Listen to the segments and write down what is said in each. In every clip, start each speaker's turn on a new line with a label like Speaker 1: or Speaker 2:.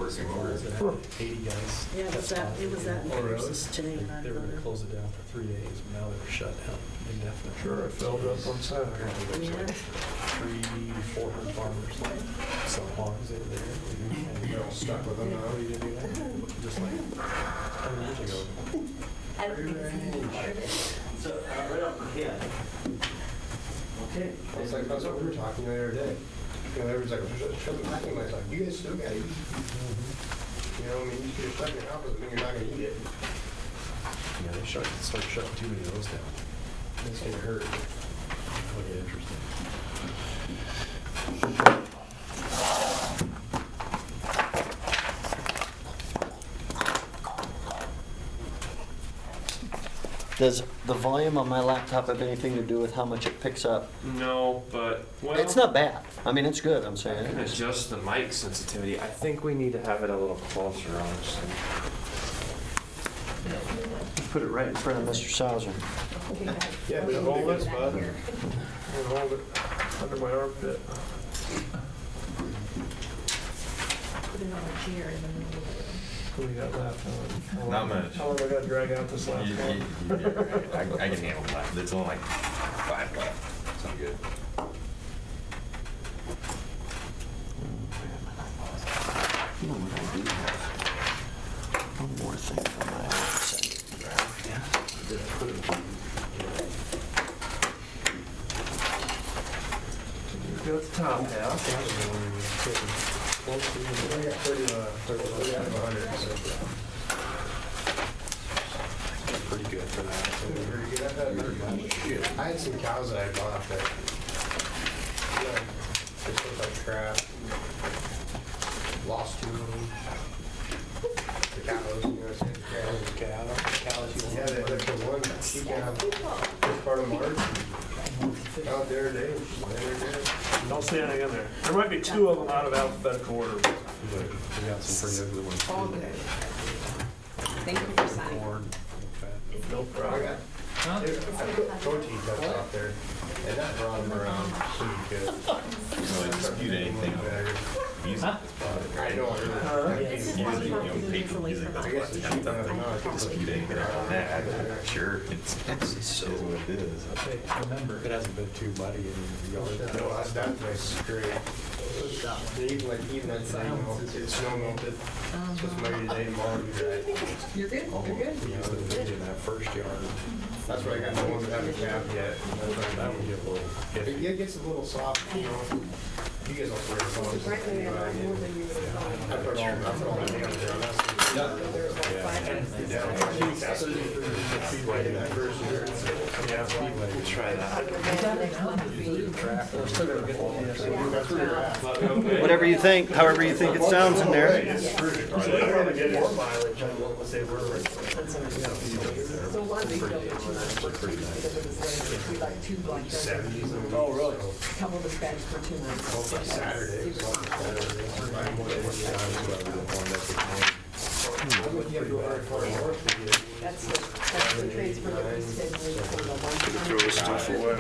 Speaker 1: working orders.
Speaker 2: 80 guys.
Speaker 3: Yeah, it was that.
Speaker 4: Oh, really?
Speaker 3: Today.
Speaker 2: They were gonna close it down for 3 days, but now they're shut down indefinitely.
Speaker 4: Sure, I filled up on Saturday.
Speaker 2: Apparently there's like 300-400 farmers selling hogs over there. And
Speaker 4: You're all stuck with them now.
Speaker 2: What are you gonna do that? Just like 10 years ago.
Speaker 3: I don't think it's anything part of it.
Speaker 5: So, right up ahead. Okay.
Speaker 4: It's like, that's what we were talking the other day. You know, everyone's like, shut the packing lights on. You guys still gotta eat. You know, I mean, you're stuck in your house, doesn't mean you're not gonna eat it.
Speaker 2: Yeah, they start shutting too many of those down.
Speaker 4: It's gonna hurt.
Speaker 2: That'll get interesting.
Speaker 6: Does the volume on my laptop have anything to do with how much it picks up?
Speaker 7: No, but, well.
Speaker 6: It's not bad. I mean, it's good, I'm
Speaker 7: I
Speaker 6: saying.
Speaker 7: can adjust the mic sensitivity. I think we need to have it a little closer, honestly.
Speaker 6: Put it right in front of Mr. Sauer.
Speaker 4: Yeah, but hold it, bud. Hold it under my armpit.
Speaker 3: Put it on a chair in the middle of it.
Speaker 4: What do we got left?
Speaker 1: Not much.
Speaker 4: How long I gotta drag out this last
Speaker 1: You-
Speaker 4: one?
Speaker 1: you're right. I can handle that. There's only like 5 left. Sound good.
Speaker 6: You know what I do have? One more thing for my website. Yeah.
Speaker 4: You got the top half. We got 30 out of 100.
Speaker 2: Pretty good for that.
Speaker 4: Pretty good. I had some cows that I bought that, you know, just looked like crap. Lost 2 of them. The cows, you know what I'm saying? Yeah, they left the one she cow this part of March. Out there today.
Speaker 8: Don't see anything in there. There might be 2 of them out of alphabetical order.
Speaker 2: We got some pretty ugly ones.
Speaker 3: All good. Thank you for signing.
Speaker 2: Corn, fat.
Speaker 8: No
Speaker 4: I
Speaker 8: problem.
Speaker 4: got, I put protein cups out there, and that brought them around pretty good.
Speaker 1: You know, like dispute anything. Music is probably.
Speaker 4: I know.
Speaker 1: Music, you know, paper music, that's what it's kind of dispute anything around that. Sure, it's so what it is.
Speaker 2: Hey, remember, it hasn't been too muddy in the yard.
Speaker 4: No, that place is great. Even that today, you know, it's snow melted. It's just maybe today, tomorrow, you dry.
Speaker 3: You're good, you're good.
Speaker 2: We used to feed in that first yard.
Speaker 4: That's why I got the ones that haven't capped yet.
Speaker 2: That would get a little iffy.
Speaker 4: It gets a little soft, you know. You guys all swear to God.
Speaker 3: Frankly, I know more than you would have
Speaker 4: I
Speaker 3: thought.
Speaker 4: put all that down.
Speaker 3: There's like 5 minutes.
Speaker 4: Speedway in that first year.
Speaker 2: Yeah, Speedway. We'll try that.
Speaker 4: That's where you're at.
Speaker 6: Whatever you think, however you think it sounds in there.
Speaker 8: I'd probably get more mileage on what they were.
Speaker 3: So one of these buildings, because it was like 2 blankets.
Speaker 8: Oh, really?
Speaker 3: A couple of the bags for 2 months.
Speaker 4: Saturday.
Speaker 3: That's the transfer that we scheduled for the one.
Speaker 8: Throw this stuff away.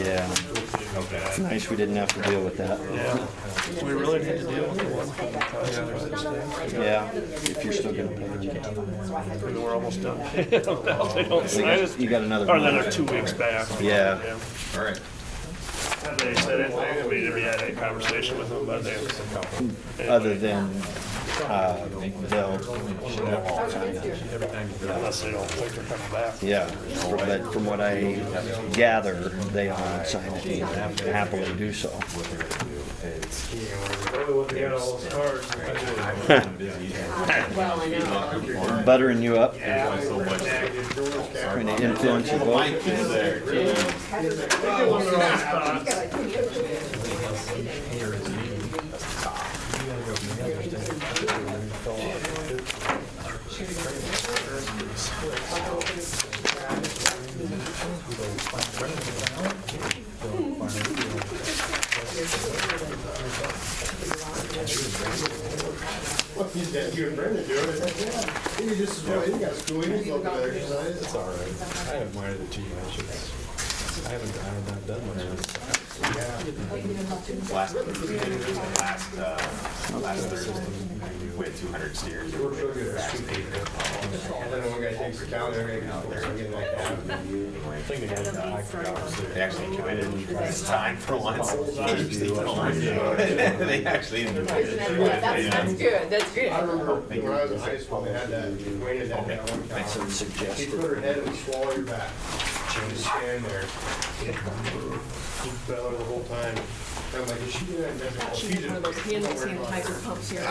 Speaker 6: Yeah. It's nice we didn't have to deal with that.
Speaker 8: Yeah. We really need to deal with it.
Speaker 6: Yeah, if you're still gonna pay them.
Speaker 8: We're almost done. They don't sign it.
Speaker 6: You got another.
Speaker 8: Or then they're 2 weeks back.
Speaker 6: Yeah.
Speaker 1: All right.
Speaker 8: Have they said anything? I mean, have you had any conversation with them about that?
Speaker 6: Other than, they'll,
Speaker 8: Unless they don't think they're coming back.
Speaker 6: yeah, but from what I gather, they all sign it and happily do so.
Speaker 4: Probably wouldn't get all those cards.
Speaker 3: Well, I know.
Speaker 6: Buttering you up,
Speaker 4: Yeah.
Speaker 6: trying to influence your vote.
Speaker 4: Well, he's got you and Brenda doing it. You just, you got school, you just look at exercise.
Speaker 2: It's all right. I admire the team. I haven't done much of this.
Speaker 1: Last Thursday, we had 200 steers.
Speaker 4: We're so good at scoop paper. And then one guy takes the cow, the other guy goes, "I'm getting that cow."
Speaker 2: I think the guy that I forgot was
Speaker 1: They
Speaker 2: there.
Speaker 1: actually committed this time for once. They actually ended up.
Speaker 3: That's good, that's good.
Speaker 4: I remember when I was in high school, they had that, Wayne had that one cow.
Speaker 6: Some
Speaker 4: She
Speaker 6: suggested.
Speaker 4: put her head and swallow your back. She would just stand there. Bell her the whole time. And I'm like, is she gonna?
Speaker 3: She used one of those hand sanitizer pumps here.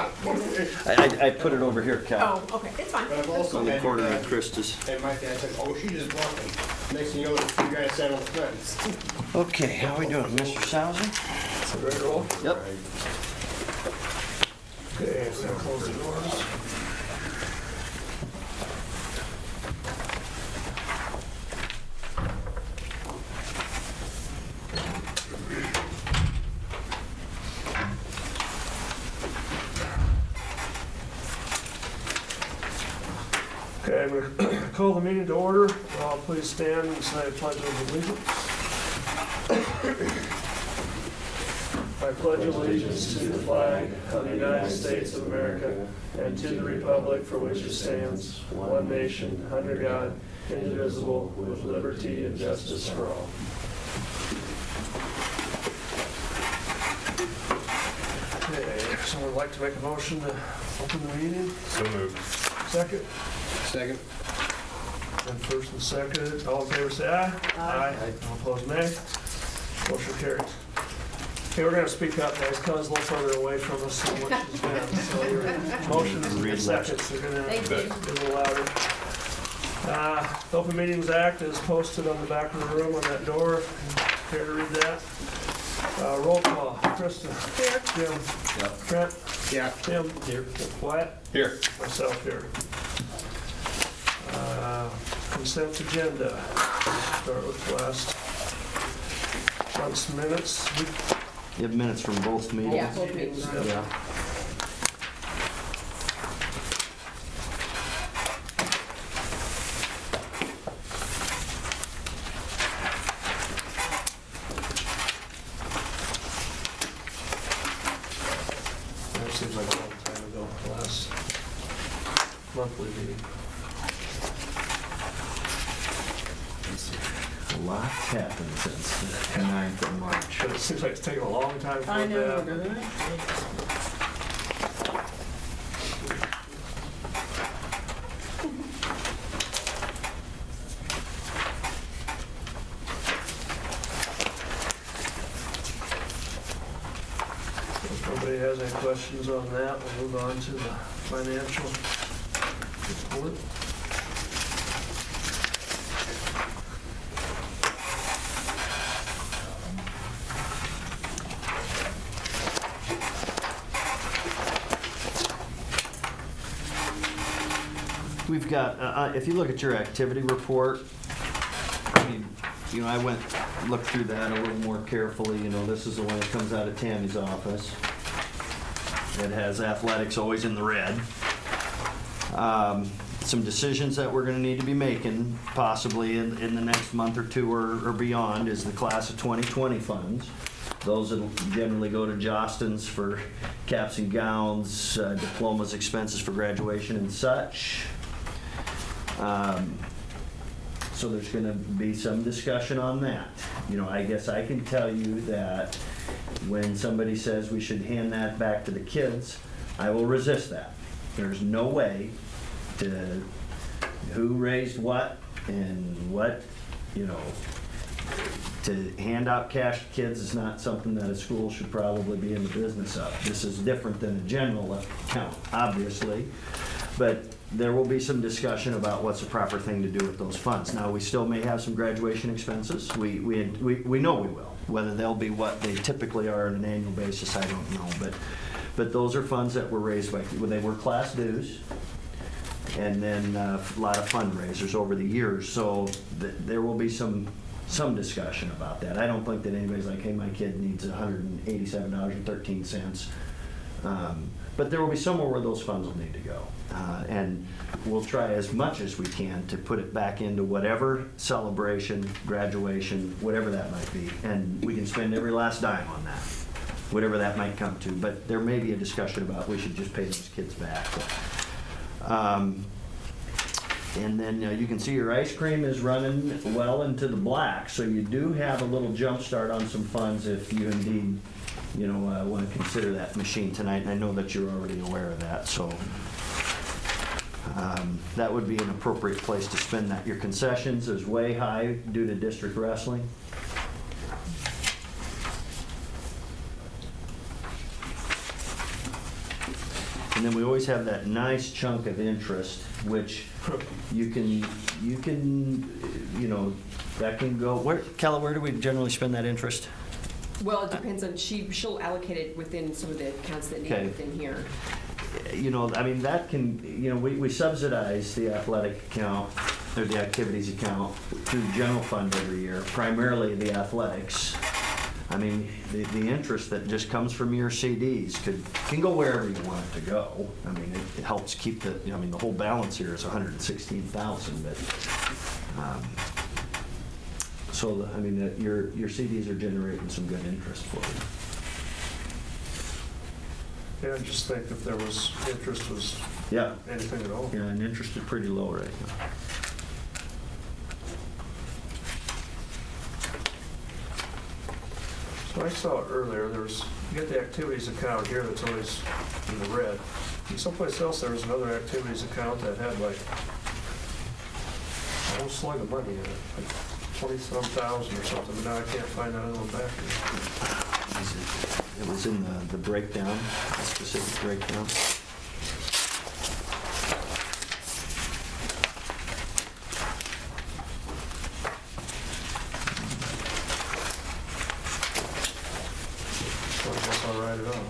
Speaker 6: I put it over here, Cal.
Speaker 3: Oh, okay, it's fine.
Speaker 4: But I've also
Speaker 6: On the
Speaker 4: had
Speaker 6: corner
Speaker 4: your
Speaker 6: of
Speaker 4: dad-
Speaker 6: Krista's.
Speaker 4: And my dad said, oh, she just bluffing. Next thing you know, the two guys sat on the fence.
Speaker 6: Okay, how we doing, Mr. Sauer?
Speaker 8: Ready to roll?
Speaker 6: Yep.
Speaker 8: Okay, so close the doors. Okay, I'm going to call the meeting to order. Please stand and say a pledge of allegiance. I pledge allegiance to the flag of the United States of America and to the republic for which it stands, one nation, under God, indivisible, with liberty and justice for all. Okay, someone would like to make a motion to open the meeting?
Speaker 1: So moved.
Speaker 8: Second?
Speaker 4: Second.
Speaker 8: And first and second, all in favor say aye. Aye. All opposed, nay. Motion carries. Okay, we're gonna speak up, guys. Kelly's a little further away from us than what she's been, so your motions and seconds are gonna
Speaker 3: Thank
Speaker 8: be
Speaker 3: you.
Speaker 8: a little louder. The Open Meetings Act is posted on the back of the room on that door. Care to read that? Roll call. Krista.
Speaker 3: Here.
Speaker 8: Jim. Trent.
Speaker 4: Yeah.
Speaker 8: Tim. Here. Wyatt.
Speaker 1: Here.
Speaker 8: Myself here. Consent agenda. Start with last month's minutes.
Speaker 6: You have minutes from both meetings?
Speaker 3: Yeah, both meetings.
Speaker 6: Yeah.
Speaker 8: That seems like a long time ago, last monthly meeting.
Speaker 6: A lot's happened since the 9th of March.
Speaker 8: But it seems like it's taken a long time for
Speaker 3: I
Speaker 8: it to
Speaker 3: know,
Speaker 8: happen.
Speaker 3: doesn't it?
Speaker 8: If nobody has any questions on that, we'll move on to the financial report.
Speaker 6: We've got, if you look at your activity report, I mean, you know, I looked through that a little more carefully. You know, this is the one that comes out of Tammy's office. It has athletics always in the red. Some decisions that we're gonna need to be making possibly in the next month or two or beyond is the class of 2020 funds. Those that generally go to Jostens for caps and gowns, diplomas, expenses for graduation and such. So there's gonna be some discussion on that. You know, I guess I can tell you that when somebody says we should hand that back to the kids, I will resist that. There's no way to who raised what and what, you know, to hand out cash to kids is not something that a school should probably be in the business of. This is different than a general account, obviously, but there will be some discussion about what's the proper thing to do with those funds. Now, we still may have some graduation expenses. We know we will. Whether they'll be what they typically are on an annual basis, I don't know. But those are funds that were raised by, well, they were class dues, and then a lot of fundraisers over the years. So there will be some discussion about that. I don't think that anybody's like, hey, my kid needs $187.13 But there will be somewhere where those funds will need to go. And we'll try as much as we can to put it back into whatever celebration, graduation, whatever that might be. And we can spend every last dime on that, whatever that might come to. But there may be a discussion about we should just pay those kids back. And then you can see your ice cream is running well into the black. So you do have a little jump start on some funds if you indeed want to consider that machine tonight, and I know that you're already aware of that, so that would be an appropriate place to spend that. Your concessions is way high due to district wrestling. And then we always have that nice chunk of interest, which you can, that can go, Kella, where do we generally spend that interest?
Speaker 3: Well, it depends on, she'll allocate it within some of the accounts that need
Speaker 6: Okay.
Speaker 3: within here.
Speaker 6: That can, we subsidize the athletic account, or the activities account, through the general fund every year, primarily the athletics. The interest that just comes from your CDs can go wherever you want it to go. It helps keep the whole balance here is 116,000, but, your CDs are generating some good interest for you.
Speaker 8: Yeah, I just think if there was, interest was
Speaker 6: Yeah,
Speaker 8: anything at all.
Speaker 6: yeah, and interest is pretty low right now.
Speaker 8: So I saw it earlier, you get the activities account here that's always in the red. And someplace else, there was another activities account that had like a whole slug of money in it, like 20-some thousand or something, but now I can't find that other one back here.
Speaker 6: It was in the breakdown, the specific breakdown.
Speaker 8: So I guess I'll write it off.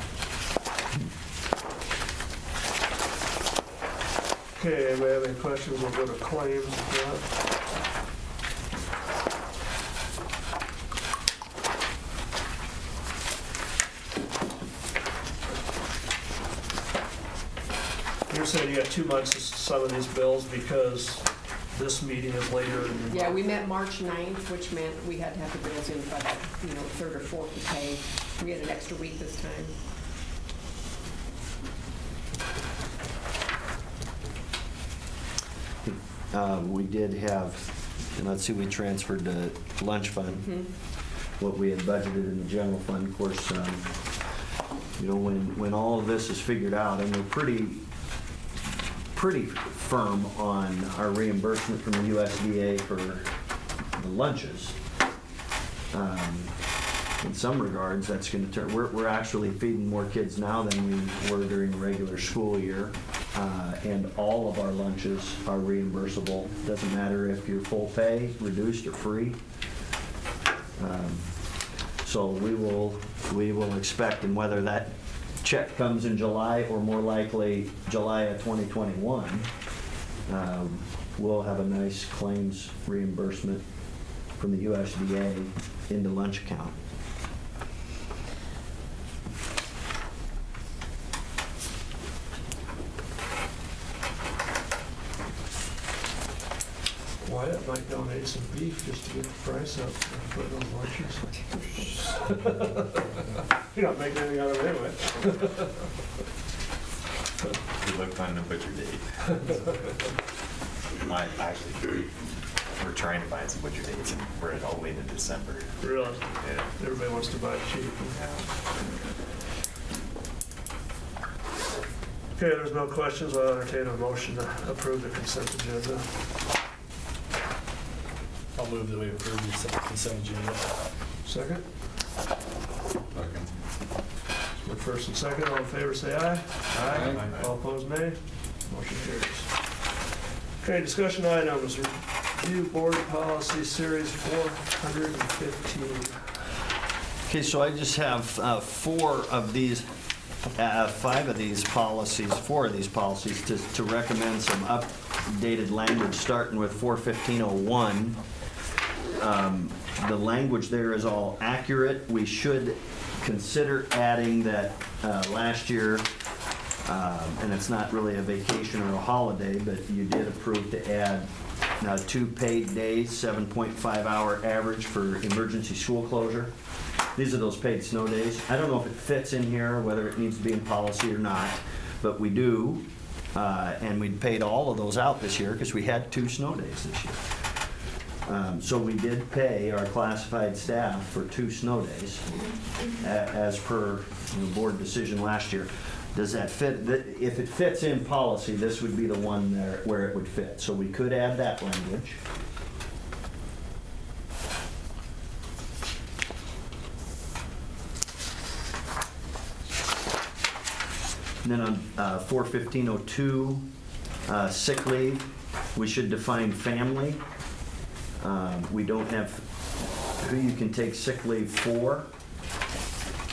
Speaker 8: Okay, anybody have any questions? We'll go to claims if not. You're saying you got 2 months to some of these bills because this meeting is later in the
Speaker 3: Yeah, we met March 9th, which meant we had to have the bills in by that, 3rd or 4th to pay. We had an extra week this time.
Speaker 6: We did have, and let's see, we transferred to lunch fund, what we had budgeted in the general fund. Of course, when all of this is figured out, and we're pretty firm on our reimbursement from the USDA for the lunches. In some regards, that's going to turn, we're actually feeding more kids now than we were during the regular school year. And all of our lunches are reimbursable. Doesn't matter if you're full pay, reduced, or free. So we will expect, and whether that check comes in July or more likely July of 2021, we'll have a nice claims reimbursement from the USDA in the lunch account.
Speaker 8: Wyatt might donate some beef just to get the price up for those lunches. You're not making anything out of it anyway.
Speaker 1: Good luck finding a butcher date. Actually, we're trying to find some butcher dates, and we're at all the way into December.
Speaker 8: Really?
Speaker 1: Yeah.
Speaker 8: Everybody wants to buy cheap. Okay, there's no questions. I'll entertain a motion to approve the consent agenda.
Speaker 2: I'll move that we approve the consent agenda.
Speaker 8: Second? The first and second, all in favor say aye.
Speaker 2: Aye.
Speaker 8: All opposed, nay. Motion carries. Okay, discussion items. Review board policy series 415.
Speaker 6: Okay, so I just have four of these policies to recommend some updated language, starting with 41501. The language there is all accurate. We should consider adding that last year, and it's not really a vacation or a holiday, but you did approve to add 2 paid days, 7.5-hour average for emergency school closure. These are those paid snow days. I don't know if it fits in here, whether it needs to be in policy or not, but we do, and we paid all of those out this year because we had 2 snow days this year. So we did pay our classified staff for 2 snow days, as per board decision last year. Does that fit? If it fits in policy, this would be the one there where it would fit. So we could add that language. And then on 41502, sick leave, we should define family. We don't have who you can take sick leave for.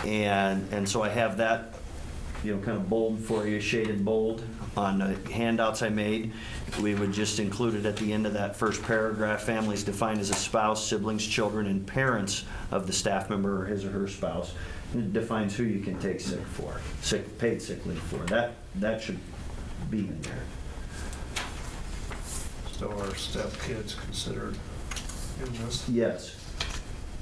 Speaker 6: And so I have that, kind of bold for you, shaded bold on the handouts I made. We would just include it at the end of that first paragraph. Families defined as a spouse, siblings, children, and parents of the staff member or his or her spouse. And it defines who you can take sick for, paid sick leave for. That should be in there.
Speaker 8: So are step kids considered in this?
Speaker 6: Yes.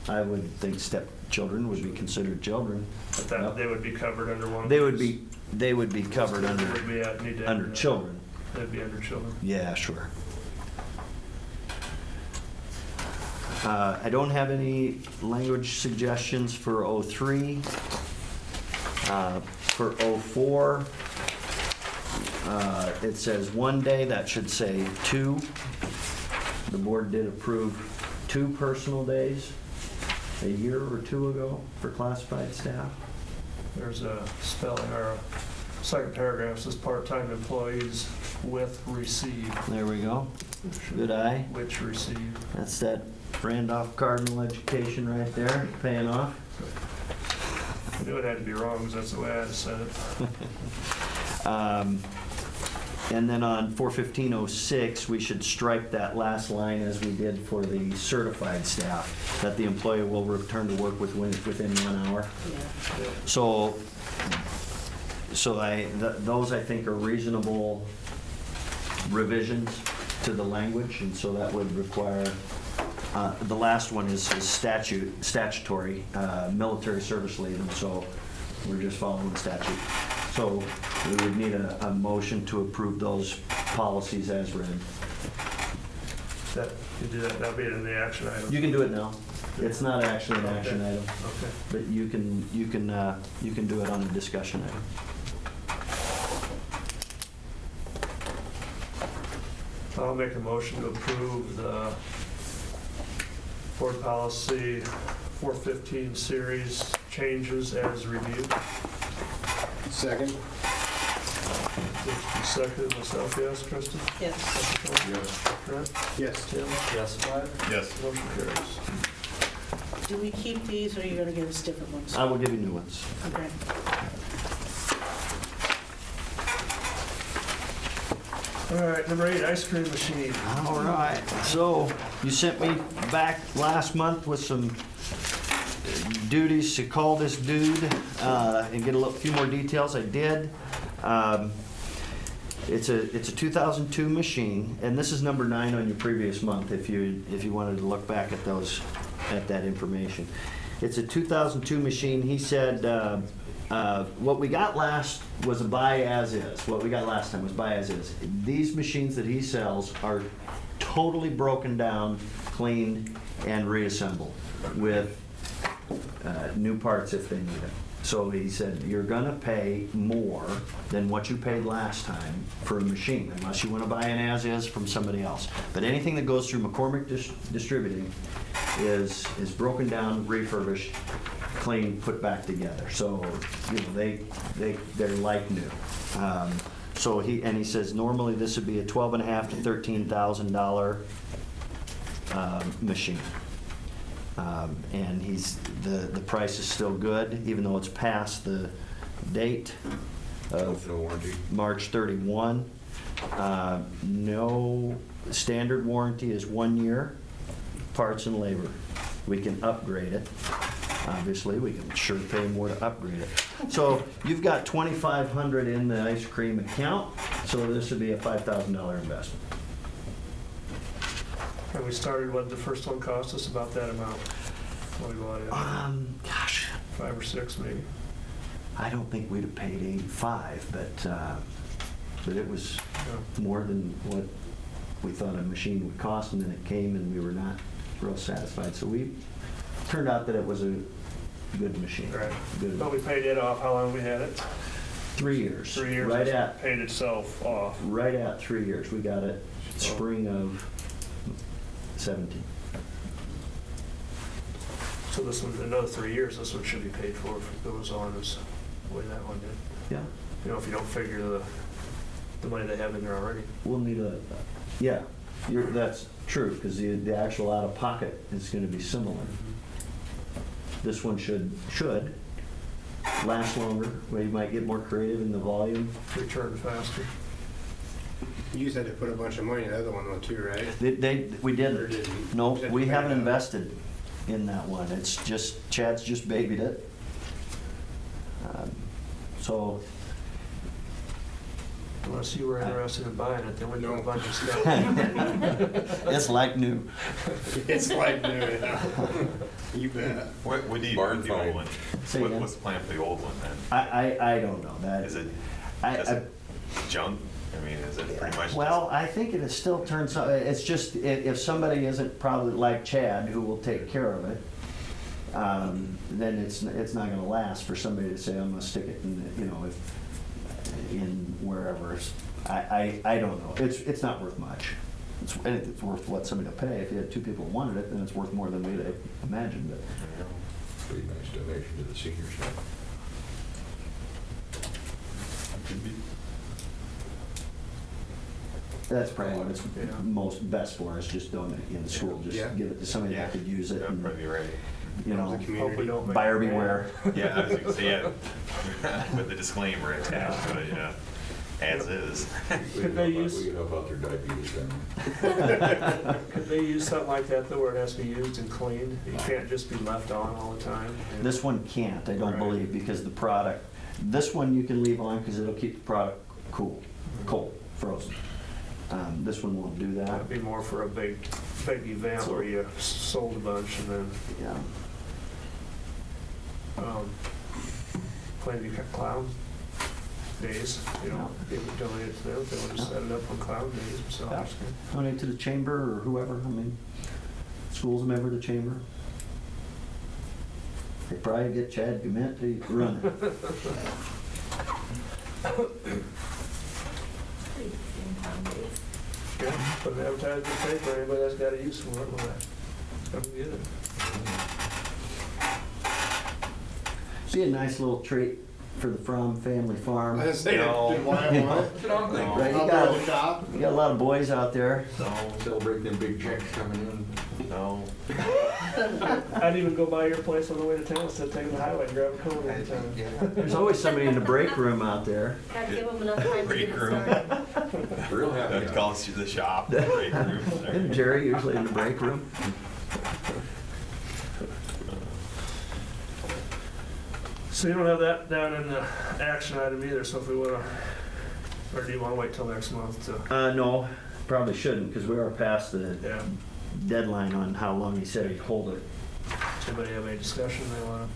Speaker 6: I would think stepchildren would be considered children.
Speaker 8: But that, they would be covered under one of
Speaker 6: They would
Speaker 8: these?
Speaker 6: be covered
Speaker 8: Would we need to add
Speaker 6: under
Speaker 8: that?
Speaker 6: children.
Speaker 8: They'd be under children.
Speaker 6: Yeah, sure. I don't have any language suggestions for 03. For 04, it says 1 day, that should say 2. The board did approve 2 personal days a year or 2 ago for classified staff.
Speaker 8: There's a spelling, or a second paragraph says part-time employees with receive.
Speaker 6: There we go. Good eye.
Speaker 8: Which receive.
Speaker 6: That's that Randolph Cardinal education right there, paying off.
Speaker 8: I knew it had to be wrong because that's the way I had said it.
Speaker 6: And then on 41506, we should strike that last line as we did for the certified staff, that the employee will return to work within 1 hour.
Speaker 3: Yeah.
Speaker 6: So those I think are reasonable revisions to the language, and so that would require, the last one is statutory, military service leave, and so we're just following statute. So we would need a motion to approve those policies as read.
Speaker 8: That, you do that, that'll be in the action item.
Speaker 6: You can do it now. It's not actually an action
Speaker 8: Okay.
Speaker 6: item,
Speaker 8: Okay.
Speaker 6: but you can do it on a discussion item.
Speaker 8: I'll make a motion to approve the board policy 415 series changes as reviewed.
Speaker 4: Second?
Speaker 8: Second, myself, yes. Kristen?
Speaker 3: Yes.
Speaker 8: Brent?
Speaker 4: Yes.
Speaker 8: Tim?
Speaker 2: Yes.
Speaker 1: Yes.
Speaker 8: Motion carries.
Speaker 9: Do we keep these, or are you gonna give us different ones?
Speaker 6: I will give you new ones.
Speaker 9: Okay.
Speaker 8: All right, number 8, ice cream machine.
Speaker 6: All right, so you sent me back last month with some duties to call this dude and get a few more details. I did. It's a 2002 machine, and this is number 9 on your previous month if you wanted to look back at that information. It's a 2002 machine. He said what we got last was a buy as is. What we got last time was buy as is. These machines that he sells are totally broken down, cleaned, and reassembled with new parts if they need them. So he said, you're gonna pay more than what you paid last time for a machine, unless you wanna buy an as-is from somebody else. But anything that goes through McCormick Distributing is broken down, refurbished, cleaned, put back together. So, they're like new. So he says normally this would be a $12,500 to $13,000 machine. And the price is still good, even though it's past the date of
Speaker 1: No warranty.
Speaker 6: March 31. No, standard warranty is 1 year, parts and labor. We can upgrade it. obviously, we can sure pay more to upgrade it. So you've got $2,500 in the ice cream account, so this would be a $5,000 investment.
Speaker 8: And we started, what the first one cost us, about that amount? What we bought it,
Speaker 6: Gosh,
Speaker 8: 5 or 6 maybe?
Speaker 6: I don't think we'd have paid 85, but it was
Speaker 8: Yeah.
Speaker 6: more than what we thought a machine would cost, and then it came and we were not real satisfied. So we turned out that it was a good machine.
Speaker 8: Right.
Speaker 6: Good.
Speaker 8: But we paid it off, how long have we had it?
Speaker 6: 3 years.
Speaker 8: 3 years.
Speaker 6: Right
Speaker 8: It's
Speaker 6: at,
Speaker 8: paid itself off.
Speaker 6: right at 3 years. We got it spring of 17.
Speaker 8: So this one, another 3 years, this one should be paid for if it goes on as the way that one did.
Speaker 6: Yeah,
Speaker 8: You know, if you don't figure the money they have in there already.
Speaker 6: we'll need a, yeah, that's true, because the actual out-of-pocket is going to be similar. This one should last longer, where you might get more creative in the volume.
Speaker 8: Return faster.
Speaker 4: You just had to put a bunch of money in the other one though too, right?
Speaker 6: We
Speaker 4: Or
Speaker 6: didn't.
Speaker 4: didn't?
Speaker 6: No,
Speaker 4: Just
Speaker 6: we
Speaker 4: paid
Speaker 6: haven't
Speaker 4: it up.
Speaker 6: invested in that one. It's just, Chad's just babied it. So,
Speaker 8: Unless you were interested in buying it, then we'd do a
Speaker 4: No.
Speaker 8: bunch of stuff.
Speaker 6: it's like new.
Speaker 4: It's like new, yeah. You bet.
Speaker 1: What do you
Speaker 10: Barn
Speaker 1: do with the old
Speaker 10: find.
Speaker 1: one?
Speaker 6: Say again?
Speaker 1: What's the plan for the old one then?
Speaker 6: I don't know. That
Speaker 1: Is it
Speaker 6: I-
Speaker 1: just junk? I mean, is it pretty much?
Speaker 6: Well, I think it still turns out, it's just, if somebody isn't probably like Chad, who will take care of it, then it's not gonna last for somebody to say, I'm gonna stick it in, in wherever. I don't know. It's not worth much. It's worth what somebody will pay. If you had 2 people who wanted it, then it's worth more than we'd imagined, but.
Speaker 10: Pretty nice donation to the senior center.
Speaker 1: Could be.
Speaker 6: That's probably what it's
Speaker 8: Yeah.
Speaker 6: most best for, is just donate it in the school, just
Speaker 4: Yeah.
Speaker 6: give it to somebody that could use it,
Speaker 1: That'd
Speaker 6: and,
Speaker 1: probably be right.
Speaker 6: you know,
Speaker 4: The
Speaker 8: Hope we
Speaker 4: community.
Speaker 8: don't make
Speaker 6: buyer
Speaker 8: it bad.
Speaker 6: beware.
Speaker 1: Yeah, I was gonna say, yeah, with the disclaimer attached to it, yeah, as is.
Speaker 8: Could they use-
Speaker 10: We can help out their diabetes then.
Speaker 8: Could they use something like that though, where it has to be used and cleaned? You can't just be left on all the time?
Speaker 6: This one can't, I don't
Speaker 8: Right.
Speaker 6: believe, because the product, this one you can leave on because it'll keep the product cool, cold, frozen. This one won't do that.
Speaker 8: That'd be more for a big event where you sold a bunch and then,
Speaker 6: Yeah.
Speaker 8: Plainview Clown Days, you know, people donate it to them, if they want to set it up on Clown Days themselves.
Speaker 6: Donate to the chamber or whoever, I mean, school's a member of the chamber. They probably get Chad Gument to run it.
Speaker 8: Yeah, put an advertisement in the paper, anybody that's got a use for it, well, come get it.
Speaker 6: Be a nice little treat for the Fromm family farm.
Speaker 4: I was saying,
Speaker 1: No.
Speaker 4: did why want it?
Speaker 6: Right, you
Speaker 4: I'll
Speaker 6: got,
Speaker 4: build a shop.
Speaker 6: you got a lot of boys out there.
Speaker 10: Celebrate them big checks coming in.
Speaker 1: No.
Speaker 8: I'd even go by your place on the way to town instead of taking the highway and grab a cone every time.
Speaker 6: There's always somebody in the break room out there.
Speaker 11: Gotta give them enough time to
Speaker 1: Break
Speaker 11: get it
Speaker 1: room.
Speaker 11: started.
Speaker 10: Real happy.
Speaker 1: That calls you the shop, the break room.
Speaker 6: Isn't Jerry usually in the break room?
Speaker 8: So you don't have that down in the action item either, so if we wanna, or do you wanna wait till next month to,
Speaker 6: No, probably shouldn't, because we are past the
Speaker 8: yeah,
Speaker 6: deadline on how long he said he'd hold it.
Speaker 8: does anybody have any discussion they wanna?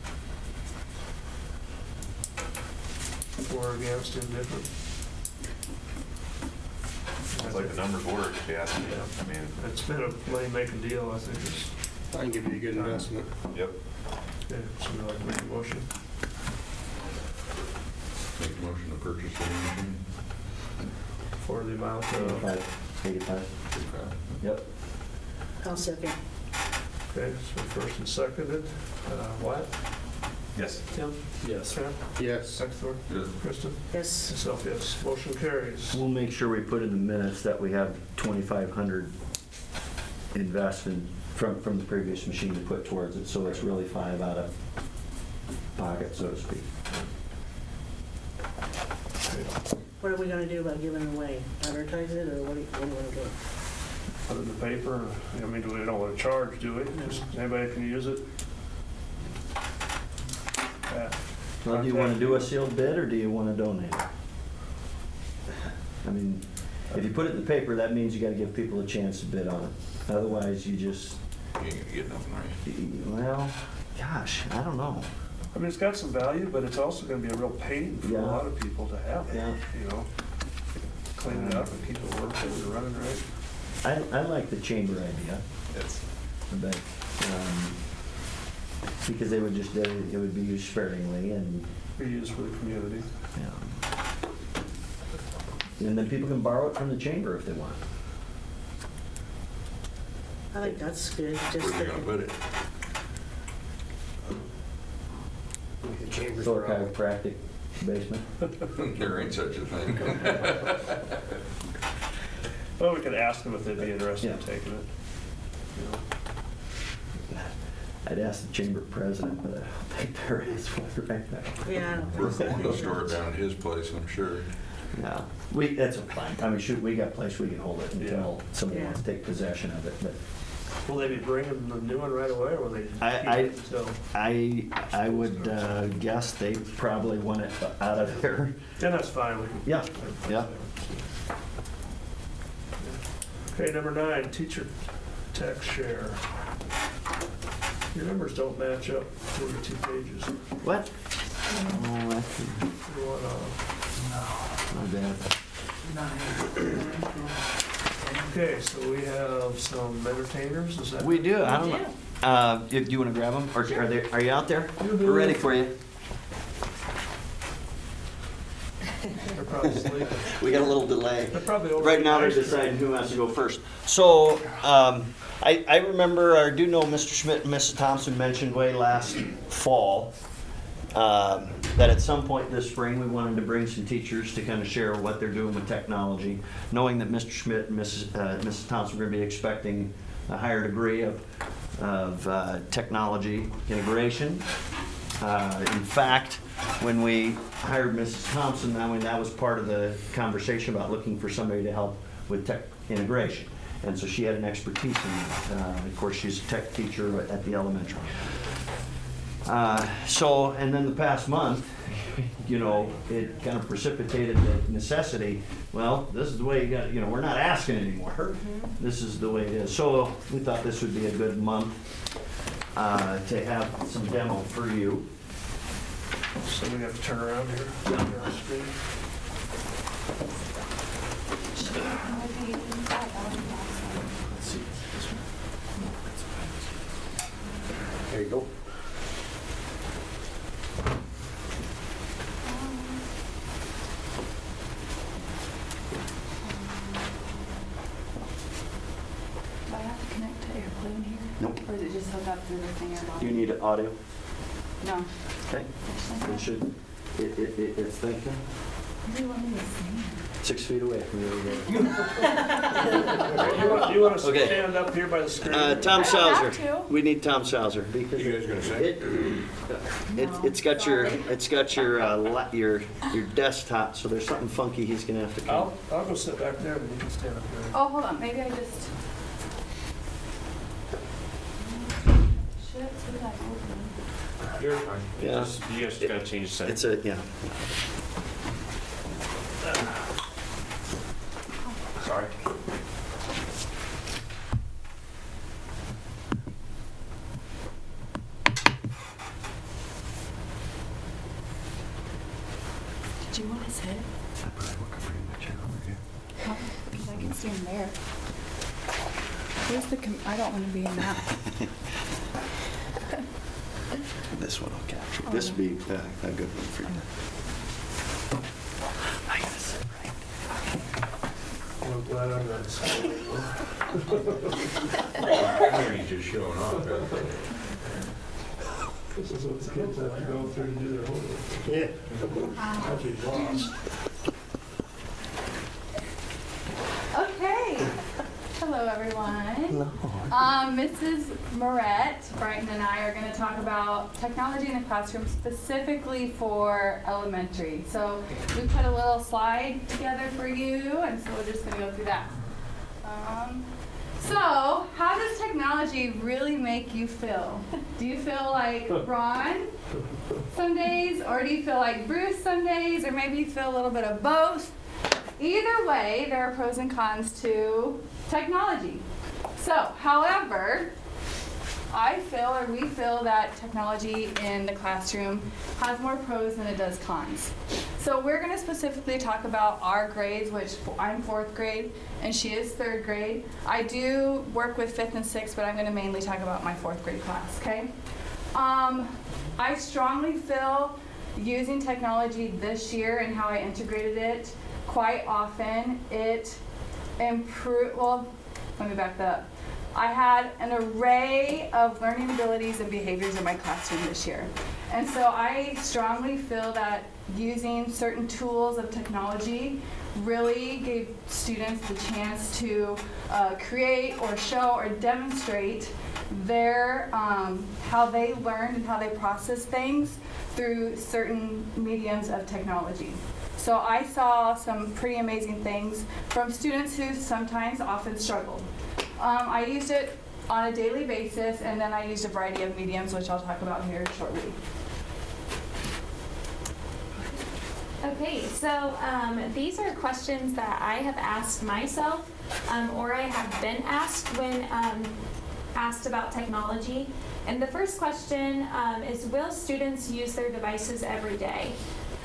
Speaker 8: For or against, indifferent?
Speaker 1: It's like the numbers work, if you ask me. I mean,
Speaker 8: It's been a money-making deal, I think it's,
Speaker 4: I can give you a good investment.
Speaker 1: yep.
Speaker 8: yeah, somebody like to make a motion.
Speaker 10: Make a motion to purchase the machine.
Speaker 8: For the amount of,
Speaker 6: 85. Yep.
Speaker 9: I'll second.
Speaker 8: okay, so first and seconded, Wyatt?
Speaker 1: Yes.
Speaker 8: Tim?
Speaker 2: Yes.
Speaker 8: Sam?
Speaker 4: Yes.
Speaker 8: Secretary?
Speaker 10: Yes.
Speaker 8: Kristen?
Speaker 9: Yes,
Speaker 8: Myself, yes. Motion carries.
Speaker 6: We'll make sure we put in the minutes that we have 2,500 invested from the previous machine to put towards it, so it's really 5 out of pocket, so to speak.
Speaker 9: what are we gonna do about giving it away? Advertise it, or what do you wanna do?
Speaker 8: Put it in the paper, I mean, we don't want to charge, do we? Just anybody can use it?
Speaker 6: Well, do you want to do a sealed bid or do you want to donate? I mean, if you put it in the paper, that means you got to give people a chance to bid on it. Otherwise, you just,
Speaker 10: You ain't gonna get nothing right.
Speaker 6: well, gosh, I don't know.
Speaker 8: I mean, it's got some value, but it's also gonna be a real pain for
Speaker 6: Yeah.
Speaker 8: a lot of people to have it,
Speaker 6: Yeah.
Speaker 8: you know? Clean it up and keep it working and running right.
Speaker 6: I like the chamber idea,
Speaker 1: It's,
Speaker 6: but, because they would just, it would be used sparingly and,
Speaker 8: Be used for the community.
Speaker 6: and then people can borrow it from the chamber if they want.
Speaker 9: I think that's good, just
Speaker 10: Where you gonna put it?
Speaker 4: The chamber's
Speaker 6: Thor
Speaker 4: problem.
Speaker 6: chiropractic basement.
Speaker 10: There ain't such a thing.
Speaker 8: Well, we could ask them if they'd be interested in
Speaker 6: Yeah.
Speaker 8: taking it. You know.
Speaker 6: I'd ask the chamber president, but I don't think there is one right now.
Speaker 9: Yeah.
Speaker 10: We're going to store it down at his place, I'm sure.
Speaker 6: Yeah, that's fine. I mean, shoot, we got a place we can hold it until somebody
Speaker 9: Yeah.
Speaker 6: wants to take possession of it, but
Speaker 8: Will they be bringing the new one right away, or will they keep
Speaker 6: I-
Speaker 8: it until?
Speaker 6: I would guess they probably want it out of there.
Speaker 8: Then that's fine. We can-
Speaker 6: Yeah, yeah.
Speaker 8: Okay, number 9, teacher tech share. Your numbers don't match up, 42 pages.
Speaker 6: What? Oh, that's
Speaker 8: You wanna-
Speaker 6: not bad.
Speaker 8: Okay, so we have some entertainers, is that?
Speaker 6: We do, I don't know. Do you want to grab them, or are you out there? We're ready for you.
Speaker 8: They're probably sleeping.
Speaker 6: We got a little delay.
Speaker 8: They're probably over.
Speaker 6: Right now, they're deciding who has to go first. So, I remember, or do know Mr. Schmidt and Mrs. Thompson mentioned way last fall that at some point this spring, we wanted to bring some teachers to kind of share what they're doing with technology, knowing that Mr. Schmidt and Mrs. Thompson were going to be expecting a higher degree of technology integration. In fact, when we hired Mrs. Thompson, I mean, that was part of the conversation about looking for somebody to help with tech integration. And so she had an expertise in that. Of course, she's a tech teacher at the elementary. And then the past month, you know, it kind of precipitated the necessity, well, this is the way you got, you know, we're not asking anymore. This is the way it is. So we thought this would be a good month to have some demo for you.
Speaker 8: So we have to turn around here.
Speaker 6: Yeah.
Speaker 8: On the screen.
Speaker 4: There you go.
Speaker 12: Do I have to connect to Airplane here?
Speaker 6: Nope.
Speaker 12: Or is it just hooked up through the thing or
Speaker 6: Do you need audio?
Speaker 12: No.
Speaker 6: Okay. It should, it's thinking.
Speaker 12: What do you want me to sing?
Speaker 6: 6 feet away from you.
Speaker 8: You want to
Speaker 6: Okay.
Speaker 8: stand up here by the screen?
Speaker 6: Tom
Speaker 12: I don't have
Speaker 6: Sauser.
Speaker 12: to.
Speaker 6: We need Tom Sauser because
Speaker 10: You guys gonna say?
Speaker 6: it's got your desktop, so there's something funky he's gonna have to come.
Speaker 8: I'll go sit back there and you can stand up here.
Speaker 12: Oh, hold on. Maybe I just. Shit, so did I open?
Speaker 7: You're fine.
Speaker 6: Yeah.
Speaker 7: You guys just gotta change the setting.
Speaker 6: It's a, yeah.
Speaker 7: Sorry.
Speaker 12: Did you want to sit? Because I can stand there. Where's the, I don't want to be in that.
Speaker 6: This one will capture. This will be a good one for you. I gotta sit right.
Speaker 8: I'm glad I'm not sitting.
Speaker 10: He's just showing off.
Speaker 8: This is what the kids have to go through to do their homework.
Speaker 4: Yeah.
Speaker 8: I'd be lost.
Speaker 12: Okay. Hello, everyone.
Speaker 6: Hello.
Speaker 12: Mrs. Moret, Brighton, and I are going to talk about technology in the classroom specifically for elementary. So we put a little slide together for you, and so we're just going to go through that. So, how does technology really make you feel? Do you feel like Ron some days, or do you feel like Bruce some days, or maybe you feel a little bit of both? Either way, there are pros and cons to technology. So, however, I feel, or we feel, that technology in the classroom has more pros than it does cons. So we're going to specifically talk about our grades, which I'm 4th grade and she is 3rd grade. I do work with 5th and 6th, but I'm going to mainly talk about my 4th grade class, okay? I strongly feel using technology this year and how I integrated it quite often, it improved, well, let me back that up. I had an array of learning abilities and behaviors in my classroom this year. And so I strongly feel that using certain tools of technology really gave students the chance to create or show or demonstrate their how they learned and how they process things through certain mediums of technology. So I saw some pretty amazing things from students who sometimes often struggled. I used it on a daily basis, and then I used a variety of mediums, which I'll talk about here shortly.
Speaker 13: Okay, so these are questions that I have asked myself, or I have been asked when asked about technology. And the first question is, will students use their devices every day?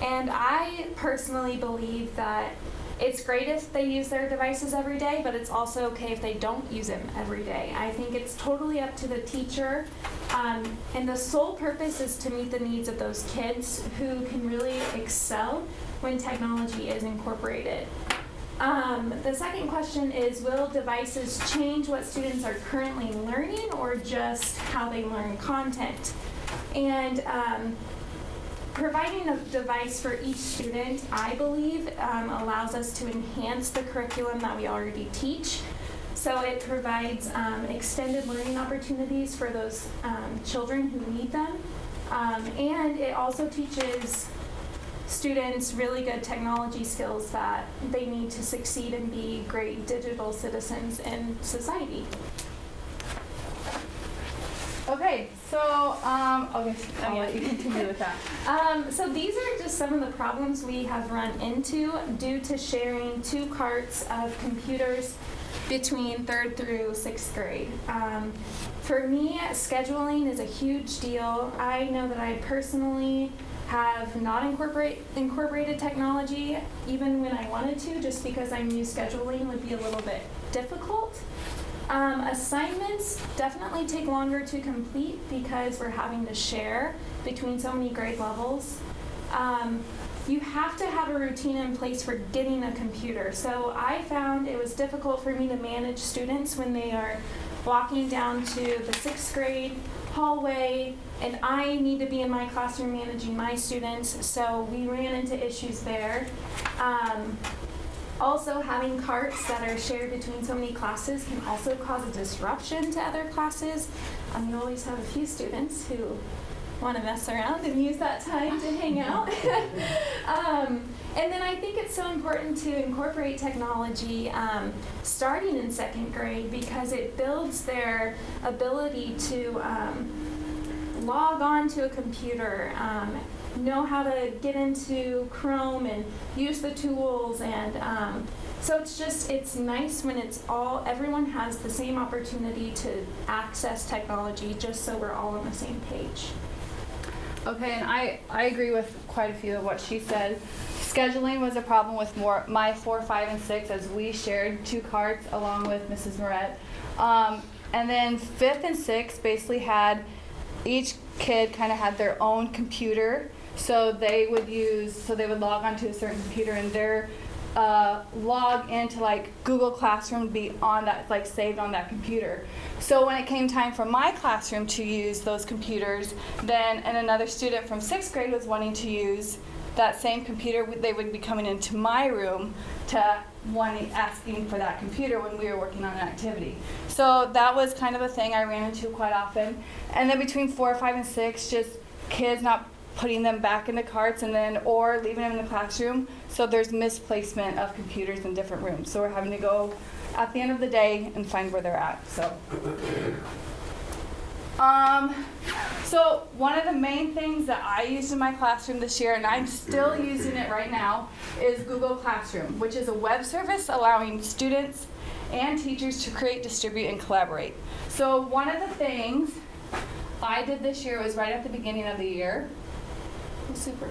Speaker 13: And I personally believe that it's great if they use their devices every day, but it's also okay if they don't use them every day. I think it's totally up to the teacher, and the sole purpose is to meet the needs of those kids who can really excel when technology is incorporated. The second question is, will devices change what students are currently learning or just how they learn content? And providing a device for each student, I believe, allows us to enhance the curriculum that we already teach. So it provides extended learning opportunities for those children who need them. And it also teaches students really good technology skills that they need to succeed and be great digital citizens in society.
Speaker 12: Okay, so I'll let you continue with that.
Speaker 13: So these are just some of the problems we have run into due to sharing 2 carts of computers between 3rd through 6th grade. For me, scheduling is a huge deal. I know that I personally have not incorporated technology even when I wanted to, just because I knew scheduling would be a little bit difficult. Assignments definitely take longer to complete because we're having to share between so many grade levels. You have to have a routine in place for getting a computer. So I found it was difficult for me to manage students when they are walking down to the 6th grade hallway, and I need to be in my classroom managing my students, so we ran into issues there. Also, having carts that are shared between so many classes can also cause a disruption to other classes. You always have a few students who want to mess around and use that time to hang out. And then I think it's so important to incorporate technology starting in 2nd grade because it builds their ability to log on to a computer, know how to get into Chrome and use the tools, and so it's nice when everyone has the same opportunity to access technology, just so we're all on the same page.
Speaker 12: Okay, and I agree with quite a few of what she said. Scheduling was a problem with my 4, 5, and 6, as we shared 2 carts along with Mrs. Moret. And then 5th and 6th basically had, each kid kind of had their own computer. So they would log onto a certain computer, and their log into like Google Classroom would be on that, like saved on that computer. So when it came time for my classroom to use those computers, and another student from 6th grade was wanting to use that same computer, they would be coming into my room to asking for that computer when we were working on an activity. So that was kind of a thing I ran into quite often. And then between 4, 5, and 6, just kids not putting them back in the carts or leaving them in the classroom. So there's misplacement of computers in different rooms. So we're having to go at the end of the day and find where they're at. So one of the main things that I used in my classroom this year, and I'm still using it right now, is Google Classroom, which is a web service allowing students and teachers to create, distribute, and collaborate. So one of the things I did this year was right at the beginning of the year. Super.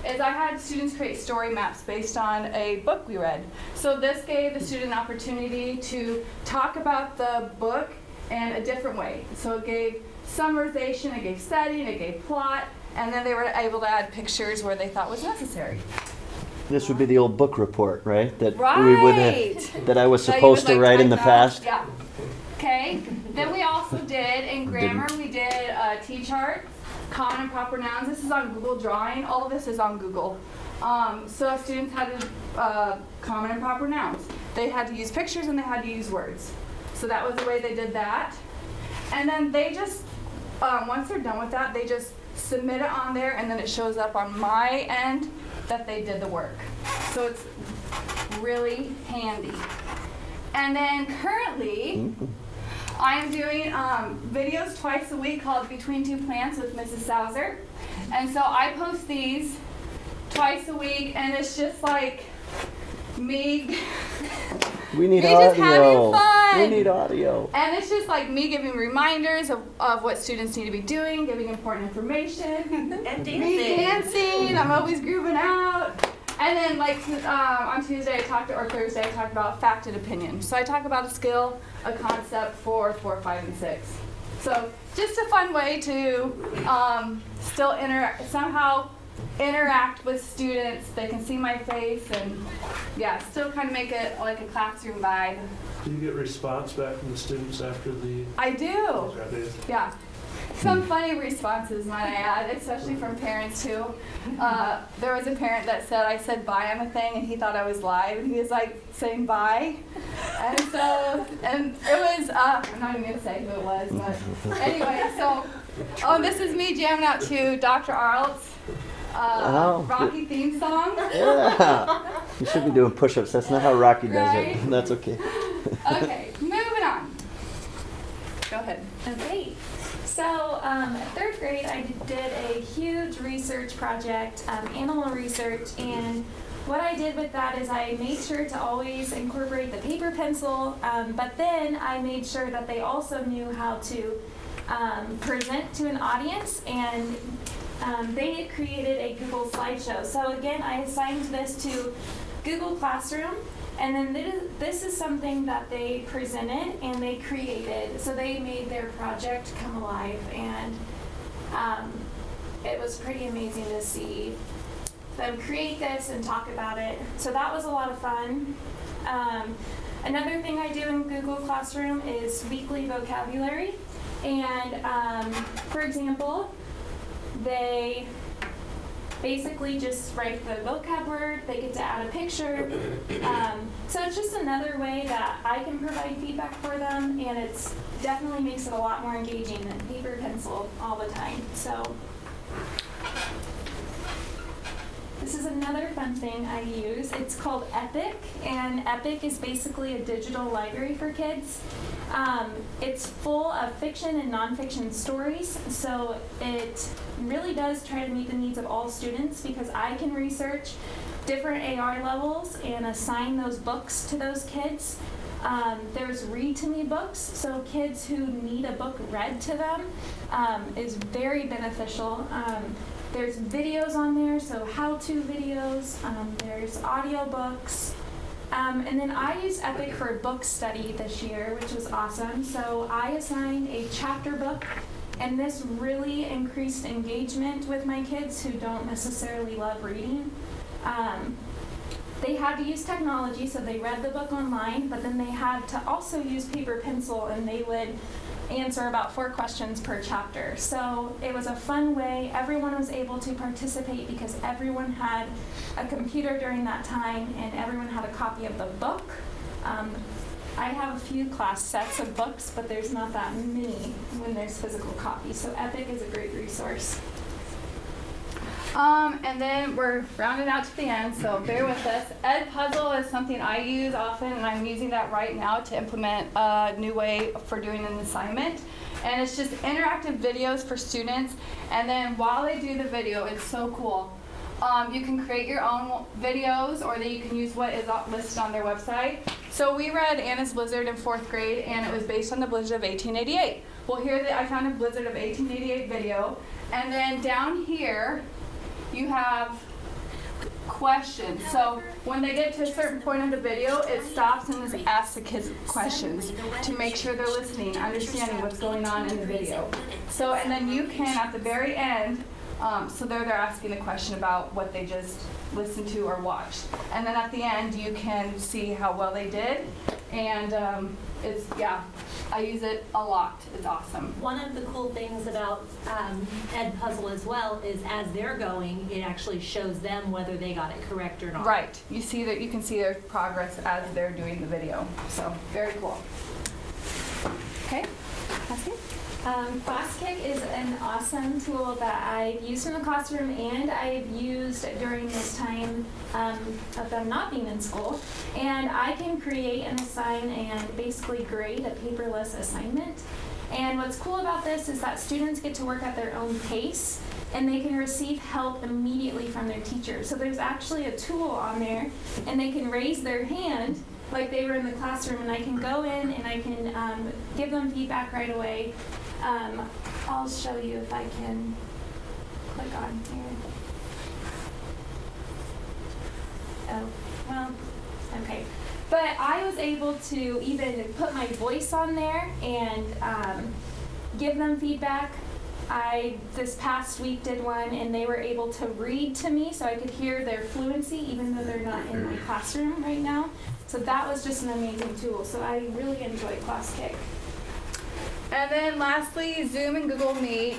Speaker 12: Is I had students create story maps based on a book we read. So this gave the student an opportunity to talk about the book in a different way. So it gave summarization, it gave setting, it gave plot, and then they were able to add pictures where they thought was necessary.
Speaker 6: This would be the old book report, right? That
Speaker 12: Right.
Speaker 6: we would have, that I was
Speaker 12: So you
Speaker 6: supposed
Speaker 12: would,
Speaker 6: to
Speaker 12: like,
Speaker 6: write in the
Speaker 12: type out-
Speaker 6: past.
Speaker 12: Yeah. Okay. Then we also did in grammar, we did a T-chart, common and proper nouns. This is on Google Drawing. All of this is on Google. So students had to common and proper nouns. They had to use pictures and they had to use words. So that was the way they did that. And then they just, once they're done with that, they just submit it on there, and then it shows up on my end that they did the work. So it's really handy. And then currently, I'm doing videos twice a week called Between Two Plants with Mrs. Sauser. And so I post these twice a week, and it's just like me.
Speaker 6: We need
Speaker 12: me just having
Speaker 6: audio.
Speaker 12: fun.
Speaker 6: We need audio.
Speaker 12: And it's just like me giving reminders of what students need to be doing, giving important information.
Speaker 11: And
Speaker 12: Me dancing. I'm always grooving out. And then like on Tuesday or Thursday I talked about fact and opinion. So I talk about a skill, a concept for 4, 5, and 6. So just a fun way to still somehow interact with students. They can see my face and yeah, still kind of make it like a classroom vibe.
Speaker 8: Do you get response back from the students after the?
Speaker 12: I do. Yeah. Some funny responses, might I add, especially from parents too. There was a parent that said I said bye on a thing and he thought I was live and he was like saying bye. And so, and it was, I'm not even gonna say who it was, but anyway, so, this is me jamming out to Dr. Arlt's Rocky theme song.
Speaker 6: Yeah. You should be doing push-ups. That's not how Rocky does
Speaker 12: Right?
Speaker 6: it. That's okay.
Speaker 12: Okay, moving on. Go ahead.
Speaker 13: Okay. So, 3rd grade, I did a huge research project, animal research, and what I did with that is I made sure to always incorporate the paper pencil, but then I made sure that they also knew how to present to an audience, and they had created a Google slideshow. So again, I assigned this to Google Classroom. And then this is something that they presented and they created. So they made their project come alive, and it was pretty amazing to see them create this and talk about it. So that was a lot of fun. Another thing I do in Google Classroom is weekly vocabulary. And for example, they basically just write the vocab word, they get to add a picture. So it's just another way that I can provide feedback for them, and it's definitely makes it a lot more engaging than paper pencil all the time. So this is another fun thing I use. It's called Epic, and Epic is basically a digital library for kids. It's full of fiction and nonfiction stories, so it really does try to meet the needs of all students because I can research different AR levels and assign those books to those kids. There's read to me books, so kids who need a book read to them is very beneficial. There's videos on there, so how-to videos, there's audiobooks. And then I used Epic for a book study this year, which was awesome. So I assigned a chapter book, and this really increased engagement with my kids who don't necessarily love reading. They had to use technology, so they read the book online, but then they had to also use paper pencil, and they would answer about 4 questions per chapter. So it was a fun way. Everyone was able to participate because everyone had a computer during that time and everyone had a copy of the book. I have a few class sets of books, but there's not that many when there's physical copies. So Epic is a great resource.
Speaker 12: And then we're rounding out to the end, so bear with us. Ed Puzzle is something I use often, and I'm using that right now to implement a new way for doing an assignment. And it's just interactive videos for students, and then while they do the video, it's so cool. You can create your own videos, or that you can use what is listed on their website. So we read Anna's Blizzard in 4th grade, and it was based on the Blizzard of 1888. Well, here I found a Blizzard of 1888 video, and then down here you have questions. So when they get to a certain point of the video, it stops and just asks the kids questions to make sure they're listening, understanding what's going on in the video. So, and then you can, at the very end, so they're asking the question about what they just listened to or watched. And then at the end, you can see how well they did. And I use it a lot. It's awesome.
Speaker 11: One of the cool things about Ed Puzzle as well is as they're going, it actually shows them whether they got it correct or not.
Speaker 12: Right. You see that you can see their progress as they're doing the video. So very cool. Okay. Cassie?
Speaker 13: ClassKick is an awesome tool that I've used in the classroom and I've used during this time of them not being in school. And I can create and assign and basically grade a paperless assignment. And what's cool about this is that students get to work at their own pace and they can receive help immediately from their teacher. So there's actually a tool on there and they can raise their hand like they were in the classroom, and I can go in and I can give them feedback right away. I'll show you if I can click on here. Oh, well, okay. But I was able to even put my voice on there and give them feedback. I, this past week, did one, and they were able to read to me so I could hear their fluency even though they're not in my classroom right now. So that was just an amazing tool. So I really enjoy ClassKick.
Speaker 12: And then lastly, Zoom and Google Meet,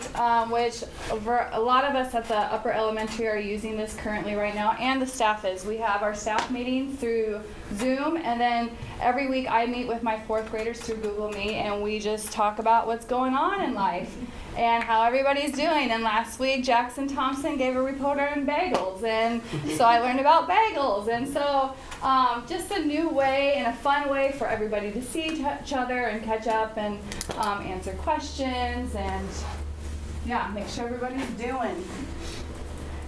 Speaker 12: which a lot of us at the upper elementary are using this currently right now, and the staff is. We have our staff meeting through Zoom, and then every week I meet with my 4th graders through Google Meet, and we just talk about what's going on in life and how everybody's doing. And last week, Jackson Thompson gave a report on bagels, and so I learned about bagels. And so just a new way and a fun way for everybody to see each other and catch up and answer questions and, yeah, make sure everybody's doing.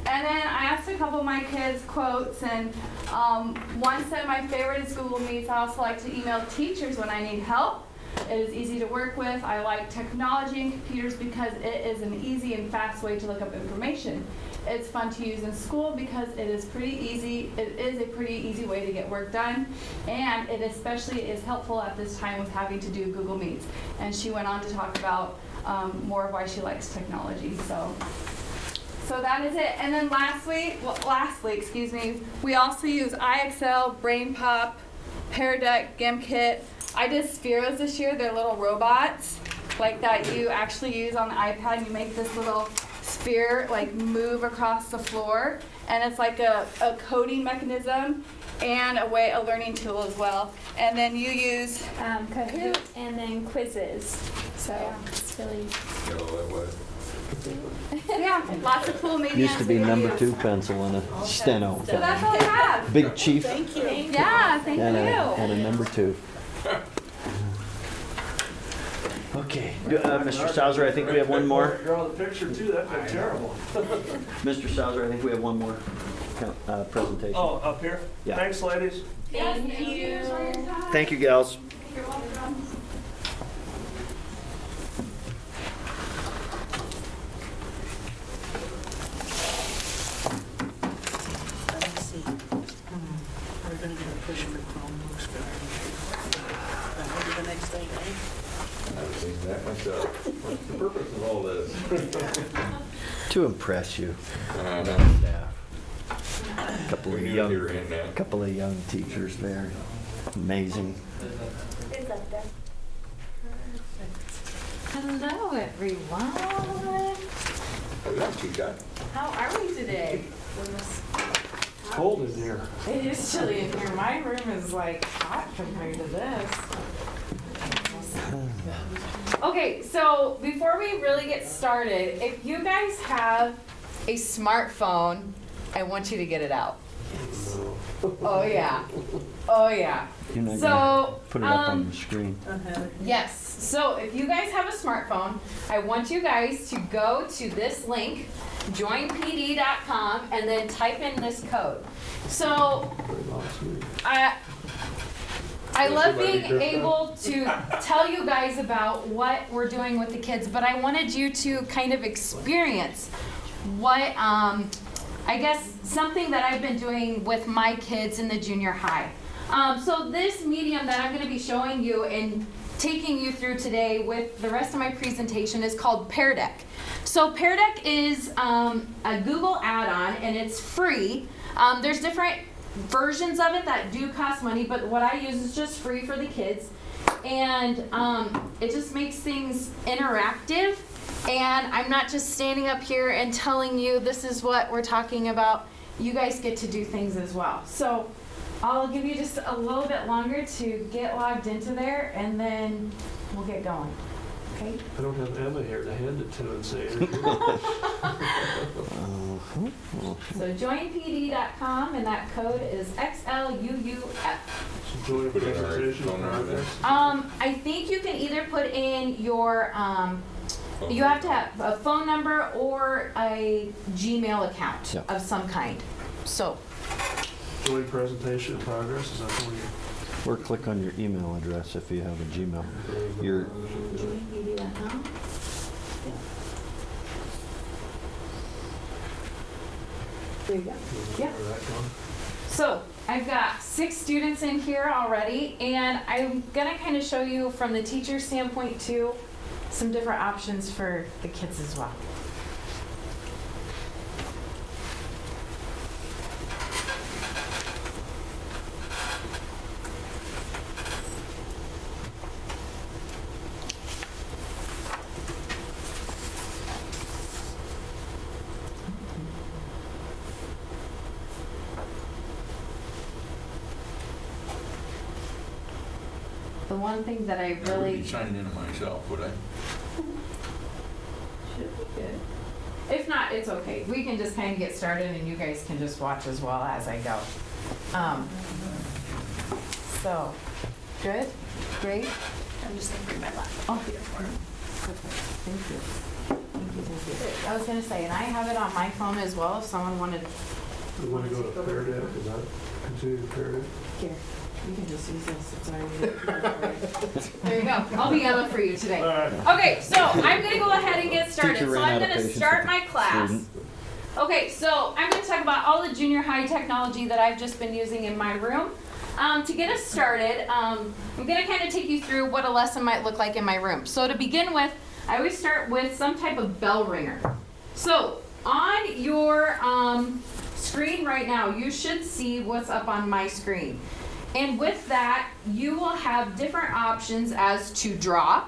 Speaker 12: And then I asked a couple of my kids quotes, and one said, my favorite is Google Meets. I also like to email teachers when I need help. It is easy to work with. I like technology and computers because it is an easy and fast way to look up information. It's fun to use in school because it is pretty easy. It is a pretty easy way to get work done, and it especially is helpful at this time with having to do Google Meets. And she went on to talk about more of why she likes technology. So that is it. And then lastly, we also use iExcel, BrainPop, Pear Deck, GimKit. I did Spheros this year. They're little robots like that you actually use on the iPad, and you make this little sphere like move across the floor, and it's like a coding mechanism and a learning tool as well. And then you use
Speaker 13: Kahoot and then quizzes. So yeah, it's really
Speaker 12: yeah, lots of cool media.
Speaker 6: Used to be number 2 pencil and a steno.
Speaker 12: So that's all we have.
Speaker 6: Big Chief.
Speaker 9: Thank you.
Speaker 12: Yeah, thank you.
Speaker 6: And a number 2. Okay, Mr. Sauser, I think we have one more.
Speaker 8: Draw the picture too, that'd be terrible.
Speaker 6: Mr. Sauser, I think we have one more presentation.
Speaker 8: Oh, up here?
Speaker 6: Yeah.
Speaker 8: Thanks, ladies.
Speaker 12: Thank you.
Speaker 6: Thank you, gals.
Speaker 12: You're welcome.
Speaker 9: Let's see. We're gonna get a push for Chromebooks for maybe the next thing, right?
Speaker 10: I've seen that myself. What's the purpose of all this?
Speaker 6: To impress you.
Speaker 10: Staff.
Speaker 6: Couple of young teachers there. Amazing.
Speaker 11: It's up there.
Speaker 14: Hello, everyone.
Speaker 10: Hello, Chica.
Speaker 14: How are we today?
Speaker 8: It's cold in here.
Speaker 14: It is chilly in here. My room is like hot compared to this.
Speaker 12: Okay, so before we really get started, if you guys have a smartphone, I want you to get it out. Oh yeah. Oh yeah.
Speaker 6: You're not
Speaker 12: So,
Speaker 6: gonna put it up on the screen.
Speaker 12: Yes. So if you guys have a smartphone, I want you guys to go to this link, joinpd.com, and then type in this code. So I love being able to tell you guys about what we're doing with the kids, but I wanted you to kind of experience what, I guess, something that I've been doing with my kids in the junior high. So this medium that I'm going to be showing you and taking you through today with the rest of my presentation is called Pear Deck. So Pear Deck is a Google add-on, and it's free. There's different versions of it that do cost money, but what I use is just free for the kids. And it just makes things interactive. And I'm not just standing up here and telling you this is what we're talking about. You guys get to do things as well. So I'll give you just a little bit longer to get logged into there, and then we'll get going. Okay?
Speaker 8: I don't have Emma here to hand it to and say it.
Speaker 12: So joinpd.com, and that code is XLUUF.
Speaker 8: Join presentation progress.
Speaker 12: I think you can either put in your, you have to have a phone number or a Gmail account of some kind. So.
Speaker 8: Join presentation progress, is that the one you?
Speaker 6: Or click on your email address if you have a Gmail. Your
Speaker 12: joinpd.com. There you go. Yeah. So I've got 6 students in here already, and I'm gonna kind of show you from the teacher standpoint too, some different options for the kids as well. The one thing that I
Speaker 10: I would
Speaker 12: really
Speaker 10: be signing in myself, would I?
Speaker 12: should be good. If not, it's okay. We can just kind of get started, and you guys can just watch as well as I go. So, good, great.
Speaker 11: I'm just gonna bring my laptop
Speaker 12: Oh,
Speaker 11: here for him.
Speaker 12: Thank you. Thank you. I was gonna say, and I have it on my phone as well. If someone wanted.
Speaker 8: We want to go to Pear Deck, is that continue Pear Deck?
Speaker 12: Here, you can just use this. It's already. There you go. I'll be Emma for you today.
Speaker 8: All right.
Speaker 12: Okay, so I'm gonna go ahead and get started.
Speaker 6: Teacher
Speaker 12: So
Speaker 6: ran
Speaker 12: I'm
Speaker 6: out of
Speaker 12: gonna
Speaker 6: patience
Speaker 12: start
Speaker 6: with
Speaker 12: my
Speaker 6: the
Speaker 12: class.
Speaker 6: student.
Speaker 12: Okay, so I'm gonna talk about all the junior high technology that I've just been using in my room. To get us started, I'm gonna kind of take you through what a lesson might look like in my room. So to begin with, I always start with some type of bell ringer. So on your screen right now, you should see what's up on my screen. And with that, you will have different options as to draw,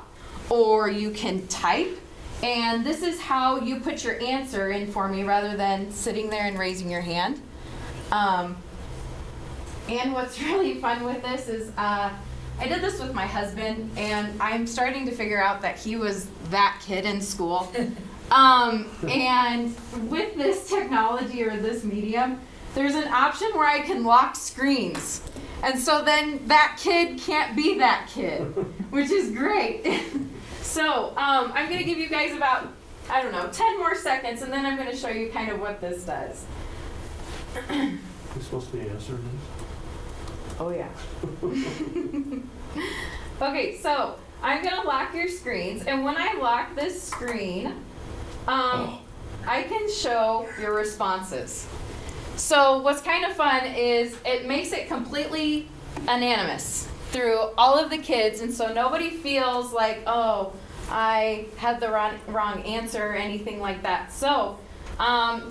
Speaker 12: or you can type. And this is how you put your answer in for me rather than sitting there and raising your hand. And what's really fun with this is I did this with my husband, and I'm starting to figure out that he was that kid in school. And with this technology or this medium, there's an option where I can lock screens. And so then that kid can't be that kid, which is great. So I'm going to give you guys about, 10 more seconds, and then I'm going to show you kind of what this does.
Speaker 8: You're supposed to be answering this?
Speaker 12: Oh, yeah. Okay, so I'm going to lock your screens, and when I lock this screen, I can show your responses. So what's kind of fun is it makes it completely anonymous through all of the kids, and so nobody feels like, oh, I had the wrong answer or anything like that. So,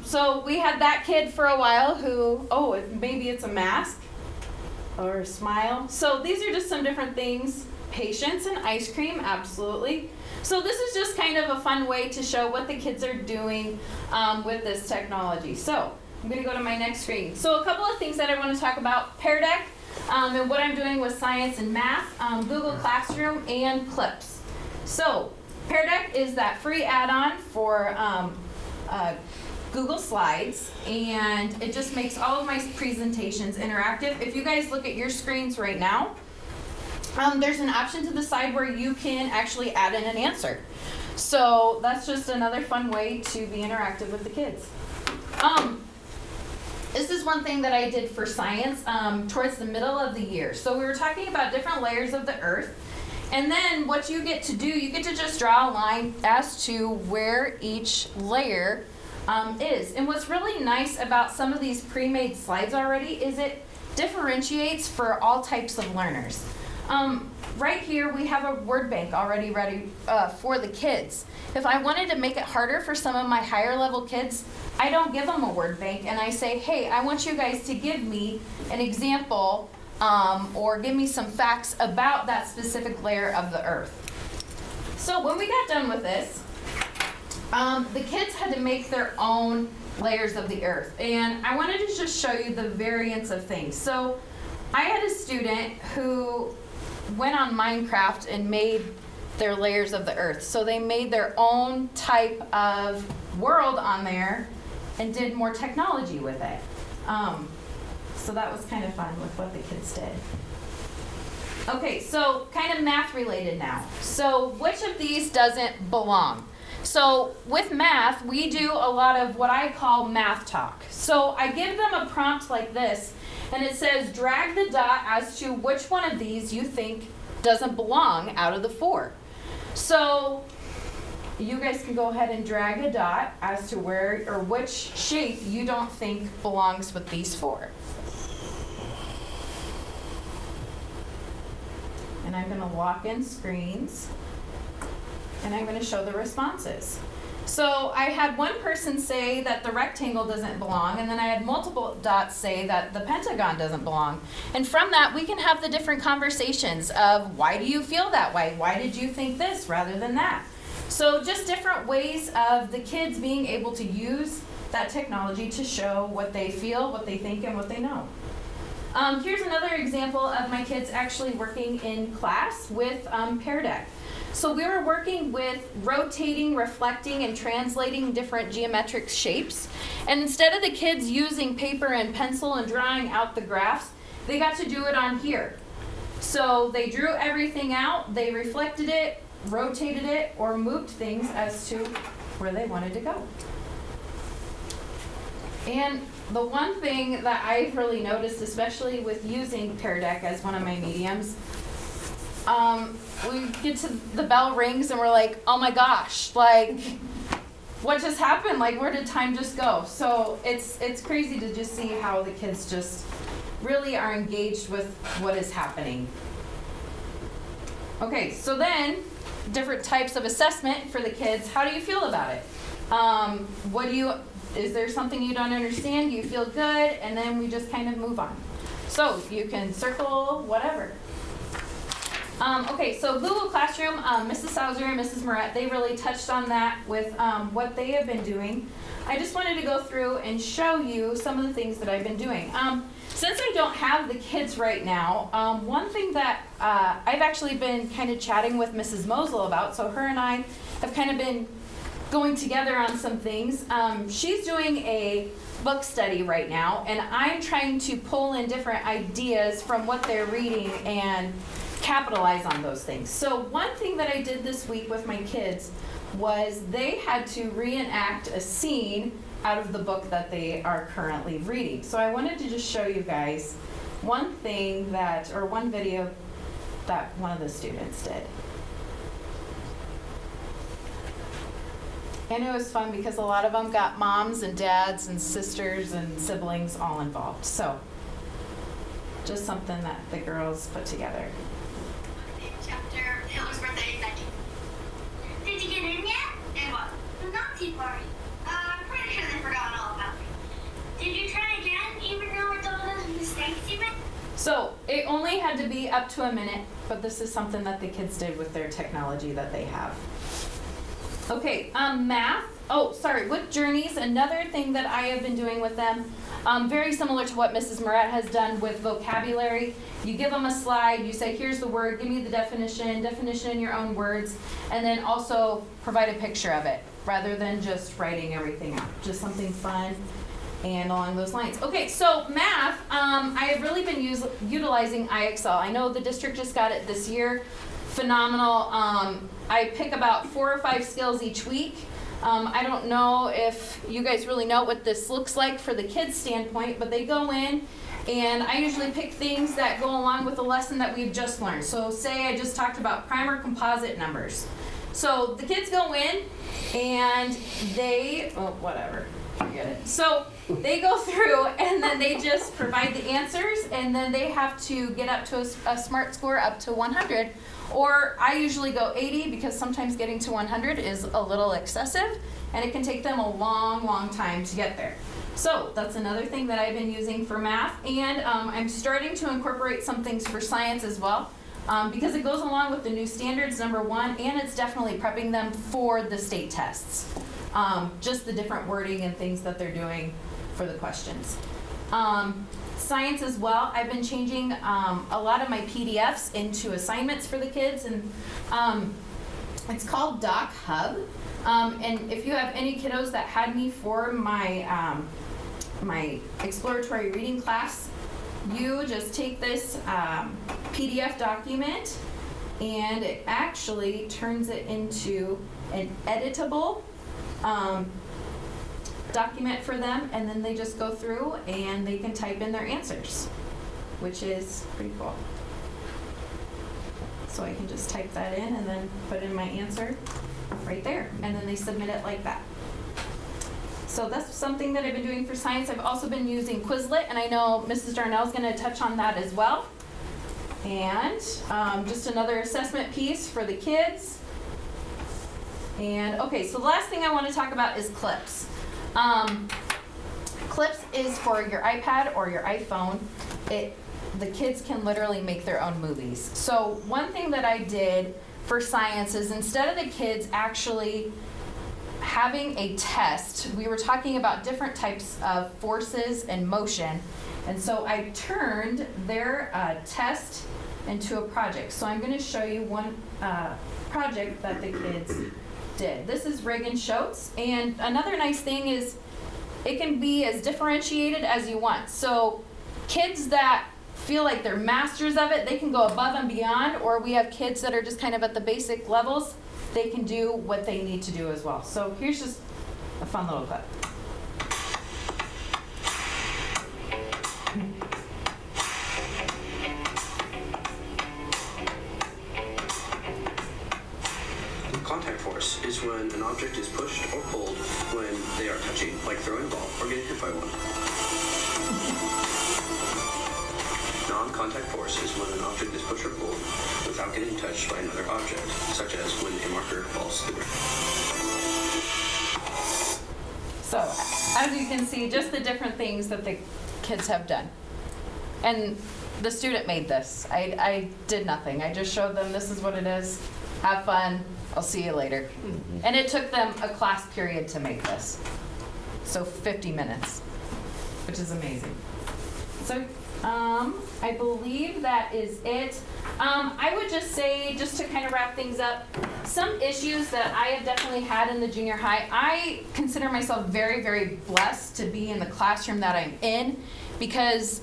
Speaker 12: so we had that kid for a while who, maybe it's a mask or a smile. So these are just some different things. Patience and ice cream, absolutely. So this is just kind of a fun way to show what the kids are doing with this technology. So I'm going to go to my next screen. So a couple of things that I want to talk about. Pear Deck and what I'm doing with science and math, Google Classroom, and Clips. So Pear Deck is that free add-on for
Speaker 15: Google Slides, and it just makes all of my presentations interactive. If you guys look at your screens right now, there's an option to the side where you can actually add in an answer. So that's just another fun way to be interactive with the kids. This is one thing that I did for science towards the middle of the year. So we were talking about different layers of the earth. And then what you get to do, you get to just draw a line as to where each layer is. And what's really nice about some of these pre-made slides already is it differentiates for all types of learners. Right here we have a word bank already ready for the kids. If I wanted to make it harder for some of my higher level kids, I don't give them a word bank and I say, hey, I want you guys to give me an example or give me some facts about that specific layer of the earth. So when we got done with this, the kids had to make their own layers of the earth. And I wanted to just show you the variance of things. So I had a student who went on Minecraft and made their layers of the earth. So they made their own type of world on there and did more technology with it. So that was kind of fun with what the kids did. Okay, so kind of math related now. So which of these doesn't belong? So with math, we do a lot of what I call math talk. So I give them a prompt like this, and it says, drag the dot as to which one of these you think doesn't belong out of the 4. So you guys can go ahead and drag a dot as to where or which shape you don't think belongs with these 4. And I'm going to lock in screens, and I'm going to show the responses. So I had one person say that the rectangle doesn't belong, and then I had multiple dots say that the pentagon doesn't belong. And from that, we can have the different conversations of why do you feel that way? Why did you think this rather than that? So just different ways of the kids being able to use that technology to show what they feel, what they think, and what they know. Here's another example of my kids actually working in class with Pear Deck. So we were working with rotating, reflecting, and translating different geometric shapes. And instead of the kids using paper and pencil and drawing out the graphs, they got to do it on here. So they drew everything out, they reflected it, rotated it, or moved things as to where they wanted to go. And the one thing that I've really noticed, especially with using Pear Deck as one of my mediums, we get to the bell rings and we're like, oh my gosh, like, what just happened? Like, where did time just go? So it's crazy to just see how the kids just really are engaged with what is happening. Okay, so then different types of assessment for the kids. How do you feel about it? Is there something you don't understand? Do you feel good? And then we just kind of move on. So you can circle whatever. Okay, so Google Classroom, Mrs. Sauser and Mrs. Moret, they really touched on that with what they have been doing. I just wanted to go through and show you some of the things that I've been doing. Since I don't have the kids right now, one thing that I've actually been kind of chatting with Mrs. Mosel about, so her and I have kind of been going together on some things. She's doing a book study right now, and I'm trying to pull in different ideas from what they're reading and capitalize on those things. So one thing that I did this week with my kids was they had to reenact a scene out of the book that they are currently reading. So I wanted to just show you guys one thing that, or one video that one of the students did. And it was fun because a lot of them got moms and dads and sisters and siblings all involved. So just something that the girls put together.
Speaker 16: Chapter Hitler's birthday is 19. Did you get in yet? It was the Nazi party. I'm pretty sure they've forgotten all about me. Did you try again, even though with all those mistakes you made?
Speaker 15: So it only had to be up to a minute, but this is something that the kids did with their technology that they have. Okay, math. with Journeys, another thing that I have been doing with them, very similar to what Mrs. Moret has done with vocabulary. You give them a slide, you say, here's the word, give me the definition in your own words, and then also provide a picture of it, rather than just writing everything out. Just something fun and along those lines. Okay, so math, I have really been utilizing IXL. I know the district just got it this year. Phenomenal. I pick about 4 or 5 skills each week. I don't know if you guys really know what this looks like for the kids' standpoint, but they go in and I usually pick things that go along with the lesson that we've just learned. So say I just talked about primer composite numbers. So the kids go in and they, forget it. So they go through and then they just provide the answers and then they have to get up to a SMART score up to 100. Or I usually go 80 because sometimes getting to 100 is a little excessive and it can take them a long, long time to get there. So that's another thing that I've been using for math, and I'm starting to incorporate some things for science as well, because it goes along with the new standards, number one, and it's definitely prepping them for the state tests. Just the different wording and things that they're doing for the questions. Science as well, I've been changing a lot of my PDFs into assignments for the kids, and it's called Doc Hub. And if you have any kiddos that had me for my my exploratory reading class, you just take this PDF document and it actually turns it into an editable document for them, and then they just go through and they can type in their answers, which is pretty cool. So I can just type that in and then put in my answer right there, and then they submit it like that. So that's something that I've been doing for science. I've also been using Quizlet, and I know Mrs. Darnell's going to touch on that as well. And just another assessment piece for the kids. And okay, so the last thing I want to talk about is Clips. Clips is for your iPad or your iPhone. The kids can literally make their own movies. So one thing that I did for science is, instead of the kids actually having a test, we were talking about different types of forces and motion, and so I turned their test into a project. So I'm going to show you one project that the kids did. This is Reagan Schultz, and another nice thing is it can be as differentiated as you want. So kids that feel like they're masters of it, they can go above and beyond, or we have kids that are just kind of at the basic levels, they can do what they need to do as well. So here's just a fun little clip.
Speaker 17: Contact force is when an object is pushed or pulled when they are touching, like throwing a ball or getting hit by one. Non-contact force is when an object is pushed or pulled without getting touched by another object, such as when a marker falls to the ground.
Speaker 15: So, as you can see, just the different things that the kids have done. And the student made this. I did nothing. I just showed them this is what it is. Have fun. I'll see you later. And it took them a class period to make this. So 50 minutes, which is amazing. So I believe that is it. I would just say, just to kind of wrap things up, some issues that I have definitely had in the junior high. I consider myself very, very blessed to be in the classroom that I'm in, because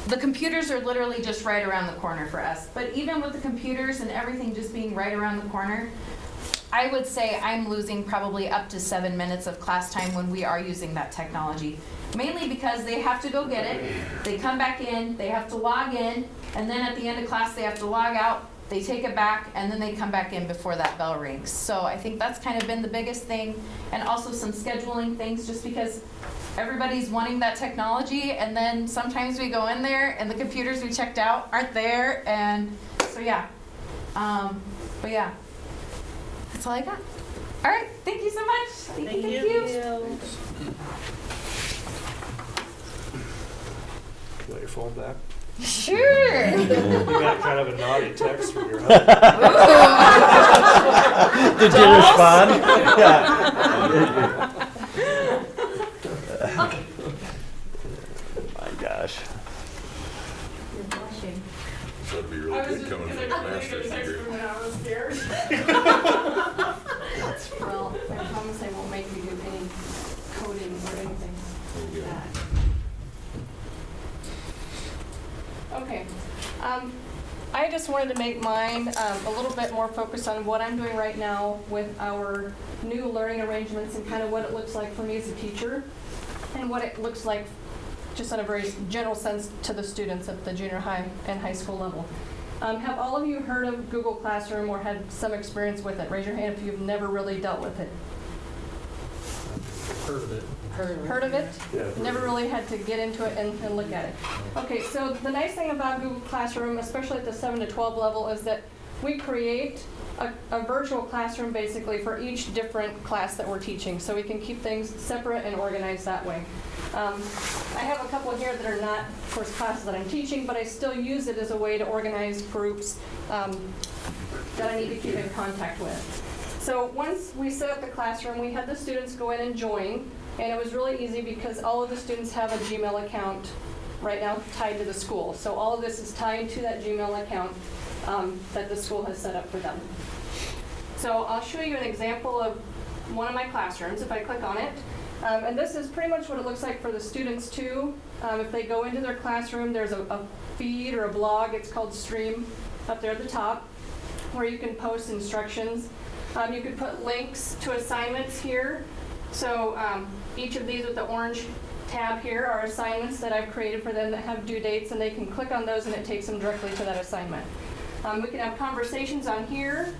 Speaker 15: the computers are literally just right around the corner for us. But even with the computers and everything just being right around the corner, I would say I'm losing probably up to 7 minutes of class time when we are using that technology. Mainly because they have to go get it, they come back in, they have to log in, and then at the end of class they have to log out, they take it back, and then they come back in before that bell rings. So I think that's kind of been the biggest thing, and also some scheduling things, just because everybody's wanting that technology, and then sometimes we go in there and the computers we checked out aren't there, and so yeah. But yeah, that's all I got. All right, thank you so much. Thank you.
Speaker 8: You got your phone back?
Speaker 15: Sure.
Speaker 8: You got kind of a naughty text from your husband.
Speaker 6: Did you respond? Yeah. My gosh.
Speaker 11: You're blushing.
Speaker 10: That'd be really good coming from a master's degree.
Speaker 12: when I was scared.
Speaker 3: Well, I promise I won't make you do any coding or anything like that.
Speaker 12: Okay. I just wanted to make mine a little bit more focused on what I'm doing right now with our new learning arrangements and kind of what it looks like for me as a teacher and what it looks like just on a very general sense to the students at the junior high and high school level. Have all of you heard of Google Classroom or had some experience with it? Raise your hand if you've never really dealt with it.
Speaker 2: Heard of it.
Speaker 12: Heard of it?
Speaker 2: Yeah.
Speaker 12: Never really had to get into it and look at it. Okay, so the nice thing about Google Classroom, especially at the 7 to 12 level, is that we create a virtual classroom basically for each different class that we're teaching, so we can keep things separate and organized that way. I have a couple here that are not, of course, classes that I'm teaching, but I still use it as a way to organize groups that I need to keep in contact with. So once we set up the classroom, we had the students go in and join, and it was really easy because all of the students have a Gmail account right now tied to the school. So all of this is tied to that Gmail account that the school has set up for them. So I'll show you an example of one of my classrooms if I click on it. And this is pretty much what it looks like for the students too. If they go into their classroom, there's a feed or a blog, it's called Stream, up there at the top, where you can post instructions. You could put links to assignments here. So each of these with the orange tab here are assignments that I've created for them that have due dates, and they can click on those and it takes them directly to that assignment. We can have conversations on here.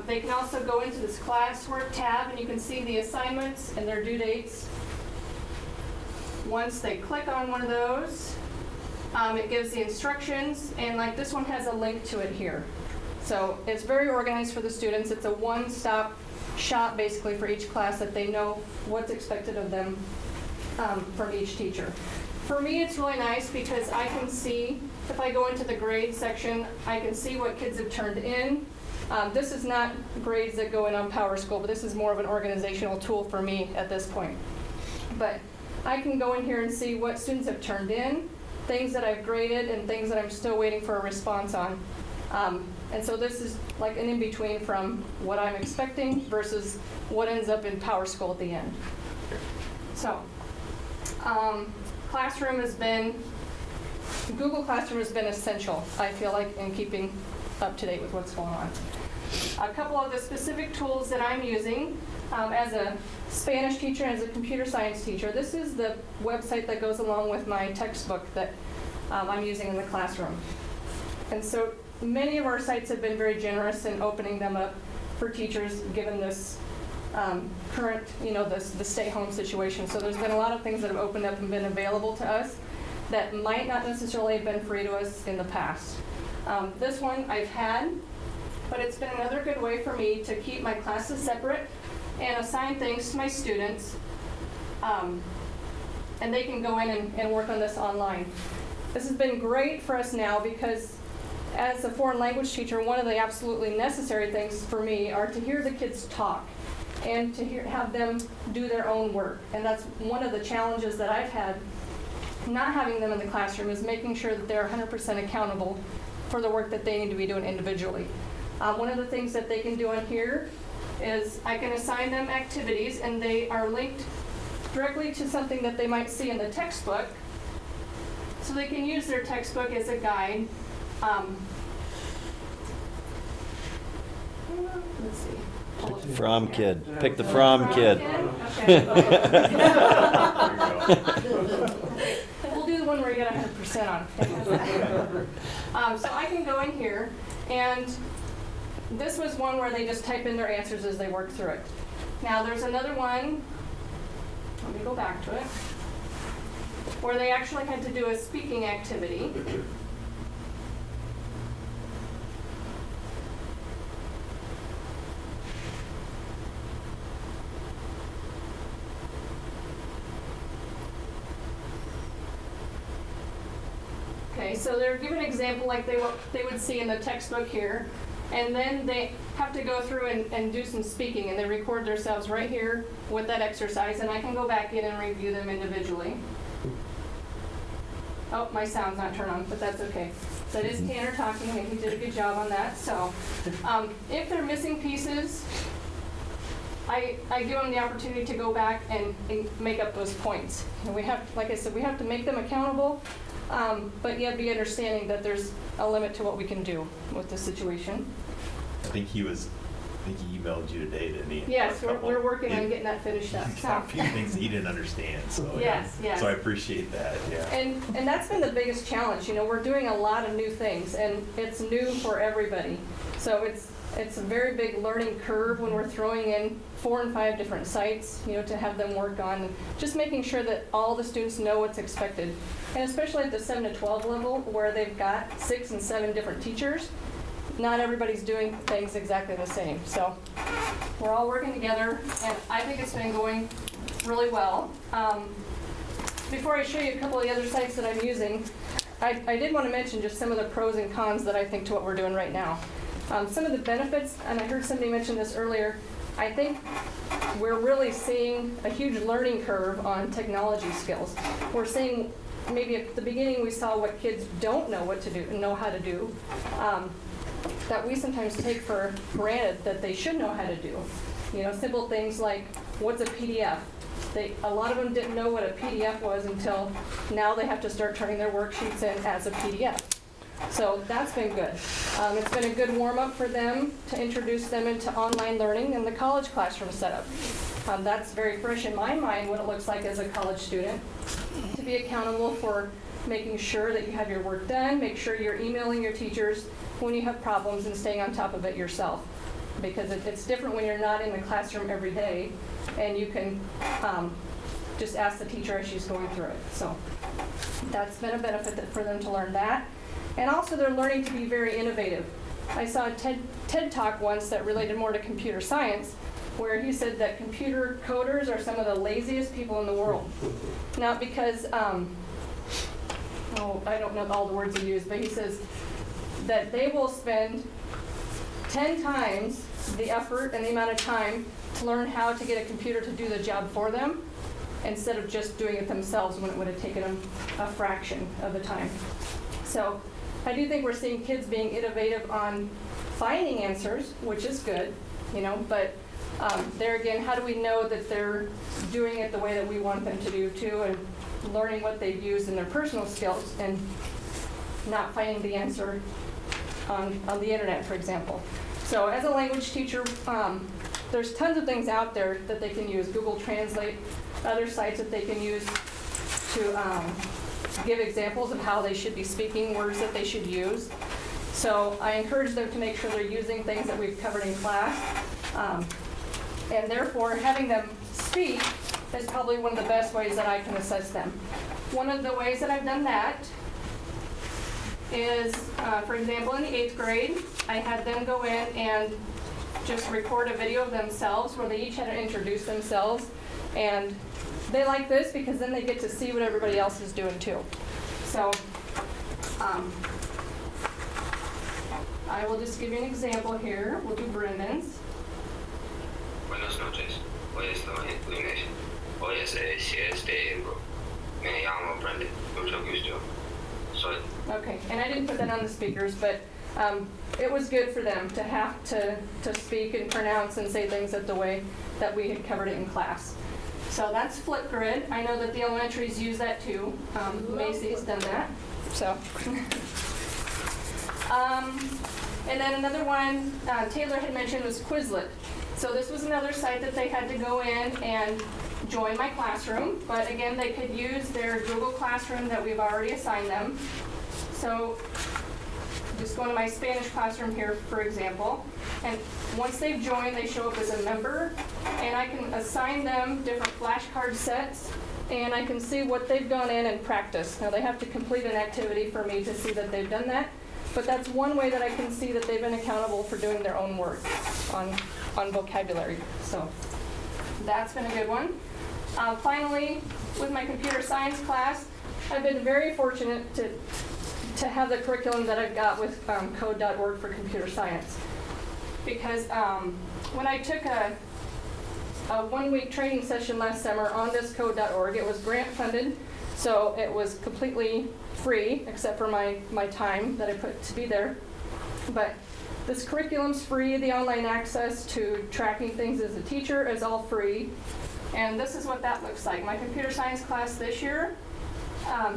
Speaker 12: They can also go into this classwork tab and you can see the assignments and their due dates. Once they click on one of those, it gives the instructions, and like this one has a link to it here. So it's very organized for the students. It's a one-stop shop basically for each class that they know what's expected of them from each teacher. For me, it's really nice because I can see, if I go into the grade section, I can see what kids have turned in. This is not grades that go in on PowerSchool, but this is more of an organizational tool for me at this point. But I can go in here and see what students have turned in, things that I've graded, and things that I'm still waiting for a response on. And so this is like an in-between from what I'm expecting versus what ends up in PowerSchool at the end. So, Google Classroom has been essential, I feel like, in keeping up to date with what's going on. A couple of the specific tools that I'm using as a Spanish teacher and as a computer science teacher. This is the website that goes along with my textbook that I'm using in the classroom. And so many of our sites have been very generous in opening them up for teachers given this current, the stay-home situation. So there's been a lot of things that have opened up and been available to us that might not necessarily have been free to us in the past. This one I've had, but it's been another good way for me to keep my classes separate and assign things to my students, and they can go in and work on this online. This has been great for us now because as a foreign language teacher, one of the absolutely necessary things for me are to hear the kids talk and to have them do their own work. And that's one of the challenges that I've had not having them in the classroom, is making sure that they're 100% accountable for the work that they need to be doing individually. One of the things that they can do on here is I can assign them activities, and they are linked directly to something that they might see in the textbook, so they can use their textbook as a guide. Let's see.
Speaker 6: From kid. Pick the from kid.
Speaker 12: Okay. We'll do the one where you get 100% on. So I can go in here, and this was one where they just type in their answers as they work through it. Now there's another one, let me go back to it, where they actually had to do a speaking activity.
Speaker 18: Okay, so they're given an example like they would see in the textbook here, and then they have to go through and do some speaking, and they record themselves right here with that exercise, and I can go back in and review them individually. Oh, my sound's not turned on, but that's okay. That is Tanner talking, and he did a good job on that. So if they're missing pieces, I give them the opportunity to go back and make up those points. And we have, like I said, we have to make them accountable, but yet be understanding that there's a limit to what we can do with the situation.
Speaker 1: I think he emailed you today, didn't he?
Speaker 18: Yes, we're working on getting that finished up.
Speaker 1: A few things he didn't understand, so.
Speaker 18: Yes, yes.
Speaker 1: So I appreciate that, yeah.
Speaker 18: And that's been the biggest challenge. You know, we're doing a lot of new things, and it's new for everybody. So it's a very big learning curve when we're throwing in 4 and 5 different sites, you know, to have them work on, just making sure that all the students know what's expected. And especially at the 7 to 12 level, where they've got 6 and 7 different teachers, not everybody's doing things exactly the same. So we're all working together, and I think it's been going really well. Before I show you a couple of the other sites that I'm using, I did want to mention just some of the pros and cons that I think to what we're doing right now. Some of the benefits, and I heard somebody mention this earlier, I think we're really seeing a huge learning curve on technology skills. We're seeing, maybe at the beginning we saw what kids don't know what to do, know how to do, that we sometimes take for granted that they should know how to do. You know, simple things like, what's a PDF? A lot of them didn't know what a PDF was until now they have to start turning their worksheets in as a PDF. So that's been good. It's been a good warm-up for them to introduce them into online learning and the college classroom setup. That's very fresh in my mind, what it looks like as a college student, to be accountable for making sure that you have your work done, make sure you're emailing your teachers when you have problems and staying on top of it yourself. Because it's different when you're not in the classroom every day and you can just ask the teacher as she's going through it. So that's been a benefit for them to learn that. And also they're learning to be very innovative. I saw a TED Talk once that related more to computer science, where he said that computer coders are some of the laziest people in the world. Not because, I don't know all the words he used, but he says that they will spend 10 times the effort and the amount of time to learn how to get a computer to do the job for them instead of just doing it themselves when it would have taken them a fraction of the time. So I do think we're seeing kids being innovative on finding answers, which is good, you know, but there again, how do we know that they're doing it the way that we want them to do too, and learning what they've used in their personal skills and not finding the answer on the internet, for example. So as a language teacher, there's tons of things out there that they can use. Google Translate, other sites that they can use to give examples of how they should be speaking, words that they should use. So I encourage them to make sure they're using things that we've covered in class. And therefore, having them speak is probably one of the best ways that I can assess them. One of the ways that I've done that is, for example, in the 8th grade, I had them go in and just record a video of themselves where they each had to introduce themselves. And they like this because then they get to see what everybody else is doing too. So I will just give you an example here. We'll do Brendan's.
Speaker 19: Buenas noches. Hoy estoy en Plainview. Hoy es el 6 de enero. Me llamo Brendan. Mucho gusto. Soy.
Speaker 18: Okay, and I didn't put that on the speakers, but it was good for them to have to speak and pronounce and say things the way that we had covered it in class. So that's Flipgrid. I know that the elementaries use that too. Macy's done that. So, and then another one Taylor had mentioned was Quizlet. So this was another site that they had to go in and join my classroom. But again, they could use their Google Classroom that we've already assigned them. So just going to my Spanish classroom here, for example. And once they've joined, they show up as a member. And I can assign them different flashcard sets. And I can see what they've gone in and practiced. Now they have to complete an activity for me to see that they've done that. But that's one way that I can see that they've been accountable for doing their own work on vocabulary. So that's been a good one. Finally, with my computer science class, I've been very fortunate to to have the curriculum that I've got with code.org for computer science. Because when I took a 1-week training session last summer on this code.org, it was grant funded, so it was completely free except for my time that I put to be there. But this curriculum's free, the online access to tracking things as a teacher is all free. And this is what that looks like. My computer science class this year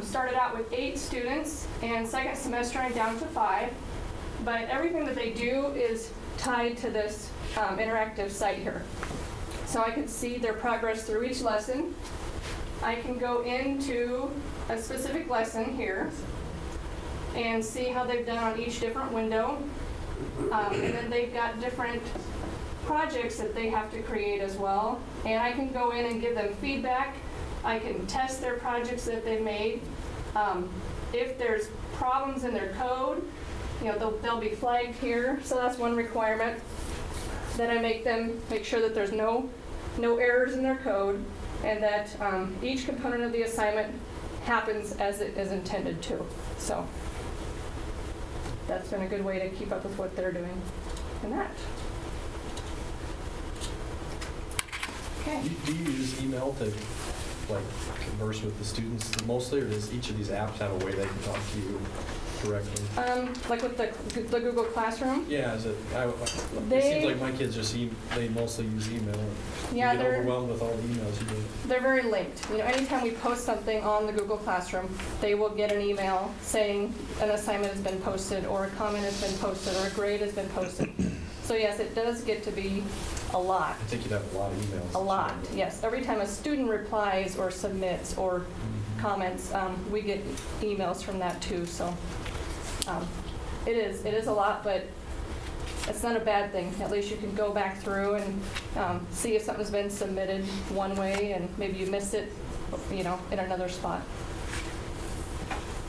Speaker 18: started out with 8 students, and second semester I'm down to 5. But everything that they do is tied to this interactive site here. So I can see their progress through each lesson. I can go into a specific lesson here and see how they've done on each different window. And then they've got different projects that they have to create as well. And I can go in and give them feedback. I can test their projects that they've made. If there's problems in their code, they'll be flagged here. So that's one requirement, that I make sure that there's no errors in their code, and that each component of the assignment happens as it is intended to. So that's been a good way to keep up with what they're doing in that. Okay.
Speaker 2: Do you use email to converse with the students mostly, or does each of these apps have a way they can talk to you directly?
Speaker 18: Like with the Google Classroom?
Speaker 2: Yeah, it seems like my kids they mostly use email.
Speaker 18: Yeah,
Speaker 2: you get overwhelmed with all the emails you get.
Speaker 18: They're very linked. Anytime we post something on the Google Classroom, they will get an email saying an assignment has been posted, or a comment has been posted, or a grade has been posted. So yes, it does get to be a lot.
Speaker 2: I think you'd have a lot of emails.
Speaker 18: A lot, yes. Every time a student replies or submits or comments, we get emails from that too. So it is a lot, but it's not a bad thing. At least you can go back through and see if something's been submitted one way and maybe you missed it, in another spot.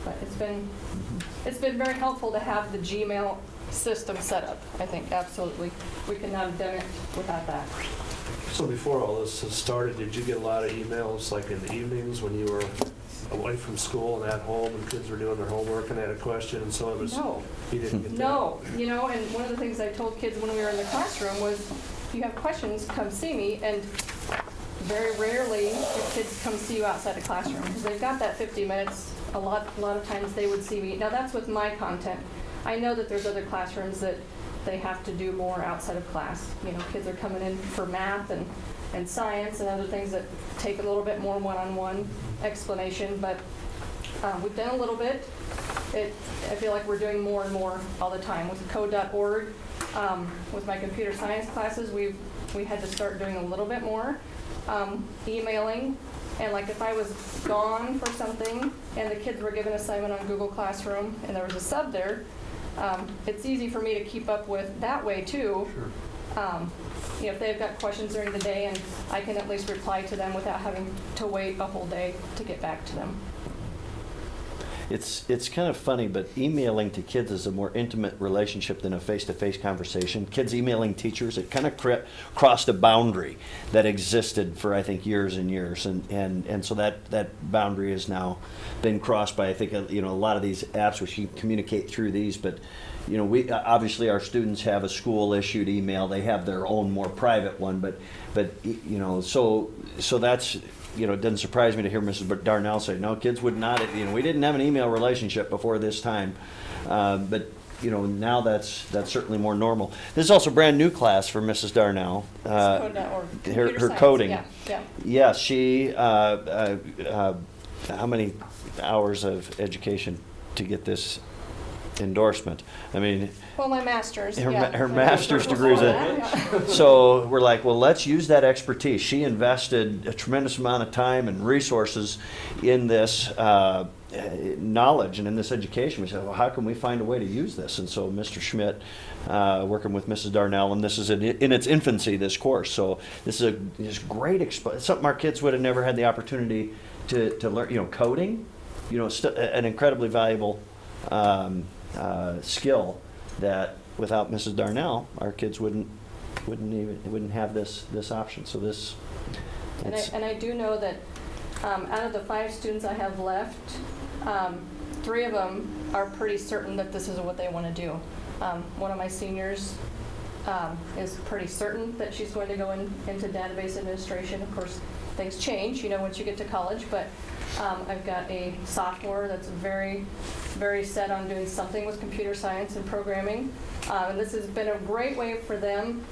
Speaker 18: But it's been very helpful to have the Gmail system set up. I think absolutely we could not have done it without that.
Speaker 8: So before all this started, did you get a lot of emails like in the evenings when you were away from school and at home and kids were doing their homework and had a question, and so it was?
Speaker 18: No.
Speaker 8: You didn't get that?
Speaker 18: No. And one of the things I told kids when we were in the classroom was, if you have questions, come see me. And very rarely do kids come see you outside the classroom, because they've got that 50 minutes. A lot of times they would see me. Now that's with my content. I know that there's other classrooms that they have to do more outside of class. Kids are coming in for math and science and other things that take a little bit more one-on-one explanation, but we've done a little bit. I feel like we're doing more and more all the time. With code.org, with my computer science classes, we had to start doing a little bit more. Emailing, and if I was gone for something and the kids were given an assignment on Google Classroom and there was a sub there, it's easy for me to keep up with that way too. Sure. If they've got questions during the day, and I can at least reply to them without having to wait a whole day to get back to them.
Speaker 6: It's kind of funny, but emailing to kids is a more intimate relationship than a face-to-face conversation. Kids emailing teachers, it kind of crossed a boundary that existed for, I think, years and years, and so that boundary has now been crossed by, I think, a lot of these apps which you communicate through these. But we obviously, our students have a school-issued email. They have their own more private one, but so that's. It doesn't surprise me to hear Mrs. Darnell say, no, kids would not, we didn't have an email relationship before this time. But, now that's certainly more normal. This is also a brand new class for Mrs. Darnell. Her coding.
Speaker 18: Yeah.
Speaker 6: Yes, she, how many hours of education to get this endorsement?
Speaker 18: Well, my master's.
Speaker 6: Her master's degree's So we're like, well, let's use that expertise. She invested a tremendous amount of time and resources in this knowledge and in this education. We said, well, how can we find a way to use this? And so Mr. Schmidt, working with Mrs. Darnell, and this is in its infancy, this course. So this is great, something our kids would have never had the opportunity to learn. Coding, an incredibly valuable skill that without Mrs. Darnell, our kids wouldn't have this option. So this.
Speaker 18: And I do know that out of the 5 students I have left, 3 of them are pretty certain that this is what they want to do. One of my seniors is pretty certain that she's going to go into database administration. Of course, things change, once you get to college, but I've got a sophomore that's very, very set on doing something with computer science and programming. And this has been a great way for them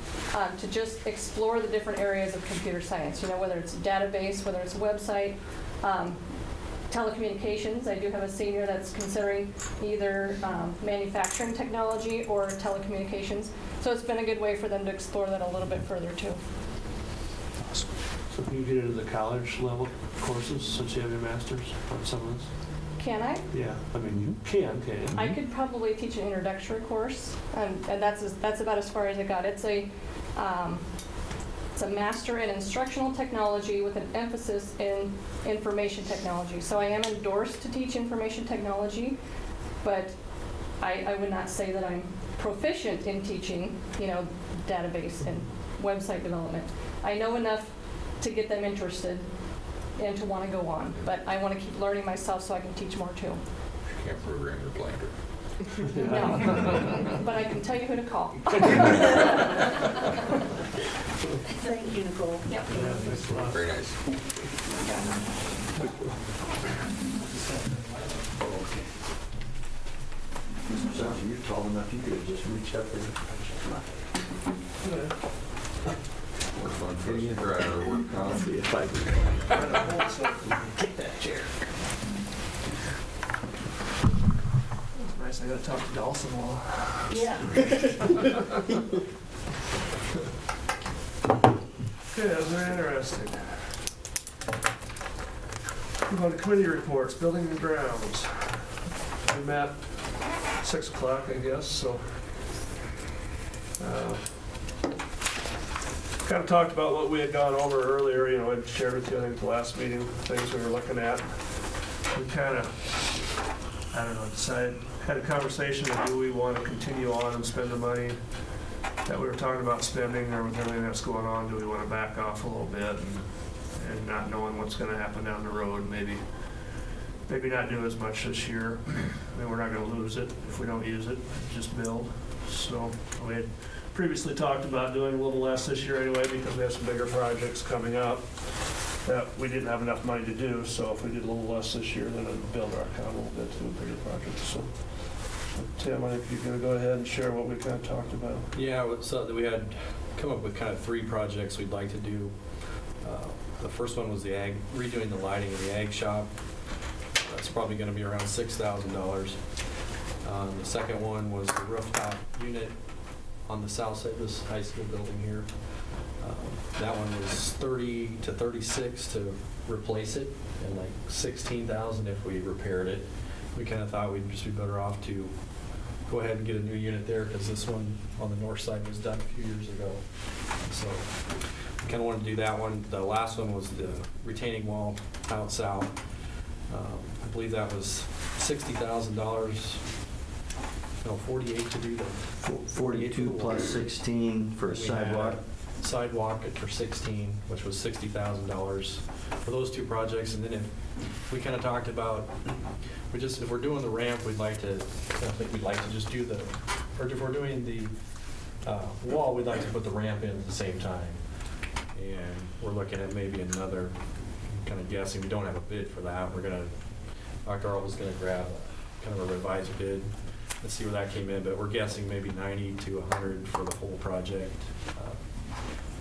Speaker 18: to just explore the different areas of computer science, whether it's database, whether it's website, telecommunications. I do have a senior that's considering either manufacturing technology or telecommunications. So it's been a good way for them to explore that a little bit further too.
Speaker 8: Awesome. So can you get into the college level courses since you have your master's on some of this?
Speaker 18: Can I?
Speaker 8: Yeah, I mean, you can you?
Speaker 18: I could probably teach an introductory course, and that's about as far as I got. It's a master in instructional technology with an emphasis in information technology. So I am endorsed to teach information technology, but I would not say that I'm proficient in teaching, database and website development. I know enough to get them interested and to want to go on, but I want to keep learning myself so I can teach more too.
Speaker 10: You can't program your Blender.
Speaker 18: No, but I can tell you who to call.
Speaker 9: Thank you, Nicole.
Speaker 18: Yep.
Speaker 8: Yeah, thanks a lot.
Speaker 10: Very nice.
Speaker 6: So you're tall enough, you could have just reached up there.
Speaker 10: More fun for us to grab or work on.
Speaker 6: If I
Speaker 8: Get that chair. Nice, I gotta talk to Dawson while.
Speaker 9: Yeah.
Speaker 8: Okay, that was very interesting. Move on to committee reports, building and grounds. We met 6 o'clock, I guess, so. Kind of talked about what we had gone over earlier, I'd shared with you, I think, the last meeting, things we were looking at. We kind of, decided, had a conversation of do we want to continue on and spend the money that we were talking about spending, or with everything that's going on, do we want to back off a little bit and not knowing what's going to happen down the road, maybe not do as much this year. I mean, we're not going to lose it if we don't use it, just build. So we had previously talked about doing a little less this year anyway, because we have some bigger projects coming up that we didn't have enough money to do. So if we did a little less this year, then it'd build our account a little bit to a bigger project. So Tim, I think you're going to go ahead and share what we kind of talked about.
Speaker 2: Yeah, so we had come up with kind of 3 projects we'd like to do. The first one was the redoing the lighting in the ag shop. That's probably going to be around $6,000. The second one was the rooftop unit on the south side of this high school building here. That one was 30 to 36 to replace it, and like 16,000 if we repaired it. We kind of thought we'd just be better off to go ahead and get a new unit there, because this one on the north side was done a few years ago. So we kind of wanted to do that one. The last one was the retaining wall out south. I believe that was $60,000. No, 48 to do that.
Speaker 6: 42 plus 16 for a sidewalk.
Speaker 2: Sidewalk for 16, which was $60,000 for those 2 projects. And then if we kind of talked about, if we're doing the ramp, we'd like to, just do or if we're doing the wall, we'd like to put the ramp in at the same time. And we're looking at maybe another, kind of guessing, we don't have a bid for that. Dr. Arl was gonna grab kind of a revised bid. Let's see where that came in, but we're guessing maybe 90 to 100 for the whole project.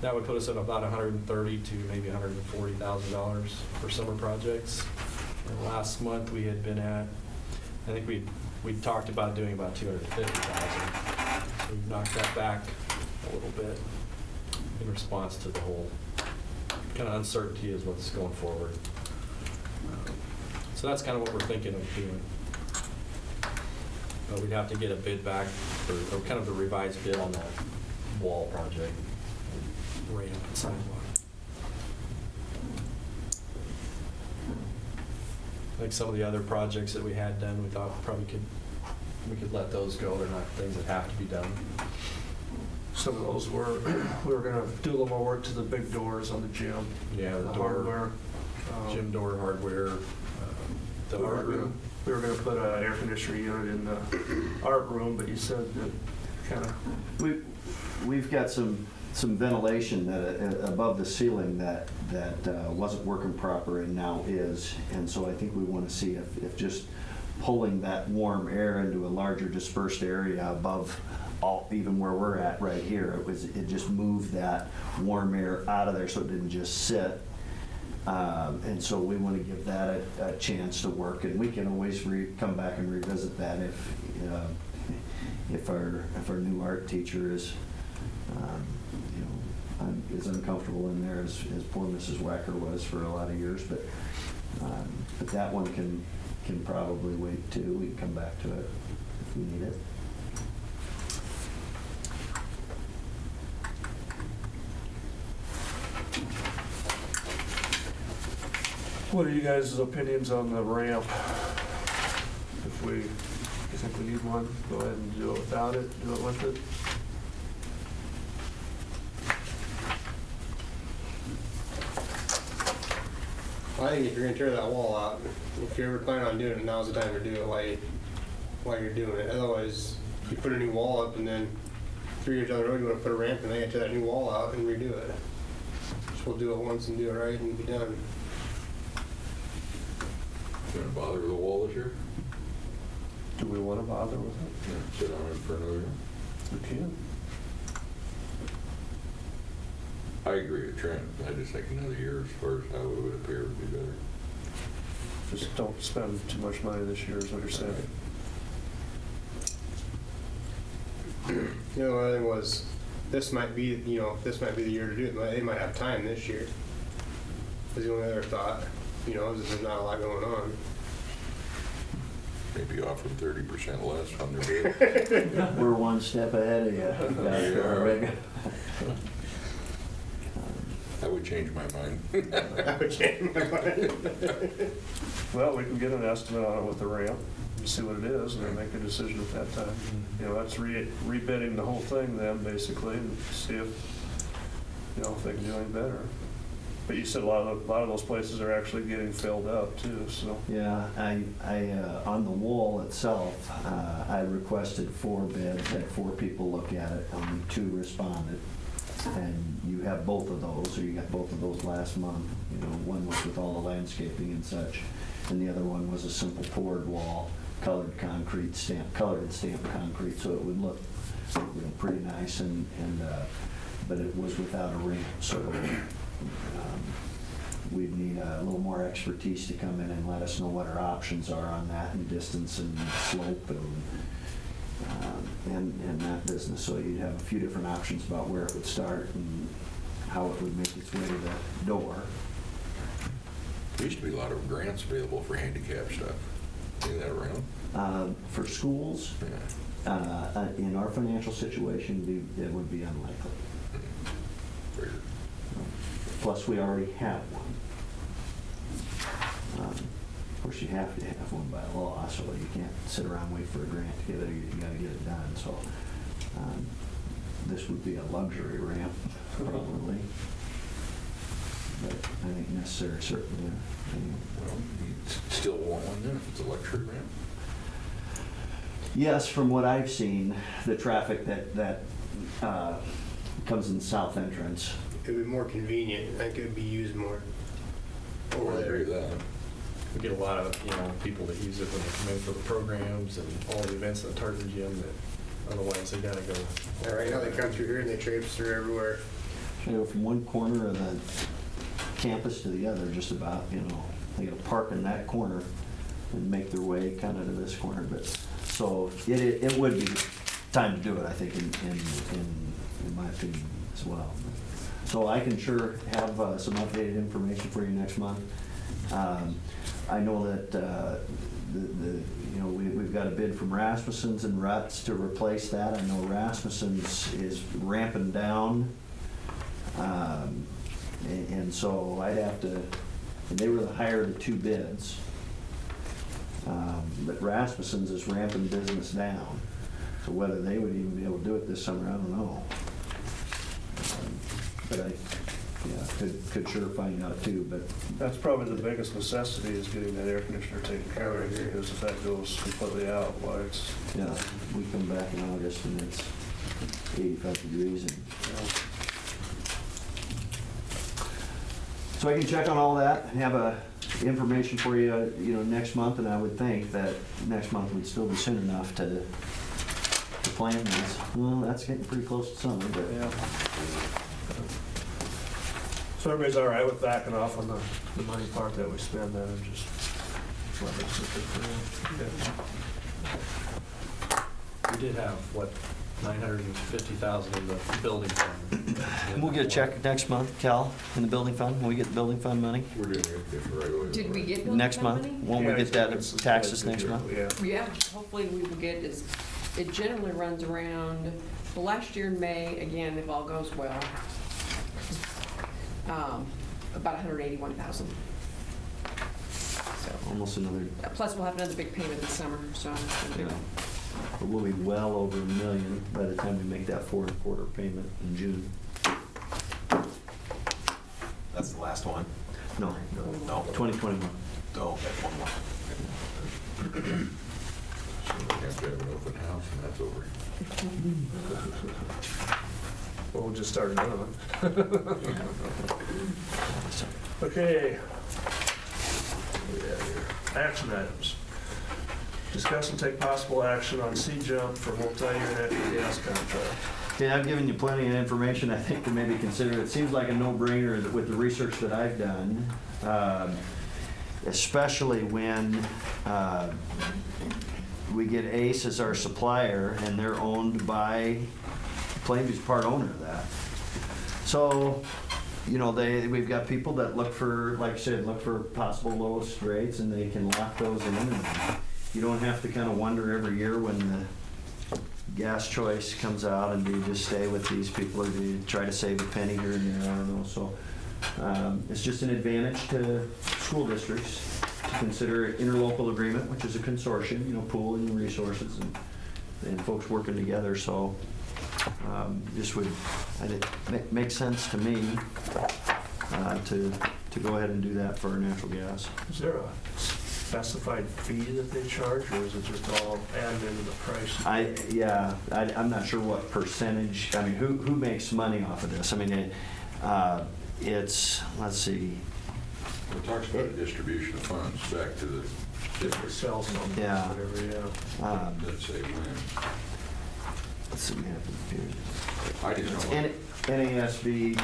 Speaker 2: That would put us at about $130 to maybe $140,000 for summer projects. And last month we had been at, I think we talked about doing about $250,000. So we've knocked that back a little bit in response to the whole kind of uncertainty is what's going forward. So that's kind of what we're thinking of doing. But we'd have to get a bid back, or kind of a revised bid on that wall project, ramp and sidewalk. Like some of the other projects that we had done, we thought we could let those go. They're not things that have to be done.
Speaker 8: Some of those were, we were going to do a little more work to the big doors on the gym.
Speaker 2: Yeah, the door,
Speaker 8: hardware.
Speaker 2: Gym door hardware, the art room.
Speaker 8: we were gonna put an air conditioner unit in the art room, but you said that kinda,
Speaker 6: We've got some ventilation that above the ceiling that wasn't working proper and now is. And so I think we want to see if just pulling that warm air into a larger dispersed area above even where we're at right here, it just moved that warm air out of there so it didn't just sit. And so we want to give that a chance to work, and we can always come back and revisit that if our new art teacher is as uncomfortable in there as poor Mrs. Wacker was for a lot of years. But that one can probably wait too. We can come back to it if we need it.
Speaker 8: what are you guys' opinions on the ramp? If you think we need one, go ahead and do it without it, do it with it.
Speaker 4: I think if you're gonna tear that wall out, if you're ever planning on doing it, now's the time to do it while you're doing it. Otherwise, you put a new wall up and then 3 years down the road, you wanna put a ramp and then you gotta tear that new wall out and redo it. Just we'll do it once and do it right and be done.
Speaker 10: You gonna bother with the wall this year?
Speaker 8: Do we wanna bother with it?
Speaker 10: Yeah, sit on it for another year.
Speaker 8: We can.
Speaker 10: I agree with Trent. I just think another year as far as how it would appear would be better.
Speaker 8: Just don't spend too much money this year is what you're saying.
Speaker 4: The other thing was, this might be the year to do it. They might have time this year. Was the only other thought. Is there's not a lot going on.
Speaker 10: Maybe offer them 30% less on their bid.
Speaker 6: We're one step ahead of you.
Speaker 10: That would change my mind.
Speaker 4: That would change my mind.
Speaker 8: Well, we can get an estimate on it with the ramp and see what it is and then make a decision at that time. That's rebidding the whole thing then, basically, and see if they can do any better. But you said a lot of those places are actually getting filled up too, so.
Speaker 6: Yeah, I on the wall itself, I requested 4 bids, had 4 people look at it, only 2 responded. And you have both of those, or you got both of those last month. One was with all the landscaping and such, and the other one was a simple poured wall, colored concrete, colored and stamped concrete, so it would look pretty nice. But it was without a ramp, so we'd need a little more expertise to come in and let us know what our options are on that, and distance and slope and that business. So you'd have a few different options about where it would start and how it would make its way to the door.
Speaker 10: There used to be a lot of grants available for handicap stuff. Is that around?
Speaker 6: For schools, in our financial situation, it would be unlikely. Plus, we already have one. Of course, you have to have one by law, so you can't sit around and wait for a grant to get it. You got to get it done. So this would be a luxury ramp, probably. But I think necessary, certainly.
Speaker 10: Well, you still want one then if it's a luxury ramp?
Speaker 6: Yes, from what I've seen, the traffic that comes in the south entrance.
Speaker 4: It would be more convenient. I think it would be used more.
Speaker 10: I agree with that.
Speaker 2: We get a lot of, people that use it when they come in for the programs and all the events at the Tartan Gym that otherwise they gotta go.
Speaker 4: Yeah, right now they come through here and they traipse through everywhere.
Speaker 6: From one corner of the campus to the other, just about, they gotta park in that corner and make their way kind of to this corner. But so it would be time to do it, I think, in my opinion as well. So I can sure have some updated information for you next month. I know that we've got a bid from Rasmussen's and Ruts to replace that. I know Rasmussen's is ramping down, and so I'd have to. And they were the higher of the 2 bids, but Rasmussen's is ramping business down. So whether they would even be able to do it this summer, I don't know. But could sure find out too, but
Speaker 8: That's probably the biggest necessity is getting that air conditioner taken care of, because if that goes completely out, why it's.
Speaker 6: yeah, we come back in August and it's 85 degrees. And so I can check on all that and have information for you, next month, and I would think that next month would still be soon enough to plan this. Well, that's getting pretty close to summer, but.
Speaker 8: Yeah. So everybody's all right with backing off on the money part that we spend then and just let it sit there for now?
Speaker 2: We did have, what, 950,000 in the building fund.
Speaker 6: We'll get a check next month, Cal, in the building fund, when we get the building fund money.
Speaker 10: We're doing it right away.
Speaker 3: Did we get building
Speaker 6: Next
Speaker 3: fund
Speaker 6: month,
Speaker 3: money?
Speaker 6: when we get that taxes next month.
Speaker 8: Yeah.
Speaker 3: Yeah, hopefully we will get, it generally runs around, well, last year in May, again, if all goes well, about 181,000. So,
Speaker 6: Almost another,
Speaker 3: plus we'll have another big payment this summer, so.
Speaker 6: yeah. But we'll be well over $1 million by the time we make that 4 1/4 payment in June.
Speaker 1: That's the last one?
Speaker 6: No,
Speaker 1: No.
Speaker 6: 2021.
Speaker 1: Oh, okay, one more.
Speaker 10: So we have to have an open house and that's over.
Speaker 8: Well, we'll just start another one. Okay. What do we have here? Action items. Discuss and take possible action on C-Jump for multi-year natural gas contract.
Speaker 6: Okay, I've given you plenty of information, I think, to maybe consider. It seems like a no-brainer with the research that I've done, especially when we get ACE as our supplier, and they're owned by, Plainview's part owner of that. So, we've got people that look for, like I said, look for possible lowest rates, and they can lock those in. And you don't have to kind of wonder every year when the gas choice comes out, and do you just stay with these people, or do you try to save a penny here and there? I don't know. So it's just an advantage to school districts to consider interlocal agreement, which is a consortium, pooling resources and folks working together. So this would make sense to me to go ahead and do that for our natural gas.
Speaker 8: Is there a specified fee that they charge, or is it just all added into the price?
Speaker 6: I'm not sure what percentage. I mean, who makes money off of this? I mean, it's, let's see.
Speaker 10: It talks about a distribution of funds back to the district.
Speaker 8: Sales numbers,
Speaker 6: Yeah.
Speaker 8: whatever, yeah.
Speaker 10: Let's say when.
Speaker 6: Let's see what happens here.
Speaker 10: I didn't know.
Speaker 6: NASB.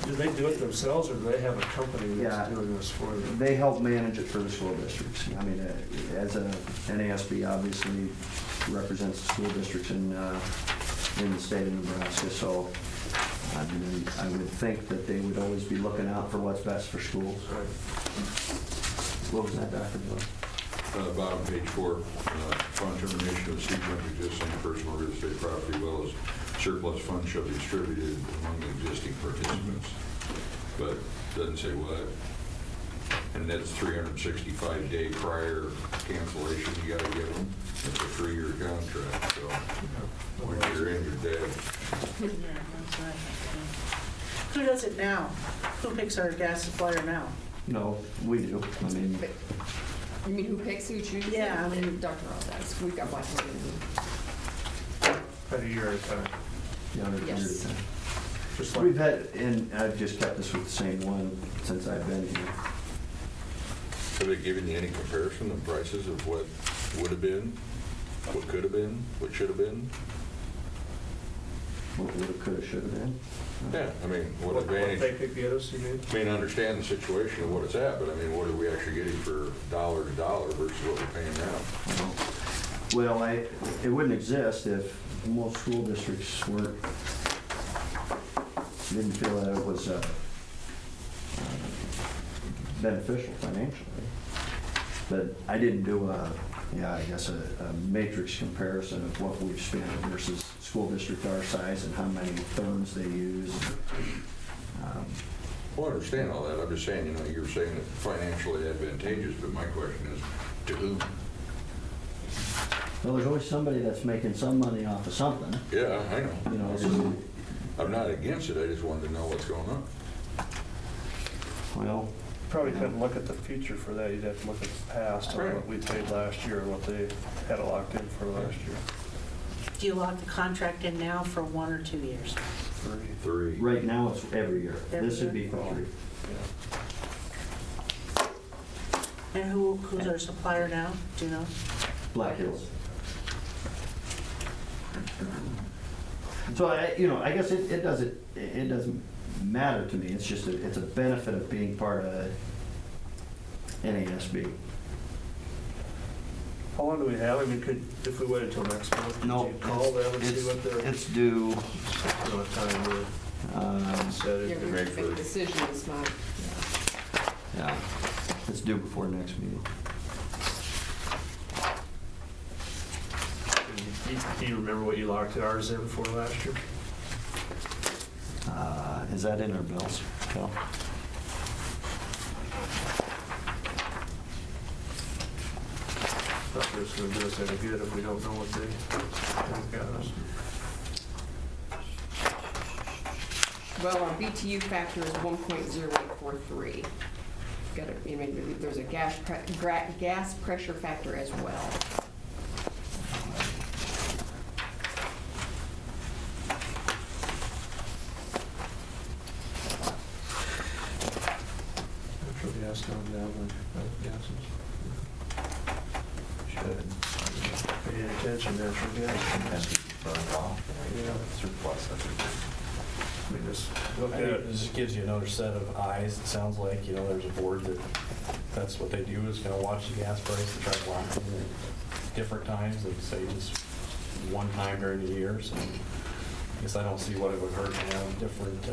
Speaker 8: Do they do it themselves, or do they have a company that's doing this for them?
Speaker 6: They help manage it for the school districts. I mean, as a NASB obviously represents the school districts in the state of Nebraska, so I would think that they would always be looking out for what's best for schools.
Speaker 8: Right.
Speaker 6: What was that, Dr. Bill?
Speaker 10: Bottom page 4, fund termination of C-Jump existing personal real estate property, well as surplus funds shall be distributed among the existing participants. But doesn't say what. And that's 365-day prior cancellation you gotta give them. It's a 3-year contract, so when you're in, you're dead.
Speaker 9: Who does it now? Who picks our gas supplier now?
Speaker 6: No, we do. I mean,
Speaker 3: You mean who picks, who chooses?
Speaker 9: Yeah, I mean-
Speaker 3: Dr. Ross does. We've got Black Lady.
Speaker 8: At a year at a time.
Speaker 3: Yes.
Speaker 8: Just like
Speaker 6: we've had, and I've just kept this with the same one since I've been here.
Speaker 10: Have they given you any comparison of prices of what would have been, what could have been, what should have been?
Speaker 6: What would have, could have, should have been?
Speaker 10: Yeah, I mean, what
Speaker 8: what
Speaker 10: advantage?
Speaker 8: they could get us, you mean?
Speaker 10: I mean, I understand the situation of what it's at, but I mean, what are we actually getting for dollar to dollar versus what we're paying now?
Speaker 6: Well, it wouldn't exist if most school districts didn't feel that it was beneficial financially. But I didn't do a matrix comparison of what we've spent versus school district our size and how many therms they use.
Speaker 10: Well, I understand all that. I'm just saying, you're saying it's financially advantageous, but my question is, to whom?
Speaker 6: Well, there's always somebody that's making some money off of something.
Speaker 10: Yeah, I know.
Speaker 6: So
Speaker 10: I'm not against it. I just wanted to know what's going on.
Speaker 6: Well,
Speaker 8: Probably couldn't look at the future for that, you'd have to look at the past, and what we paid last year, and what they had it locked in for last year.
Speaker 9: Do you lock the contract in now for 1 or 2 years?
Speaker 10: 3.
Speaker 6: right now it's every year.
Speaker 9: Every
Speaker 6: This would be
Speaker 9: year?
Speaker 6: for 3.
Speaker 9: And who's our supplier now? Do you know?
Speaker 6: Black Hills. So I guess it doesn't matter to me. It's just it's a benefit of being part of NASB.
Speaker 8: How long do we have? I mean, if we waited till next month,
Speaker 6: No,
Speaker 8: could you call them and see what they're?
Speaker 6: It's due.
Speaker 8: What time to set it?
Speaker 3: Yeah, we
Speaker 10: May
Speaker 3: make a
Speaker 10: 1st.
Speaker 3: decision this month.
Speaker 6: Yeah, it's due before next meeting.
Speaker 8: Do you remember what you locked ours in for last year?
Speaker 6: Is that in our bills, Cal?
Speaker 8: Thought they was gonna do us any good if we don't know what they got us.
Speaker 3: Well, our BTU factor is 1.0843. Got it, I mean, there's a gas pressure factor as well.
Speaker 8: Natural gas going down when gases.
Speaker 2: Should.
Speaker 8: Pay attention, natural gas.
Speaker 2: Burned off.
Speaker 8: Yeah.
Speaker 2: Surplus.
Speaker 8: I mean, just
Speaker 2: I
Speaker 8: look
Speaker 2: think
Speaker 8: at
Speaker 2: it just gives you another set of eyes. It sounds like, there's a board that's what they do, is gonna watch the gas price and try to lock in at different times, and say just one time during the year. So I guess I don't see what it would hurt to have different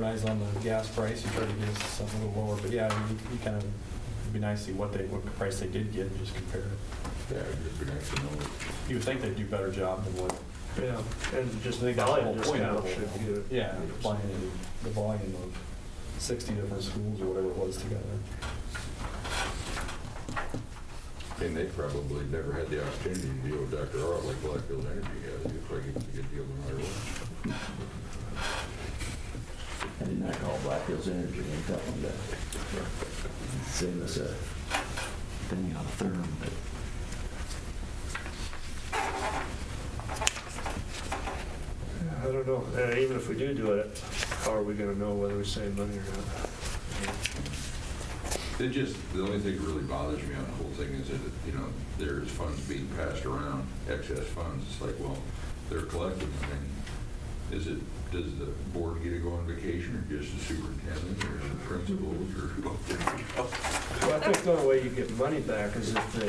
Speaker 2: eyes on the gas price. You try to get something a little lower, but yeah, you kind of, it'd be nice to see what price they did get and just compare it.
Speaker 10: Yeah, it'd be nice to know.
Speaker 2: You would think they'd do a better job than what.
Speaker 8: Yeah, and just
Speaker 2: I think that's the whole
Speaker 8: volume
Speaker 2: point of
Speaker 8: discount
Speaker 2: it.
Speaker 8: should get it.
Speaker 2: Yeah, the volume of 60 different schools or whatever it was together.
Speaker 10: And they probably never had the opportunity to deal with Dr. Art like Blackfield Energy has. It's like it's a good deal no matter what.
Speaker 6: I did not call Black Hills Energy and tell them to save us a penny on a therm, but.
Speaker 8: I don't know. Even if we do it, how are we gonna know whether we save money or not?
Speaker 10: The only thing that really bothers me on the whole thing is that, there's funds being passed around, excess funds. It's like, well, they're collecting them. And does the board get to go on vacation, or just the superintendent, or the principals, or?
Speaker 8: Well, I think the only way you get money back is if they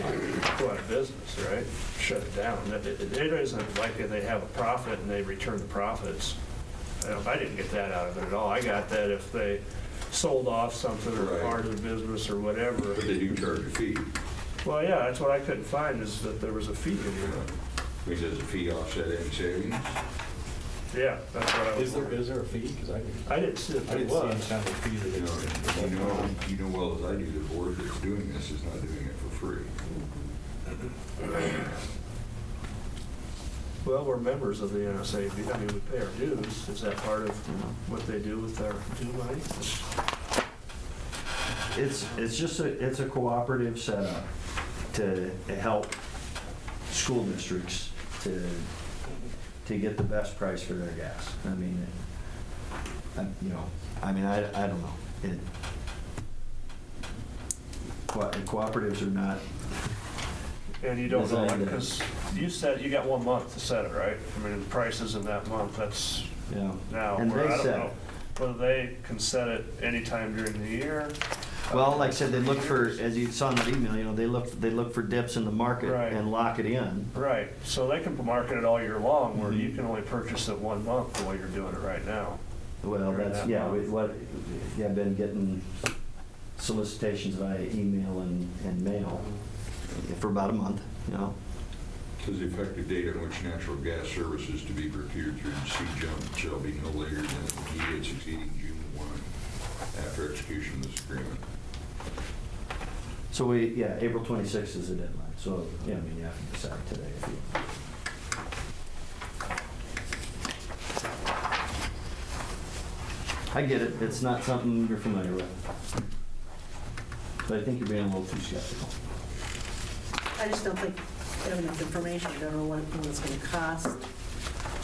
Speaker 8: go out of business, right? Shut it down. It isn't like they have a profit and they return the profits. I didn't get that out of it at all. I got that if they sold off something or
Speaker 10: Right.
Speaker 8: part of the business or whatever.
Speaker 10: But they do charge a fee.
Speaker 8: Well, yeah, that's what I couldn't find, is that there was a fee in there.
Speaker 10: I mean, does the fee offset any savings?
Speaker 8: Yeah, that's what I was.
Speaker 2: Is there a fee? Because
Speaker 8: I didn't see if
Speaker 2: I
Speaker 8: there
Speaker 2: didn't see any
Speaker 8: was.
Speaker 2: kind of fee that
Speaker 10: You know well as I do, the board that's doing this is not doing it for free.
Speaker 8: Well, we're members of the NSAB. I mean, we pay our dues. Is that part of what they do with their due money?
Speaker 6: It's just a cooperative setup to help school districts to get the best price for their gas. I mean, I don't know. Cooperatives are not.
Speaker 8: And you don't know,
Speaker 6: designed to-
Speaker 8: because you said you got 1 month to set it, right? I mean, the prices in that month, that's
Speaker 6: Yeah.
Speaker 8: now.
Speaker 6: And
Speaker 8: where
Speaker 6: they
Speaker 8: I don't
Speaker 6: set
Speaker 8: know
Speaker 6: it.
Speaker 8: whether they can set it anytime during the year.
Speaker 6: Well, like I said, they look for, as you saw in the email, they look for dips in the market
Speaker 8: Right.
Speaker 6: and lock it in.
Speaker 8: Right, so they can market it all year long, where
Speaker 6: Mm-hmm.
Speaker 8: you can only purchase it 1 month the way you're doing it right now.
Speaker 6: Well,
Speaker 8: During
Speaker 6: that's,
Speaker 8: that
Speaker 6: yeah,
Speaker 8: month.
Speaker 6: I've been getting solicitations via email and mail for about a month,
Speaker 10: Says the effective date on which natural gas services to be procured through C-Jump shall be no later than the period succeeding June 1 after execution of this agreement.
Speaker 6: So April 26th is the deadline, so, you have to decide today if you want. I get it, it's not something you're familiar with. But I think you're being a little too skeptical.
Speaker 9: I just don't think they have enough information. You don't know what it's gonna cost.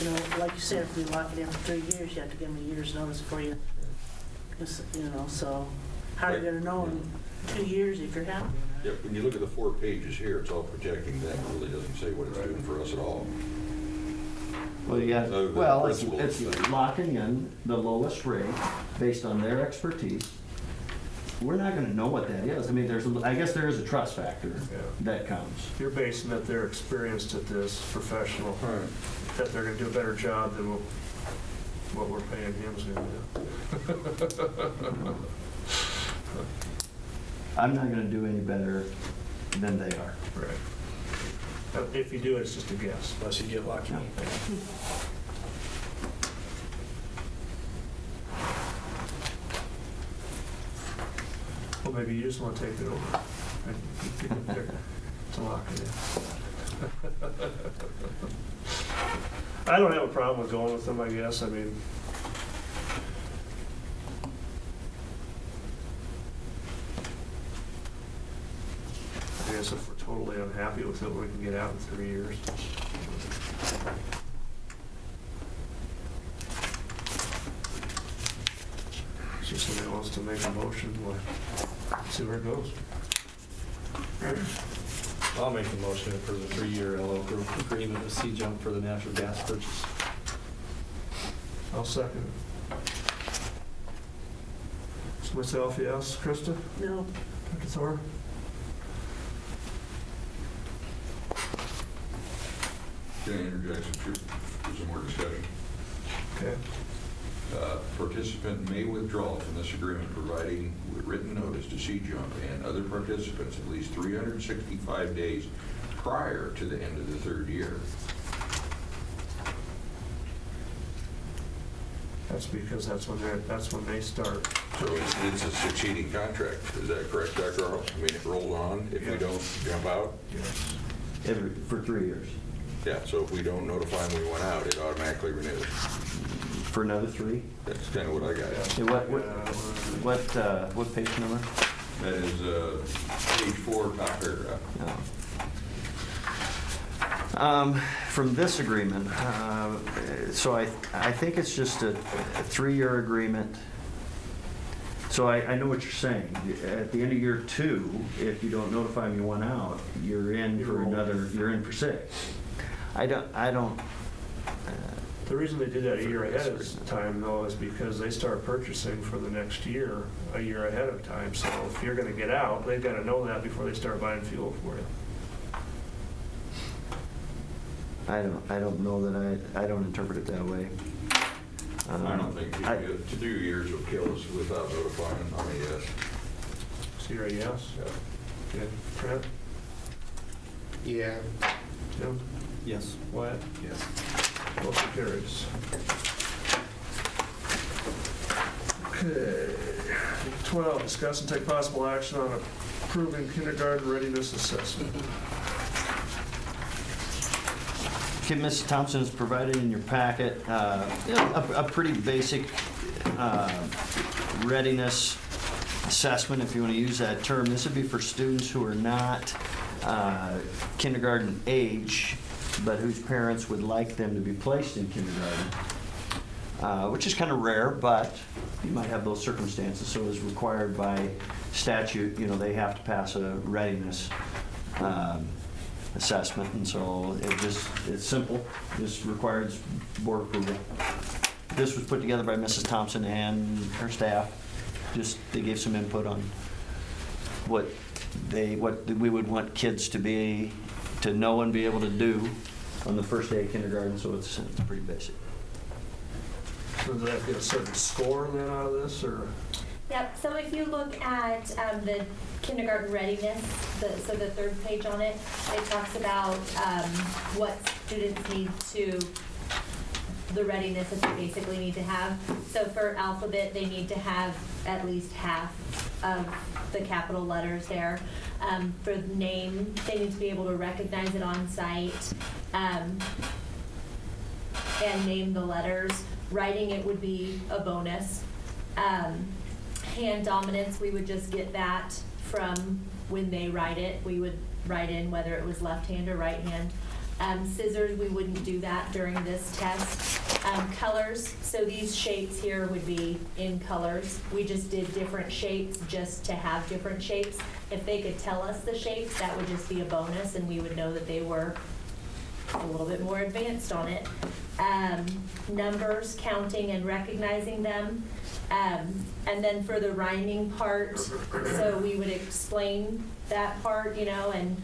Speaker 9: You know, like you said, if we lock it in for 3 years, you have to give them a year's notice before you, you know, so how are you gonna know in 2 years if you're happy?
Speaker 10: Yep, when you look at the 4 pages here, it's all protecting them. It really doesn't say what it's doing for us at all.
Speaker 6: Well, yeah,
Speaker 10: Other than
Speaker 6: well,
Speaker 10: principles.
Speaker 6: it's locking in the lowest rate based on their expertise. We're not gonna know what that is. I mean, I guess there is a trust factor that comes.
Speaker 8: You're basing that they're experienced at this, professional, that they're gonna do a better job than what we're paying him's gonna do.
Speaker 6: I'm not gonna do any better than they are.
Speaker 8: Right. If you do, it's just a guess.
Speaker 2: Unless you get lucky.
Speaker 8: Well, maybe you just want to take it over and get it there to lock it in. I don't have a problem with going with them, I guess. I mean, I guess if we're totally unhappy with it, we can get out in 3 years. So somebody wants to make a motion, we'll see where it goes.
Speaker 2: I'll make the motion for the 3-year LO agreement with C-Jump for the natural gas purchase.
Speaker 8: I'll second it. So myself, yes. Krista?
Speaker 9: No.
Speaker 8: Dr. Thor?
Speaker 10: Can I interject some more discussion?
Speaker 8: Okay.
Speaker 10: Participant may withdraw from this agreement providing written notice to C-Jump and other participants at least 365 days prior to the end of the 3rd year.
Speaker 8: That's because that's when they start.
Speaker 10: So it's a succeeding contract. Is that correct, Dr. Arnold? I mean, it rolls on if we don't jump out?
Speaker 8: Yes.
Speaker 6: For 3 years.
Speaker 10: Yeah, so if we don't notify them we went out, it automatically renews.
Speaker 6: For another 3?
Speaker 10: That's kind of what I got.
Speaker 6: Yeah, what page number?
Speaker 10: That is page 4, top paragraph.
Speaker 6: From this agreement, so I think it's just a 3-year agreement. So I know what you're saying. At the end of year 2, if you don't notify them you went out, you're in for 6. I don't.
Speaker 8: The reason they do that a year ahead of time, though, is because they start purchasing for the next year a year ahead of time. So if you're going to get out, they've got to know that before they start buying fuel for you.
Speaker 6: I don't know that I don't interpret it that way.
Speaker 10: I don't think 2 years will kill us without notifying. I mean, yes.
Speaker 8: So you're a yes?
Speaker 10: Yeah.
Speaker 8: Okay. Trent?
Speaker 4: Yeah.
Speaker 8: Tim?
Speaker 2: Yes.
Speaker 8: Wyatt?
Speaker 2: Yes.
Speaker 8: Motion carries. Okay. 12, discuss and take possible action on approving kindergarten readiness assessment.
Speaker 6: Okay, Mrs. Thompson has provided in your packet a pretty basic readiness assessment, if you want to use that term. This would be for students who are not kindergarten age, but whose parents would like them to be placed in kindergarten, which is kind of rare, but you might have those circumstances. So as required by statute, they have to pass a readiness assessment, and so it's simple. This requires board approval. This was put together by Mrs. Thompson and her staff. They gave some input on what we would want kids to know and be able to do on the first day of kindergarten, so it's pretty basic.
Speaker 8: So do they have to get a certain score then out of this, or?
Speaker 11: Yep, so if you look at the kindergarten readiness, so the 3rd page on it, it talks about what students need the readiness that they basically need to have. So for alphabet, they need to have at least half of the capital letters there. For name, they need to be able to recognize it on site and name the letters. Writing it would be a bonus. Hand dominance, we would just get that from when they write it. We would write in whether it was left hand or right hand. Scissors, we wouldn't do that during this test. Colors, so these shapes here would be in colors. We just did different shapes just to have different shapes. If they could tell us the shapes, that would just be a bonus, and we would know that they were a little bit more advanced on it. Numbers, counting and recognizing them. And then for the rhyming part, so we would explain that part, you know, and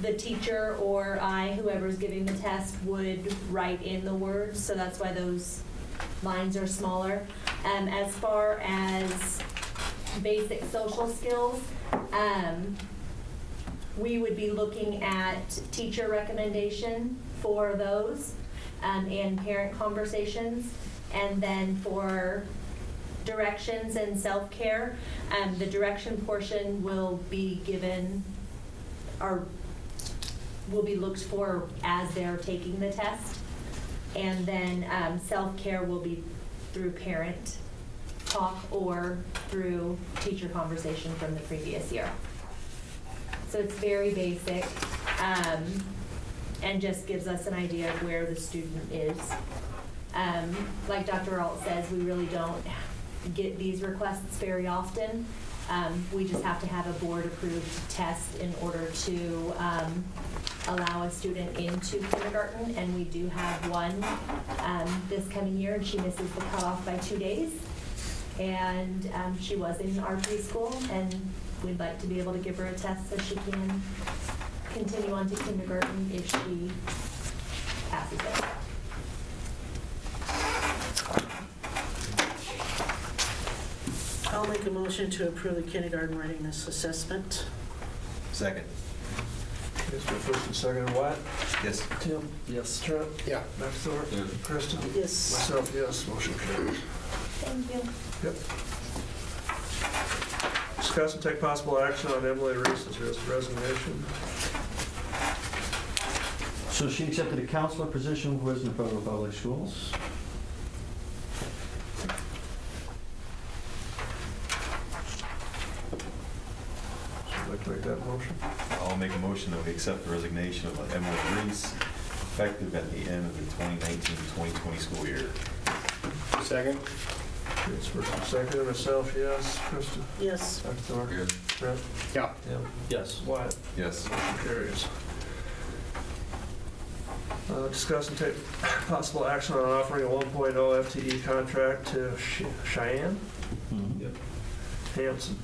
Speaker 11: the teacher or I, whoever's giving the test, would write in the words, so that's why those lines are smaller. As far as basic social skills, we would be looking at teacher recommendation for those, and parent conversations, and then for directions and self-care, the direction portion will be given, or will be looked for as they're taking the test, and then self-care will be through parent talk or through teacher conversation from the previous year. So it's very basic, and just gives us an idea of where the student is. Like Dr. Alt says, we really don't get these requests very often. We just have to have a board-approved test in order to allow a student into kindergarten, and we do have one this coming year, and she misses the cutoff by 2 days. And she was in our preschool, and we'd like to be able to give her a test so she can continue on to kindergarten if she passes it.
Speaker 9: I'll make a motion to approve the kindergarten readiness assessment.
Speaker 1: Second.
Speaker 8: It's been first and second. Wyatt?
Speaker 1: Yes.
Speaker 8: Tim? Yes. Trent?
Speaker 4: Yeah.
Speaker 8: Dr. Thor?
Speaker 10: Yes.
Speaker 8: Kristen?
Speaker 9: Yes.
Speaker 8: Myself, yes. Motion carries.
Speaker 11: Thank you.
Speaker 8: Yep. Discuss and take possible action on Emily Reese's resignation.
Speaker 6: So she accepted a counselor position with Wisdom Federal Public Schools.
Speaker 8: Would you like to make that motion?
Speaker 1: I'll make a motion that we accept the resignation of Emily Reese, effective at the end of the 2019-2020 school year.
Speaker 4: Second?
Speaker 8: It's first and second. Myself, yes. Kristen?
Speaker 9: Yes.
Speaker 8: Dr. Thor?
Speaker 10: Yes.
Speaker 8: Trent?
Speaker 4: Yeah.
Speaker 8: Tim? Yes. Wyatt?
Speaker 1: Yes.
Speaker 8: Motion carries. Discuss and take possible action on offering a 1.0 FTE contract to Cheyenne
Speaker 6: Yep.
Speaker 8: Hanson,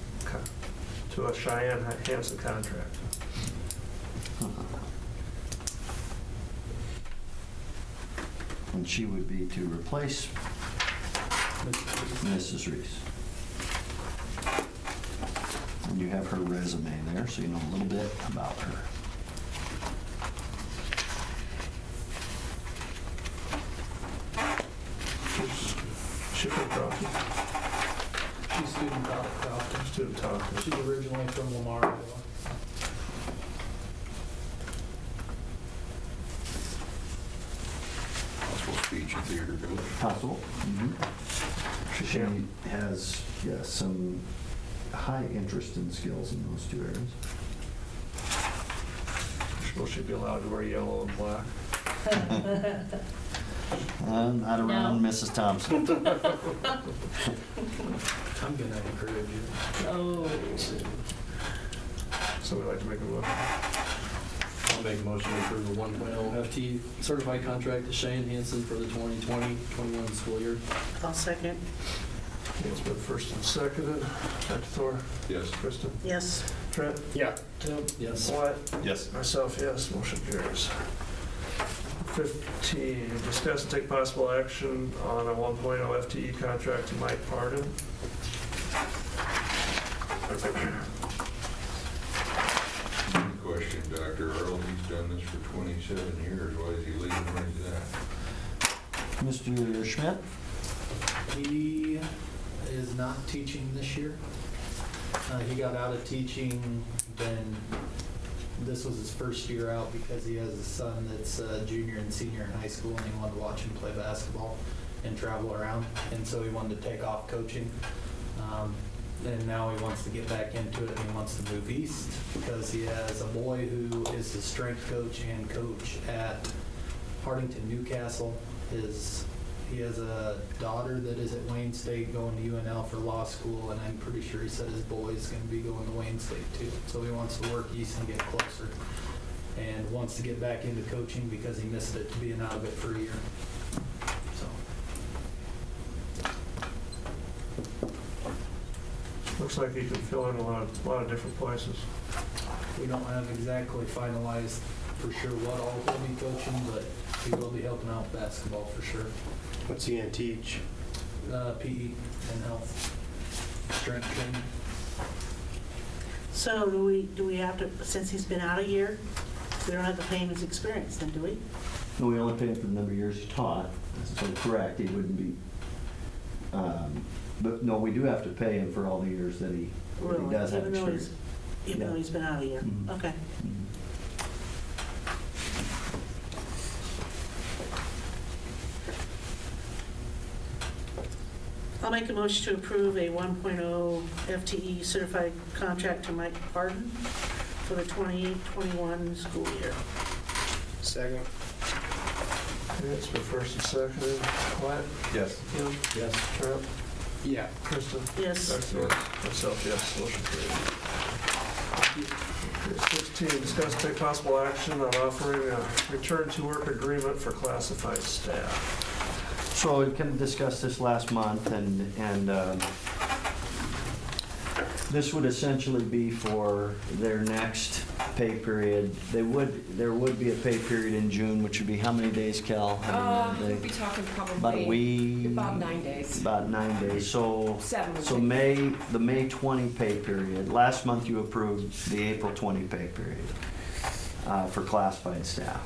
Speaker 8: to a Cheyenne Hanson contract.
Speaker 6: And she would be to replace Mrs. Reese. And you have her resume there, so you know a little bit about her.
Speaker 8: She from Crofton?
Speaker 2: She's student Crofton.
Speaker 8: Student Crofton.
Speaker 2: She's originally from Lamar, Iowa.
Speaker 10: Possible speech and theater coach.
Speaker 6: Possible. She
Speaker 8: Yeah.
Speaker 6: has, yes, some high interest and skills in those two areas.
Speaker 8: Will she be allowed to wear yellow and black?
Speaker 6: Not around Mrs. Thompson.
Speaker 2: I'm gonna encourage you.
Speaker 11: Oh.
Speaker 8: Somebody like to make a motion?
Speaker 2: I'll make a motion to approve the 1.0 FT certified contract to Cheyenne Hanson for the 2020-21 school year.
Speaker 9: I'll second.
Speaker 8: It's been first and seconded. Dr. Thor?
Speaker 10: Yes.
Speaker 8: Kristen?
Speaker 9: Yes.
Speaker 8: Trent?
Speaker 4: Yeah.
Speaker 8: Tim?
Speaker 2: Yes.
Speaker 8: Wyatt?
Speaker 1: Yes.
Speaker 8: Myself, yes. Motion carries. 15, discuss and take possible action on a 1.0 FTE contract to Mike Pardon.
Speaker 10: Good question, Dr. Earl. He's done this for 27 years. Why is he leaving? Where is that?
Speaker 6: Mr. Schmidt?
Speaker 2: He is not teaching this year. He got out of teaching then. This was his first year out because he has a son that's a junior and senior in high school, and he wanted to watch him play basketball. and travel around, and so he wanted to take off coaching. And now he wants to get back into it, and he wants to move east because he has a boy who is the strength coach and coach at Hartington Newcastle. He has a daughter that is at Wayne State going to UNL for law school, and I'm pretty sure he said his boy is going to be going to Wayne State too. So he wants to work east and get closer, and wants to get back into coaching because he missed it being out of it for a year. So
Speaker 8: Looks like he can fill in a lot of different places.
Speaker 2: we don't have exactly finalized for sure what all he'll be coaching, but he will be helping out with basketball for sure.
Speaker 4: What's he gonna teach?
Speaker 2: PE and health, strength training.
Speaker 9: So do we have to, since he's been out a year, we don't have to pay him his experience then, do we?
Speaker 6: No, we only pay him for the number of years he taught, so correct, he wouldn't be, but no, we do have to pay him for all the years that he
Speaker 9: Really?
Speaker 6: does have
Speaker 9: Even though
Speaker 6: experience.
Speaker 9: Even though he's been out a year?
Speaker 6: Mhm.
Speaker 9: Okay. I'll make a motion to approve a 1.0 FTE certified contract to Mike Barton for the 2021 school year.
Speaker 4: Second.
Speaker 8: Okay, it's been first and seconded. Wyatt?
Speaker 1: Yes.
Speaker 8: Kim?
Speaker 2: Yes.
Speaker 8: Trent?
Speaker 4: Yeah.
Speaker 8: Kristen?
Speaker 9: Yes.
Speaker 8: Dr. Myself, yes. Motion carried. Okay, 16, discuss and take possible action on offering a return to work agreement for classified staff.
Speaker 6: So we kind of discussed this last month, and this would essentially be for their next pay period. There would be a pay period in June, which would be how many days, Cal?
Speaker 3: We'd be talking probably
Speaker 6: About a week.
Speaker 3: about 9 days.
Speaker 6: About 9 days. So
Speaker 3: 7.
Speaker 6: So the May 20 pay period. Last month you approved the April 20 pay period for classified staff.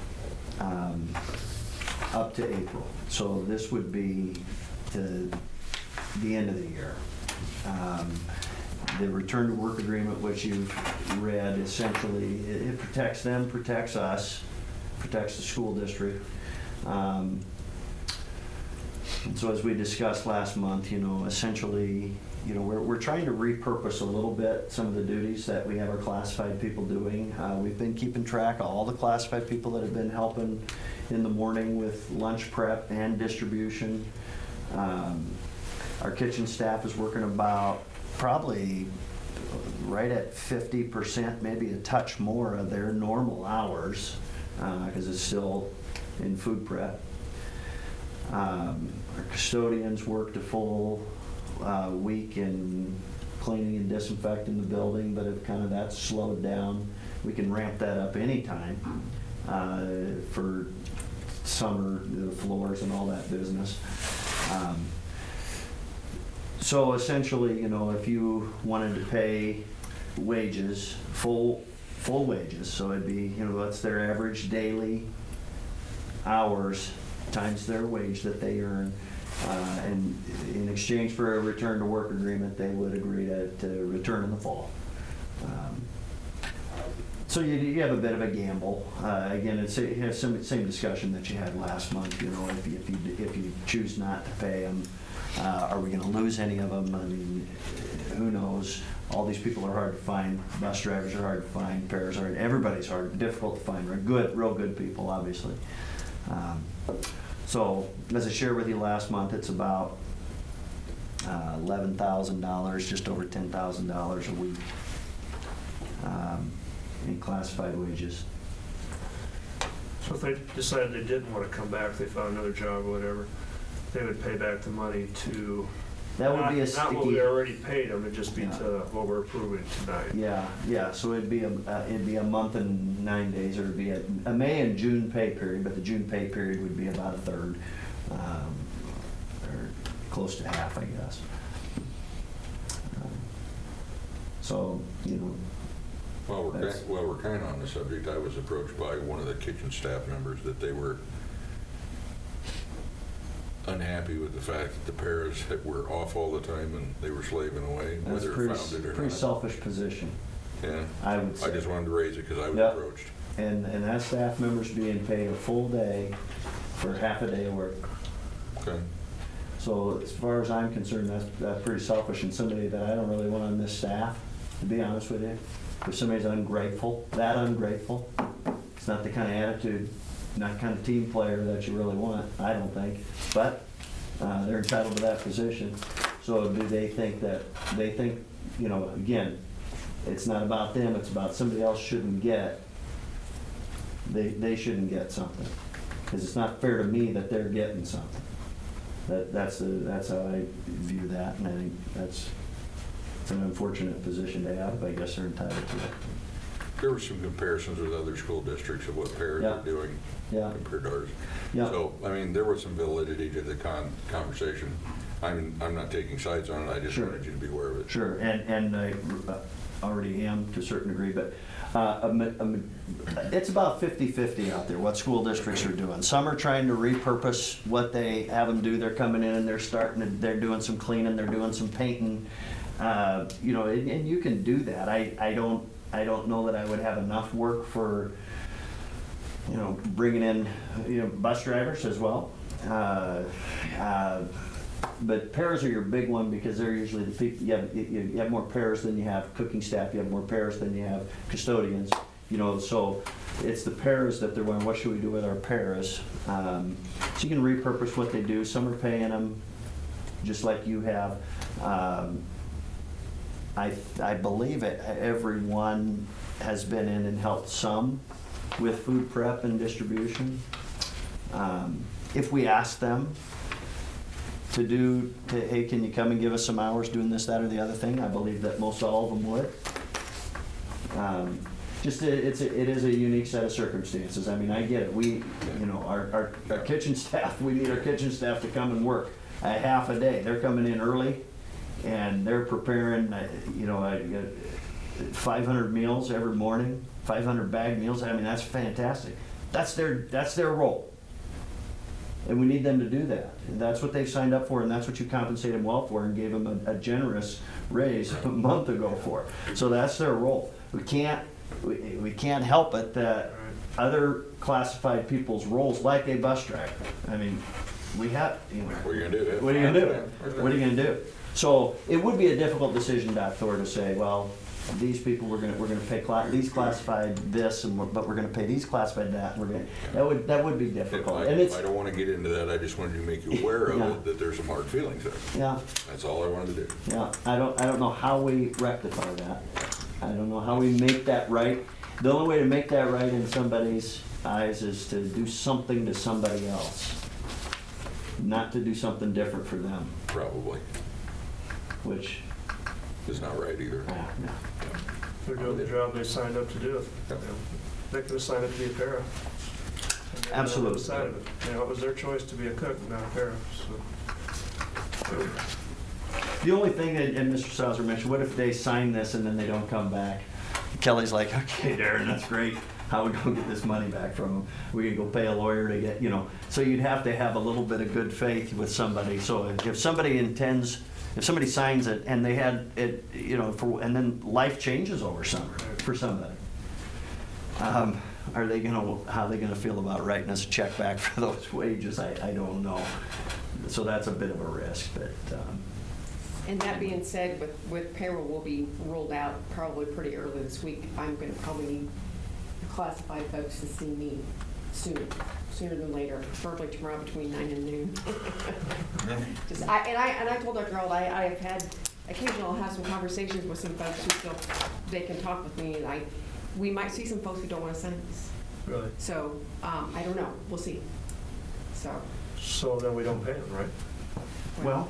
Speaker 6: Up to April. So this would be to the end of the year. The return to work agreement, which you've read, essentially, it protects them, protects us, protects the school district. And so as we discussed last month, essentially, we're trying to repurpose a little bit some of the duties that we have our classified people doing. We've been keeping track of all the classified people that have been helping in the morning with lunch prep and distribution. Our kitchen staff is working about probably right at 50%, maybe a touch more of their normal hours, because it's still in food prep. Our custodians worked a full week in cleaning and disinfecting the building, but if kind of that's slowed down, we can ramp that up anytime for summer, the floors and all that business. So essentially, if you wanted to pay wages, full wages, so it'd be, that's their average daily hours times their wage that they earn, and in exchange for a return to work agreement, they would agree to return in the fall. So you have a bit of a gamble. Again, it has some same discussion that you had last month. If you choose not to pay them, are we going to lose any of them? I mean, who knows? All these people are hard to find. Bus drivers are hard to find. Pairs are. Everybody's difficult to find. Real good people, obviously. So, as I shared with you last month, it's about $11,000, just over $10,000 a week in classified wages.
Speaker 8: So if they decided they didn't want to come back, they found another job or whatever, they would pay back the money to,
Speaker 6: that would be a
Speaker 8: not what we already paid them, it'd just be to what we're approving tonight.
Speaker 6: Yeah. So it'd be a month and 9 days, or it'd be a May and June pay period, but the June pay period would be about a third, or close to half, I guess. So
Speaker 10: While we're kind of on the subject, I was approached by one of the kitchen staff members that they were unhappy with the fact that the pairs were off all the time and they were slaving away,
Speaker 6: that's
Speaker 10: whether it found it or
Speaker 6: pretty
Speaker 10: not.
Speaker 6: selfish position.
Speaker 10: Yeah,
Speaker 6: I would say.
Speaker 10: I just wanted to raise it because I was approached.
Speaker 6: And that staff member's being paid a full day for half a day of work.
Speaker 10: Okay.
Speaker 6: So as far as I'm concerned, that's pretty selfish, and somebody that I don't really want on this staff, to be honest with you. If somebody's ungrateful, it's not the kind of attitude, not the kind of team player that you really want, I don't think. But they're entitled to that position. So do they think, you know, again, it's not about them, it's about somebody else shouldn't get, they shouldn't get something. Because it's not fair to me that they're getting something. That's how I view that, and I think it's an unfortunate position to have, but I guess they're entitled to it.
Speaker 10: There were some comparisons with other school districts of what pairs
Speaker 6: Yeah.
Speaker 10: are doing
Speaker 6: Yeah.
Speaker 10: compared to ours.
Speaker 6: Yeah.
Speaker 10: So, I mean, there was some validity to the conversation. I'm not taking sides on it, I just
Speaker 6: Sure.
Speaker 10: wanted you to be aware of it.
Speaker 6: Sure, and I already am to a certain degree, but it's about 50-50 out there, what school districts are doing. Some are trying to repurpose what they have them do. They're coming in and they're doing some cleaning, they're doing some painting, you know, and you can do that. I don't know that I would have enough work for, you know, bringing in, you know, bus drivers as well. But pairs are your big one because they're usually the people, you have more pairs than you have cooking staff, you have more pairs than you have custodians, you know, so it's the pairs that they're wondering, what should we do with our pairs? So you can repurpose what they do. Some are paying them just like you have. I believe everyone has been in and helped some with food prep and distribution. If we ask them hey, can you come and give us some hours doing this, that, or the other thing, I believe that most all of them would. It is a unique set of circumstances. I mean, I get it. We, you know, our kitchen staff, we need our kitchen staff to come and work a half a day. They're coming in early and they're preparing, you know, 500 meals every morning, 500 bag meals. I mean, that's fantastic. That's their role. And we need them to do that. And that's what they signed up for, and that's what you compensate them well for and gave them a generous raise a month ago for. So that's their role. We can't help it that other classified people's roles, like a bus driver, I mean, we have, you know.
Speaker 10: What are you gonna do?
Speaker 6: What are you gonna do? What are you gonna do? So it would be a difficult decision, Dr. Thor, to say, well, these people we're gonna pay these classified this, but we're gonna pay these classified that. And that would be difficult.
Speaker 10: I don't want to get into that. I just wanted to make you aware of it, that there's some hard feelings there.
Speaker 6: Yeah.
Speaker 10: That's all I wanted to do.
Speaker 6: Yeah. I don't know how we rectify that. I don't know how we make that right. The only way to make that right in somebody's eyes is to do something to somebody else, not to do something different for them.
Speaker 10: Probably.
Speaker 6: Which
Speaker 10: is not right either.
Speaker 6: No.
Speaker 8: They're doing the job they signed up to do. They could have signed up to be a para.
Speaker 6: Absolutely.
Speaker 8: Decided it. You know, it was their choice to be a cook, not a para. So.
Speaker 6: The only thing that, and Mr. Sauser mentioned, what if they sign this and then they don't come back? Kelly's like, okay, Darren, that's great. How are we gonna get this money back from them? We can go pay a lawyer to get, you know. So you'd have to have a little bit of good faith with somebody. So if somebody signs it and they had it, you know, and then life changes over summer for somebody, how are they gonna feel about writing us a check back for those wages? I don't know. So that's a bit of a risk, but.
Speaker 3: And that being said, with payroll will be rolled out probably pretty early this week. I'm gonna probably need classified folks to see me sooner than later, preferably tomorrow between 9 and noon. I told Dr. Arnold I have had occasionally I'll have some conversations with some folks who feel they can talk with me, and we might see some folks who don't want to sign this.
Speaker 8: Really?
Speaker 3: So I don't know. We'll see.
Speaker 8: So then we don't pay them, right?
Speaker 6: Well.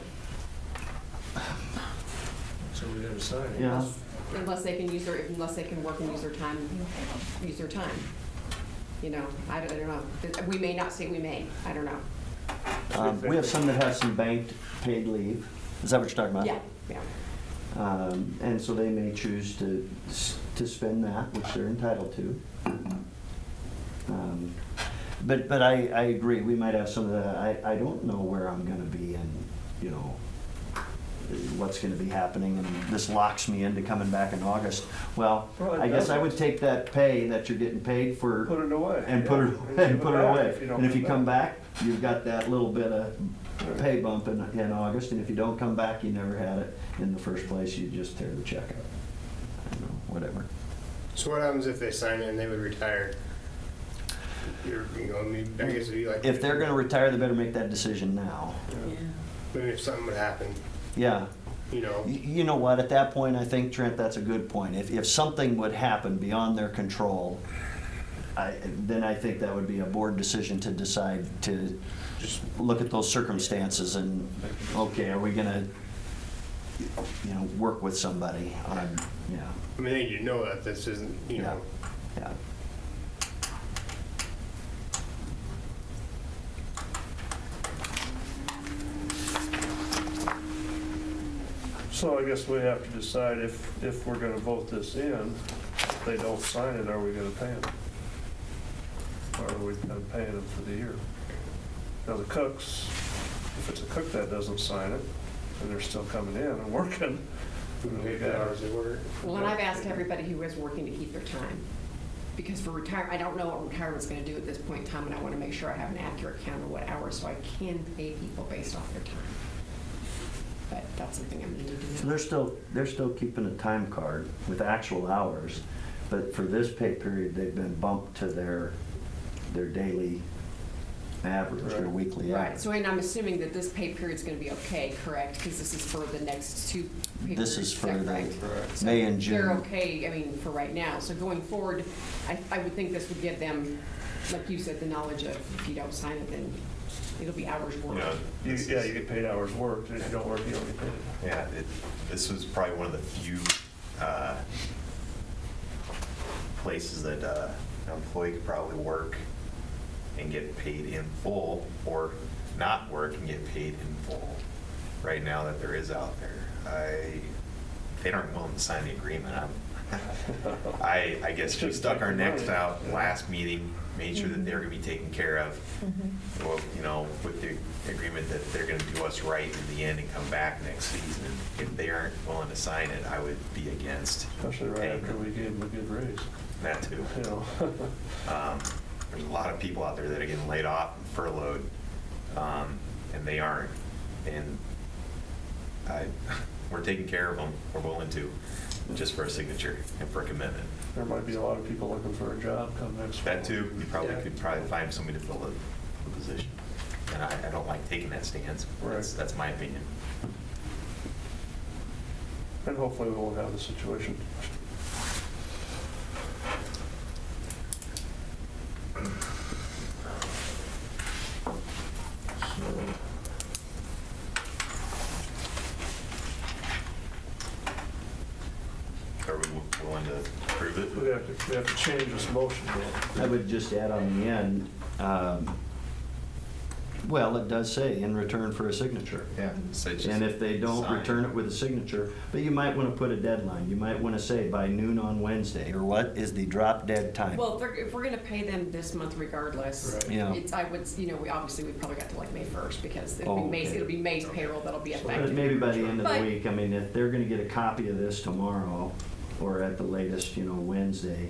Speaker 8: So we gotta decide.
Speaker 6: Yeah.
Speaker 3: Unless they can work and use their time. You know, I don't know. We may not say we may. I don't know.
Speaker 6: We have some that have some banked paid leave. Is that what you're talking about?
Speaker 3: Yeah.
Speaker 6: And so they may choose to spend that, which they're entitled to. But I agree. We might have some of that. I don't know where I'm going to be in, you know, what's gonna be happening, and this locks me into coming back in August. Well,
Speaker 8: Well, it
Speaker 6: I guess I
Speaker 8: doesn't.
Speaker 6: would take that pay that you're getting paid for.
Speaker 8: Put it away.
Speaker 6: And
Speaker 8: yeah,
Speaker 6: put it,
Speaker 8: give
Speaker 6: and put it
Speaker 8: back
Speaker 6: away.
Speaker 8: if you don't
Speaker 6: And if you come
Speaker 8: back.
Speaker 6: back, you've got that little bit of pay bump in August, and if you don't come back, you never had it in the first place, you just tear the check up. I don't know, whatever.
Speaker 4: So what happens if they sign it and they would retire? I mean, I guess it'd be like.
Speaker 6: If they're gonna retire, they better make that decision now.
Speaker 4: But if something would happen,
Speaker 6: Yeah.
Speaker 4: you know.
Speaker 6: You know what, at that point, I think, Trent, that's a good point. If something would happen beyond their control, then I think that would be a board decision to decide to just look at those circumstances and, okay, are we gonna, work with somebody on, yeah.
Speaker 4: I mean, they need to know that this isn't, you know.
Speaker 6: Yeah.
Speaker 8: So I guess we have to decide if we're gonna vote this in, if they don't sign it, are we gonna pay them? Or are we gonna pay them for the year? Now the cooks, if it's a cook that doesn't sign it, and they're still coming in and working.
Speaker 4: Maybe the hours they work.
Speaker 3: Well, and I've asked everybody who is working to keep their time. Because for retirement, I don't know what retirement's gonna do at this point in time, and I wanna make sure I have an accurate count of what hours, so I can pay people based off their time. But that's something I'm gonna need to know.
Speaker 6: So they're still keeping a time card with actual hours, but for this pay period, they've been bumped to their daily average, their weekly
Speaker 3: Right,
Speaker 6: average.
Speaker 3: so and I'm assuming that this pay period's gonna be okay, correct? Because this is for the next two pay periods.
Speaker 6: This is for
Speaker 3: that
Speaker 6: the
Speaker 3: correct?
Speaker 6: May and
Speaker 3: So they're
Speaker 6: June.
Speaker 3: okay, I mean, for right now. So going forward, I would think this would give them, like you said, the knowledge of if you don't sign it, then it'll be hours worked.
Speaker 8: You get paid hours worked, and if you don't work, you don't get paid.
Speaker 1: Yeah, this was probably one of the few places that an employee could probably work and get paid in full, or not work and get paid in full. Right now that there is out there, they aren't willing to sign the agreement. I guess we stuck our necks out last meeting, made sure that they're gonna be taken care of. Well, with the agreement that they're gonna do us right in the end and come back next season. If they aren't willing to sign it, I would be against.
Speaker 8: Especially right after we gave them a good raise.
Speaker 1: That too.
Speaker 8: You know.
Speaker 1: There's a lot of people out there that are getting laid off and furloughed, and they aren't. And we're taking care of them. We're willing to, just for a signature and for a commitment.
Speaker 8: There might be a lot of people looking for a job come next fall.
Speaker 1: That too. You probably could find somebody to fill the position. And I don't like taking that stance.
Speaker 8: Right.
Speaker 1: That's my opinion.
Speaker 8: And hopefully we won't have the situation.
Speaker 1: Are we willing to approve it?
Speaker 8: We have to change this motion, though.
Speaker 6: I would just add on the end, well, it does say in return for a signature.
Speaker 1: Yeah. So just
Speaker 6: And if they don't
Speaker 1: sign.
Speaker 6: return it with a signature, but you might want to put a deadline. You might want to say by noon on Wednesday, or what is the drop dead time?
Speaker 3: Well, if we're gonna pay them this month regardless,
Speaker 6: Right. Yeah.
Speaker 3: I would, we probably got to like May 1st, because
Speaker 6: Oh, okay.
Speaker 3: it'll be May's payroll that'll be
Speaker 6: But
Speaker 3: effective.
Speaker 6: maybe by the end of the
Speaker 3: But-
Speaker 6: week, I mean, if they're going to get a copy of this tomorrow, or at the latest, Wednesday.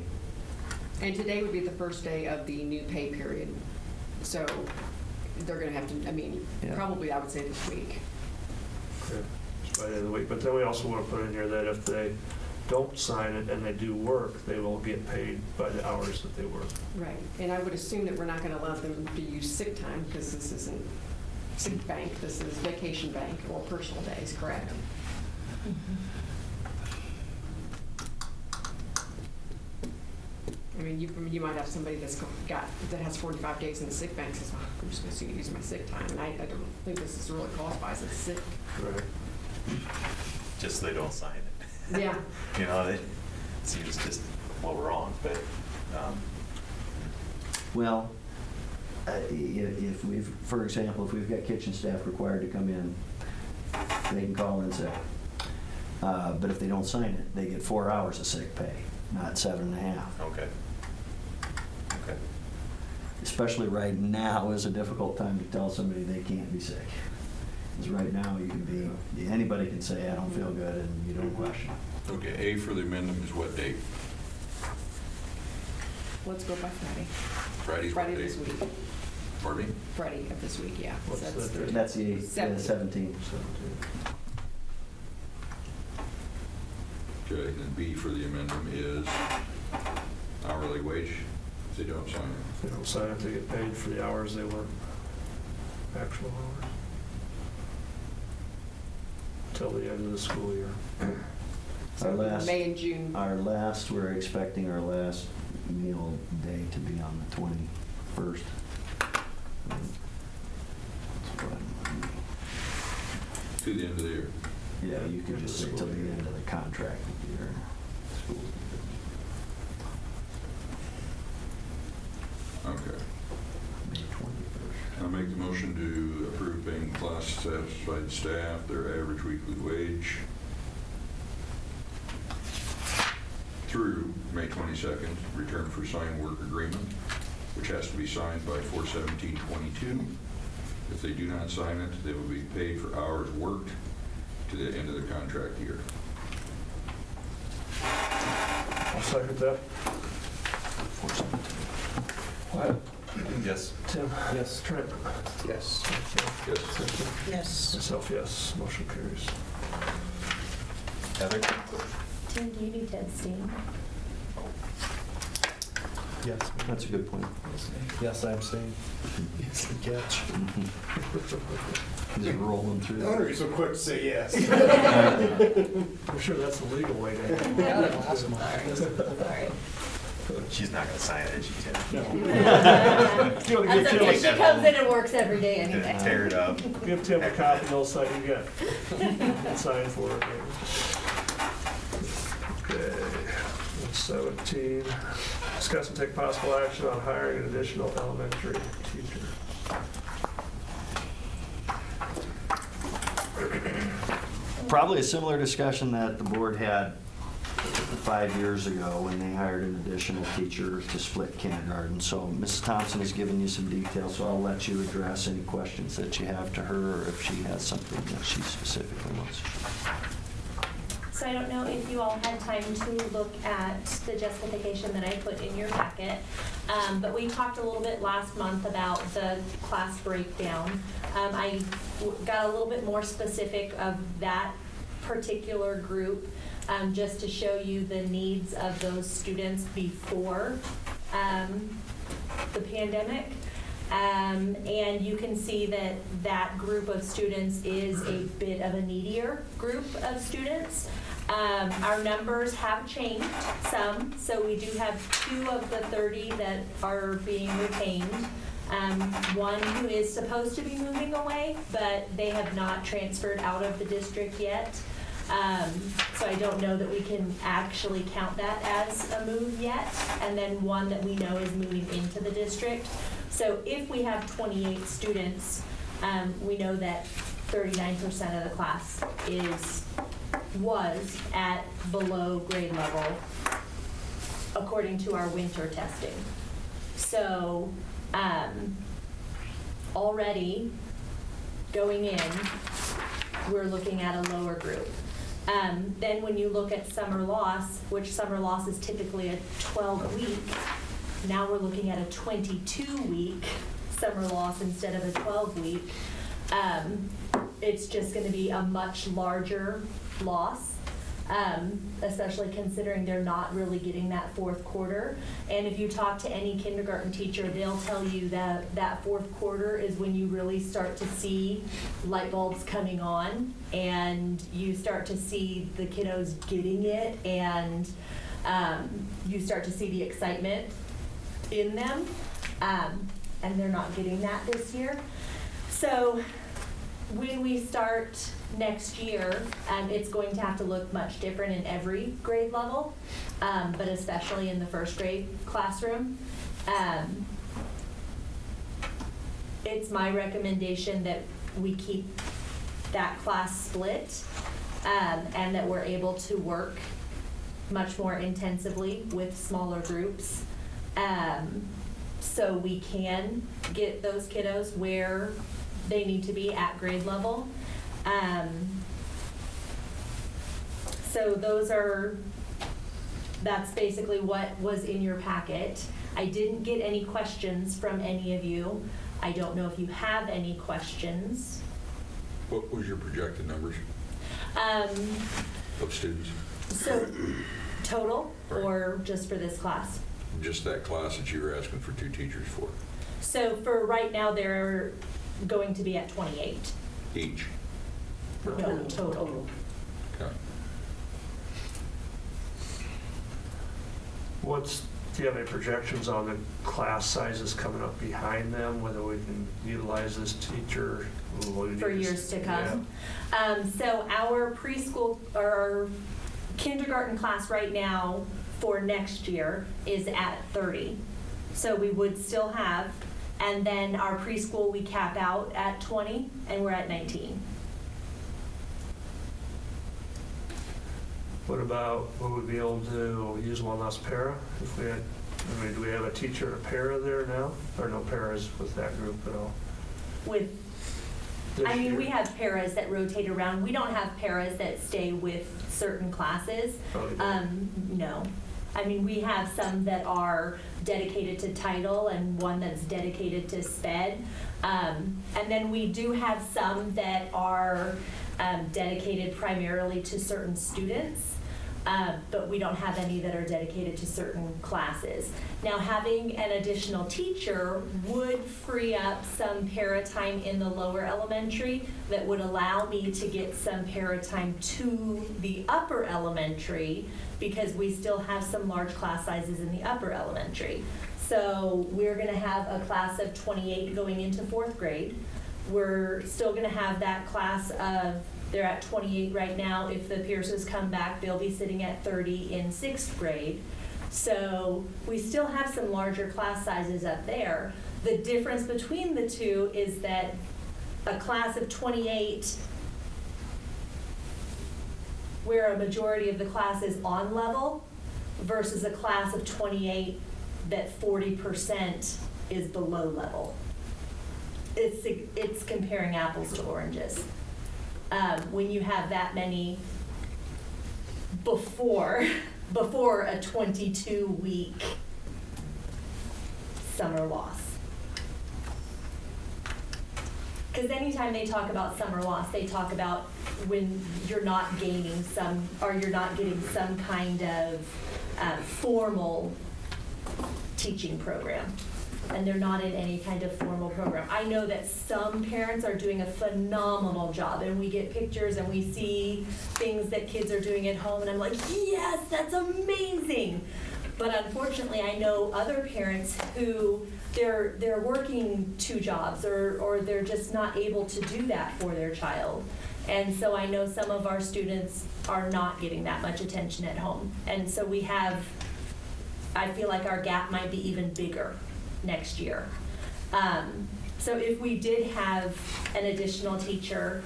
Speaker 3: And today would be the first day of the new pay period. So they're gonna have to,
Speaker 6: Yeah.
Speaker 3: probably I would say this week.
Speaker 8: Okay, it's by the end of the week. But then we also want to put in here that if they don't sign it and they do work, they will get paid by the hours that they work.
Speaker 3: Right. And I would assume that we're not gonna allow them to use sick time, because this isn't sick bank, this is vacation bank or personal days, correct? You might have somebody that has 45 days in the sick bank, says, I'm just gonna use my sick time, and I don't think this is really qualifies as sick.
Speaker 8: Right.
Speaker 1: Just so they don't sign it.
Speaker 3: Yeah.
Speaker 1: It seems just wrong, but.
Speaker 6: Well, if for example, if we've got kitchen staff required to come in, they can call in sick. But if they don't sign it, they get 4 hours of sick pay, not 7.5.
Speaker 1: Okay.
Speaker 6: Especially right now is a difficult time to tell somebody they can't be sick. Because right now, you can be, anybody can say, I don't feel good, and you don't question it.
Speaker 10: Okay, A for the amendment is what date?
Speaker 3: Let's go by Friday.
Speaker 10: Friday's what
Speaker 3: Friday
Speaker 10: date?
Speaker 3: this week.
Speaker 10: Pardon me?
Speaker 3: Friday of this week, yeah.
Speaker 8: What's
Speaker 3: So
Speaker 8: that date?
Speaker 6: That's the 17th.
Speaker 10: Okay, and then B for the amendment is hourly wage if they don't sign it.
Speaker 8: If they don't sign it, they get paid for the hours they work, actual hours. Till the end of the school year.
Speaker 6: Our last,
Speaker 3: May and June.
Speaker 6: we're expecting our last meal day to be on the 21st.
Speaker 10: To the end of the year.
Speaker 6: Yeah, you could just say till the end of the contract year. School.
Speaker 10: Okay.
Speaker 6: May 21st.
Speaker 10: I make the motion to approve paying class satisfied staff their average weekly wage through May 22nd, return for signed work agreement, which has to be signed by 4/17/22. If they do not sign it, they will be paid for hours worked to the end of the contract year.
Speaker 8: I'll second that. Wyatt?
Speaker 1: Yes.
Speaker 8: Tim?
Speaker 2: Yes.
Speaker 8: Trent?
Speaker 7: Yes.
Speaker 10: Yes.
Speaker 8: Vicki?
Speaker 9: Yes.
Speaker 8: Myself, yes. Motion carries.
Speaker 1: Heather?
Speaker 11: Tim, do you need to abstain?
Speaker 2: Yes.
Speaker 6: That's a good point.
Speaker 2: Yes, I abstain. Yes, the catch.
Speaker 6: Just rolling through.
Speaker 4: No wonder you're so quick to say yes.
Speaker 8: I'm sure that's the legal way to.
Speaker 2: Got it last month.
Speaker 11: Sorry.
Speaker 1: She's not gonna sign it, she's
Speaker 8: No.
Speaker 1: gonna.
Speaker 8: If you wanna give
Speaker 3: That's
Speaker 8: Tim
Speaker 3: okay,
Speaker 8: a-
Speaker 3: she comes in and works every day
Speaker 1: Gonna
Speaker 3: anyway.
Speaker 1: tear it up.
Speaker 8: Give Tim a copy, he'll sign, you get. Sign for it. Okay, 17, discuss and take possible action on hiring an additional elementary teacher.
Speaker 6: Probably a similar discussion that the board had 5 years ago when they hired an additional teacher to split kindergarten. So Mrs. Thompson has given you some details, so I'll let you address any questions that you have to her, or if she has something that she specifically wants.
Speaker 11: So I don't know if you all had time to look at the justification that I put in your packet, but we talked a little bit last month about the class breakdown. I got a little bit more specific of that particular group, just to show you the needs of those students before the pandemic. And you can see that that group of students is a bit of a needier group of students. Our numbers have changed some, so we do have 2 of the 30 that are being retained. One who is supposed to be moving away, but they have not transferred out of the district yet. So I don't know that we can actually count that as a move yet. And then one that we know is moving into the district. So if we have 28 students, we know that 39% of the class was at below grade level according to our winter testing. So already going in, we're looking at a lower group. Then when you look at summer loss, which summer loss is typically a 12-week, now we're looking at a 22-week summer loss instead of a 12-week. It's just going to be a much larger loss, especially considering they're not really getting that 4th quarter. And if you talk to any kindergarten teacher, they'll tell you that that 4th quarter is when you really start to see light bulbs coming on, and you start to see the kiddos getting it, and you start to see the excitement in them, and they're not getting that this year. So when we start next year, it's going to have to look much different in every grade level, but especially in the 1st grade classroom. It's my recommendation that we keep that class split, and that we're able to work much more intensively with smaller groups, so we can get those kiddos where they need to be at grade level. So that's basically what was in your packet. I didn't get any questions from any of you. I don't know if you have any questions.
Speaker 10: What was your projected numbers of students?
Speaker 11: So total,
Speaker 10: Right.
Speaker 11: or just for this class?
Speaker 10: Just that class that you were asking for 2 teachers for,
Speaker 11: So for right now, they're going to be at 28.
Speaker 10: each.
Speaker 11: No, total.
Speaker 10: Okay.
Speaker 8: Do you have any projections on the class sizes coming up behind them, whether we can utilize this teacher?
Speaker 11: For years to come. So our preschool, or our kindergarten class right now for next year is at 30. So we would still have, and then our preschool, we cap out at 20, and we're at 19.
Speaker 8: What about, would we be able to use one less para? If we had, I mean, do we have a teacher, a para there now? Or no paras with that group at all?
Speaker 11: With,
Speaker 8: This
Speaker 11: I mean,
Speaker 8: year?
Speaker 11: we have paras that rotate around. We don't have paras that stay with certain classes.
Speaker 8: Oh, you don't?
Speaker 11: No. I mean, we have some that are dedicated to title and one that's dedicated to SPED. And then we do have some that are dedicated primarily to certain students. But we don't have any that are dedicated to certain classes. Now, having an additional teacher would free up some para time in the lower elementary that would allow me to get some para time to the upper elementary, because we still have some large class sizes in the upper elementary. So we're going to have a class of 28 going into 4th grade. We're still going to have that class of, they're at 28 right now. If the Pierces come back, they'll be sitting at 30 in 6th grade. So we still have some larger class sizes up there. The difference between the two is that a class of 28, where a majority of the class is on level, versus a class of 28 that 40% is below level. It's comparing apples to oranges. When you have that many before a 22-week summer loss. Because anytime they talk about summer loss, they talk about when you're not gaining some, or you're not getting some kind of formal teaching program. And they're not in any kind of formal program. I know that some parents are doing a phenomenal job, and we get pictures and we see things that kids are doing at home, and I'm like, yes, that's amazing. But unfortunately, I know other parents who they're working 2 jobs, or they're just not able to do that for their child. And so I know some of our students are not getting that much attention at home. And so I feel like our gap might be even bigger next year. So if we did have an additional teacher,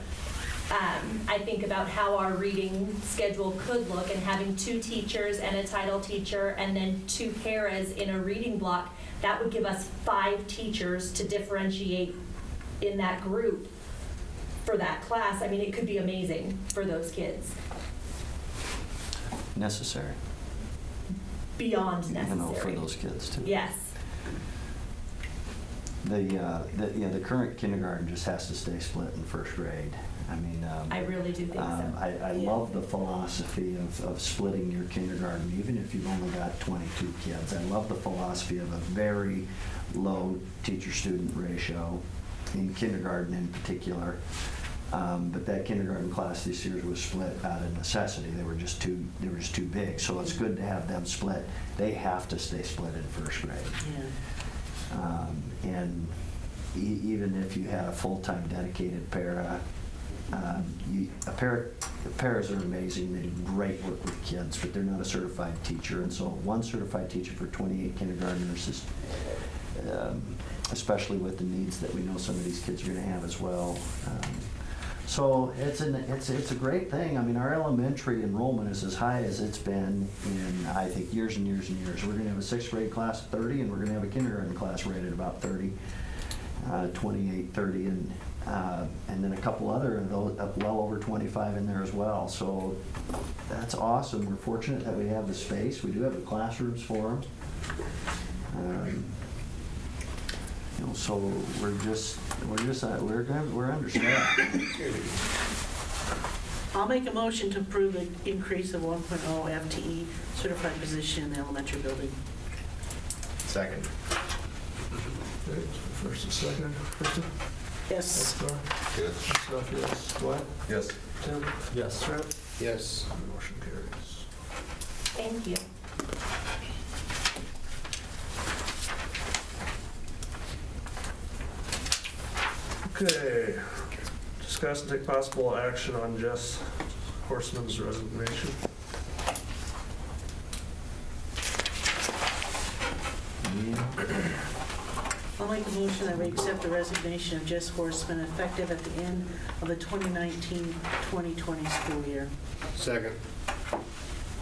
Speaker 11: I think about how our reading schedule could look, and having 2 teachers and a title teacher and then 2 paras in a reading block, that would give us 5 teachers to differentiate in that group for that class. I mean, it could be amazing for those kids.
Speaker 6: Necessary.
Speaker 11: Beyond
Speaker 6: You
Speaker 11: necessary.
Speaker 6: know, for those kids too.
Speaker 11: Yes.
Speaker 6: The current kindergarten just has to stay split in 1st grade. I mean,
Speaker 11: I really do think so.
Speaker 6: I love the philosophy of splitting your kindergarten, even if you've only got 22 kids. I love the philosophy of a very low teacher-student ratio in kindergarten in particular. But that kindergarten class this year was split out of necessity. They were just too big. So it's good to have them split. They have to stay split in 1st grade.
Speaker 9: Yeah.
Speaker 6: And even if you had a full-time dedicated para, paras are amazing. They do great work with kids, but they're not a certified teacher. And so 1 certified teacher for 28 kindergartners is, especially with the needs that we know some of these kids are going to have as well. So it's a great thing. I mean, our elementary enrollment is as high as it's been in, I think, years and years and years. We're going to have a 6th grade class of 30, and we're going to have a kindergarten class rated about 30, 28, 30, And then a couple other of those, well over 25 in there as well. So that's awesome. We're fortunate that we have the space. We do have the classrooms for them. You know, so we're understaffed.
Speaker 9: I'll make a motion to approve an increase of 1.0 FTE certified position in the elementary building.
Speaker 1: Second.
Speaker 8: Okay, first and second. Kristen?
Speaker 9: Yes.
Speaker 8: Star?
Speaker 10: Yes.
Speaker 8: Stuff, yes. Dwight?
Speaker 1: Yes.
Speaker 8: Tim?
Speaker 2: Yes.
Speaker 8: Trent?
Speaker 4: Yes.
Speaker 8: Motion carries.
Speaker 11: Thank you.
Speaker 8: Okay. Discuss and take possible action on Jess Horseman's resignation.
Speaker 9: I'll make a motion that we accept the resignation of Jess Horseman effective at the end of the 2019-2020 school year.
Speaker 4: Second.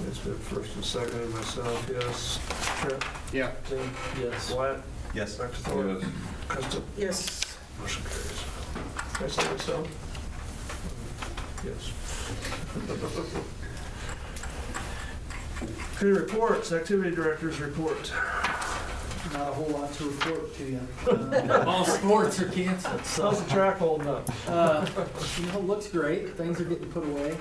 Speaker 8: It's been first and second, myself, yes. Trent?
Speaker 4: Yeah.
Speaker 8: Tim?
Speaker 2: Yes.
Speaker 8: Wyatt?
Speaker 1: Yes.
Speaker 8: Dr. Thorpe?
Speaker 10: Yes.
Speaker 8: Kristen?
Speaker 9: Yes.
Speaker 8: Motion carries. Can I say myself? Yes. Okay, reports, activity director's report.
Speaker 2: Not a whole lot to report to you. All sports are canceled, so.
Speaker 8: How's the track holding up?
Speaker 2: It looks great. Things are getting put away.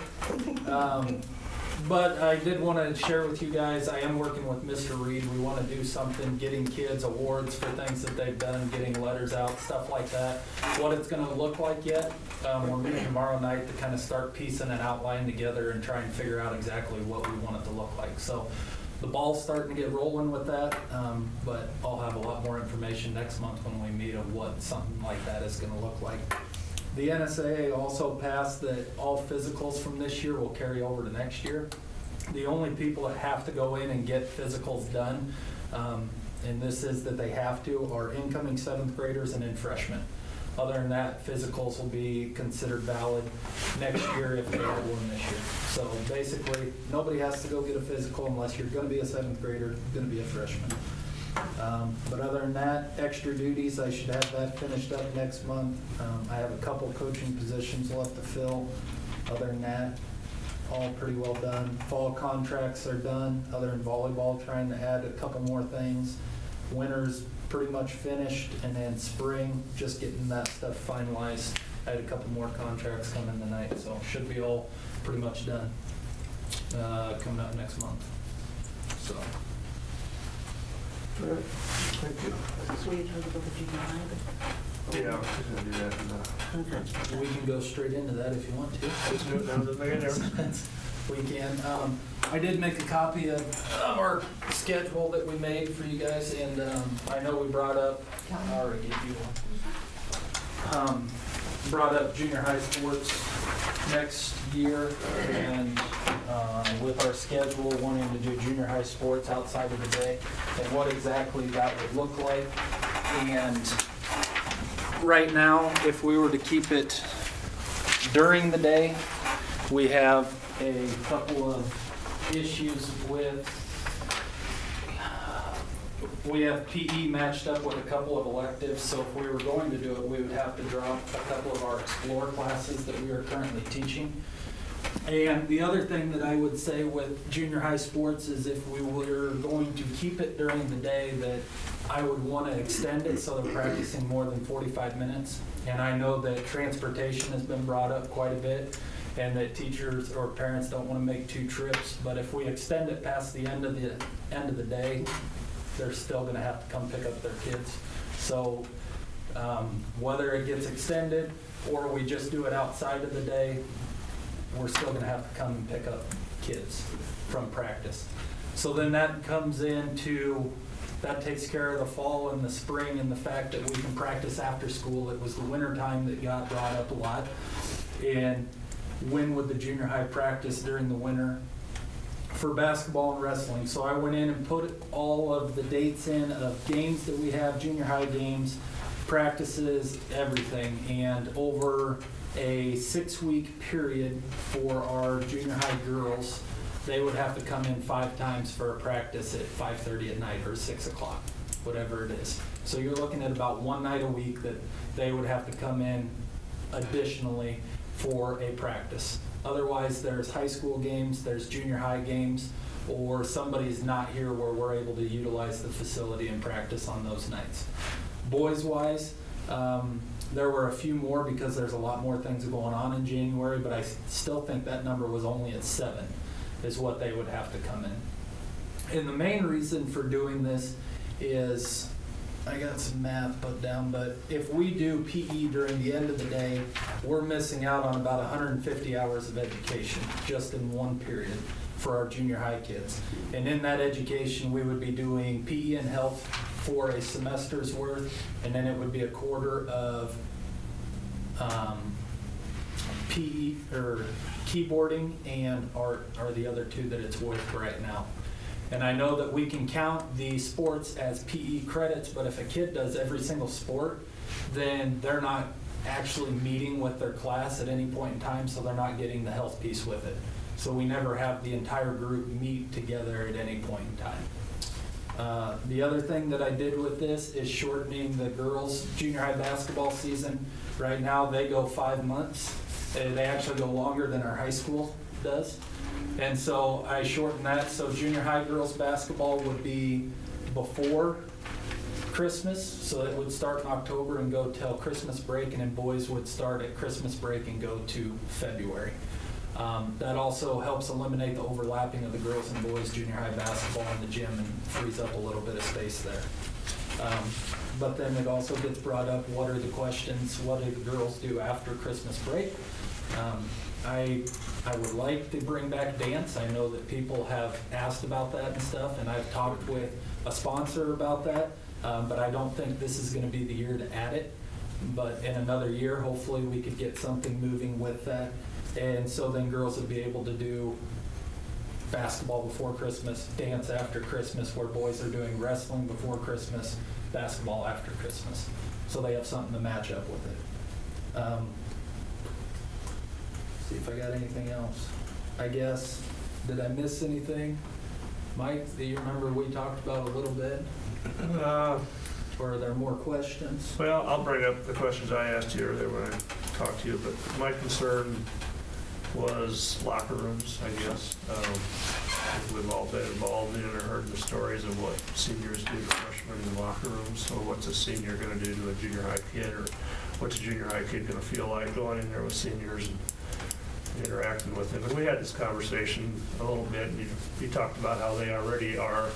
Speaker 2: But I did want to share with you guys, I am working with Mr. Reed. We want to do something, getting kids awards for things that they've done, getting letters out, stuff like that. What it's going to look like yet, we're meeting tomorrow night to kind of start piecing an outline together and try and figure out exactly what we want it to look like. So the ball's starting to get rolling with that, but I'll have a lot more information next month when we meet of what something like that is going to look like. The NSAA also passed that all physicals from this year will carry over to next year. The only people that have to go in and get physicals done, and this is that they have to, are incoming 7th graders and in freshmen. Other than that, physicals will be considered valid next year if they had one this year. So basically, nobody has to go get a physical unless you're going to be a 7th grader, going to be a freshman. But other than that, extra duties, I should have that finished up next month. I have a couple coaching positions left to fill. Other than that, all pretty well done. Fall contracts are done, other than volleyball, trying to add a couple more things. Winter's pretty much finished, and then spring, just getting that stuff finalized. I had a couple more contracts coming tonight, so should be all pretty much done coming out next month. So.
Speaker 8: All right, thank you.
Speaker 9: So you talk about the junior high?
Speaker 8: Yeah, we're just gonna do that in
Speaker 9: Okay.
Speaker 2: We can go straight into that if you want to.
Speaker 8: let's do it now, doesn't make any difference.
Speaker 2: We can. I did make a copy of our schedule that we made for you guys, and I know we brought up, I already gave you one. Brought up junior high sports next year, and with our schedule, wanting to do junior high sports outside of the day, and what exactly that would look like. And right now, if we were to keep it during the day, we have a couple of issues with, we have PE matched up with a couple of electives, so if we were going to do it, we would have to drop a couple of our Explore classes that we are currently teaching. And the other thing that I would say with junior high sports is if we were going to keep it during the day, that I would want to extend it so they're practicing more than 45 minutes. And I know that transportation has been brought up quite a bit, and that teachers or parents don't want to make 2 trips. But if we extend it past the end of the day, they're still going to have to come pick up their kids. So whether it gets extended or we just do it outside of the day, we're still going to have to come and pick up kids from practice. So then that comes into, that takes care of the fall and the spring and the fact that we can practice after school. It was the winter time that got brought up a lot. And when would the junior high practice during the winter for basketball and wrestling? So I went in and put all of the dates in of games that we have, junior high games, practices, everything. And over a 6-week period for our junior high girls, they would have to come in 5 times for a practice at 5:30 at night or 6 o'clock, whatever it is. So you're looking at about 1 night a week that they would have to come in additionally for a practice. Otherwise, there's high school games, there's junior high games, or somebody's not here where we're able to utilize the facility and practice on those nights. Boys-wise, there were a few more because there's a lot more things going on in January, but I still think that number was only at 7 is what they would have to come in. And the main reason for doing this is, I got some math put down, but if we do PE during the end of the day, we're missing out on about 150 hours of education just in one period for our junior high kids. And in that education, we would be doing PE and health for a semester's worth, and then it would be a quarter of PE or keyboarding and art are the other two that it's worth right now. And I know that we can count the sports as PE credits, but if a kid does every single sport, then they're not actually meeting with their class at any point in time, so they're not getting the health piece with it. So we never have the entire group meet together at any point in time. The other thing that I did with this is shortening the girls' junior high basketball season. Right now, they go 5 months. They actually go longer than our high school does. And so I shortened that, so junior high girls basketball would be before Christmas, so it would start in October and go till Christmas break, and then boys would start at Christmas break and go to February. That also helps eliminate the overlapping of the girls and boys junior high basketball in the gym and frees up a little bit of space there. But then it also gets brought up, what are the questions, what do the girls do after Christmas break? I would like to bring back dance. I know that people have asked about that and stuff, and I've talked with a sponsor about that, but I don't think this is going to be the year to add it. But in another year, hopefully we could get something moving with that. And so then girls would be able to do basketball before Christmas, dance after Christmas, where boys are doing wrestling before Christmas, basketball after Christmas. So they have something to match up with it. See if I got anything else. I guess, did I miss anything? Mike, do you remember we talked about a little bit? Or are there more questions?
Speaker 8: Well, I'll bring up the questions I asked you earlier when I talked to you, but my concern was locker rooms, I guess. We've all been involved in or heard the stories of what seniors do to freshmen in locker rooms. So what's a senior going to do to a junior high kid, or what's a junior high kid going to feel like going in there with seniors and interacting with them? And we had this conversation a little bit, and you talked about how they already are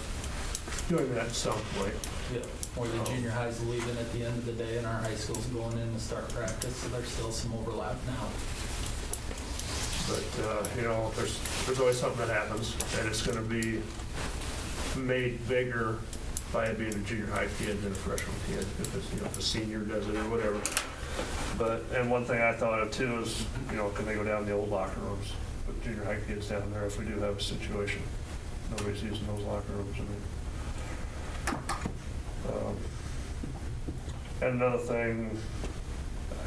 Speaker 8: doing that at some point.
Speaker 2: Yeah, or the junior high's leaving at the end of the day and our high school's going in to start practice, so there's still some overlap now.
Speaker 8: But, you know, there's always something that happens, and it's going to be made bigger by it being a junior high kid than a freshman kid, if it's, you know, if a senior does it or whatever. But, and one thing I thought of too is, you know, can they go down the old locker rooms, put junior high kids down there if we do have a situation? Nobody's using those locker rooms. And another thing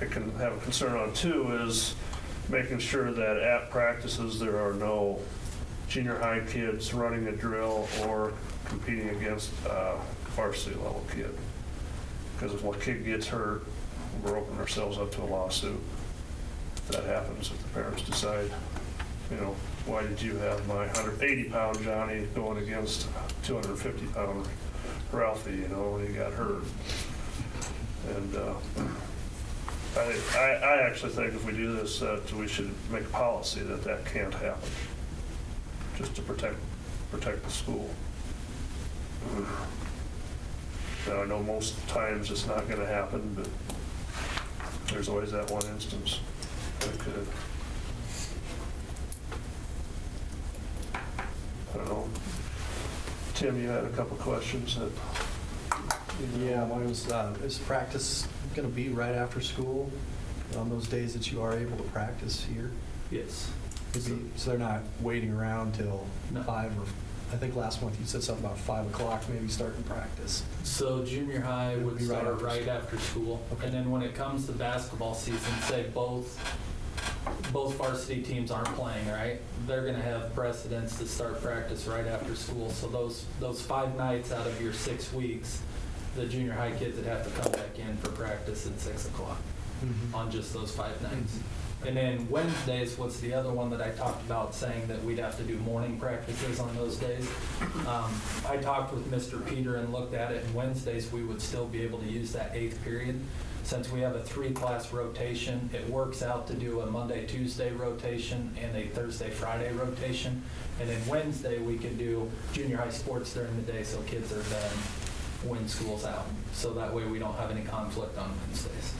Speaker 8: I can have a concern on too is making sure that at practices there are no junior high kids running a drill or competing against a varsity level kid. Because if one kid gets hurt, we're opening ourselves up to a lawsuit. If that happens, if the parents decide, you know, why did you have my 180-pound Johnny going against 250-pound Ralphie, you know, when he got hurt? And I actually think if we do this, that we should make a policy that that can't happen, just to protect the school. Now, I know most times it's not going to happen, but there's always that one instance that it could. I don't know. Tim, you had a couple questions that.
Speaker 2: Yeah, mine was, is practice going to be right after school on those days that you are able to practice here? Yes. So they're not waiting around till 5 or, I think last month you said something about 5 o'clock maybe starting practice. So junior high would start right after school. Okay. And then when it comes to basketball season, say both varsity teams aren't playing, right? They're going to have precedence to start practice right after school. So those 5 nights out of your 6 weeks, the junior high kids would have to come back in for practice at 6 o'clock. on just those 5 nights. And then Wednesdays was the other one that I talked about, saying that we'd have to do morning practices on those days. I talked with Mr. Peter and looked at it, and Wednesdays we would still be able to use that 8th period. Since we have a 3-class rotation, it works out to do a Monday-Tuesday rotation and a Thursday-Friday rotation. And then Wednesday we could do junior high sports during the day, so kids are done when school's out. So that way we don't have any conflict on Wednesdays.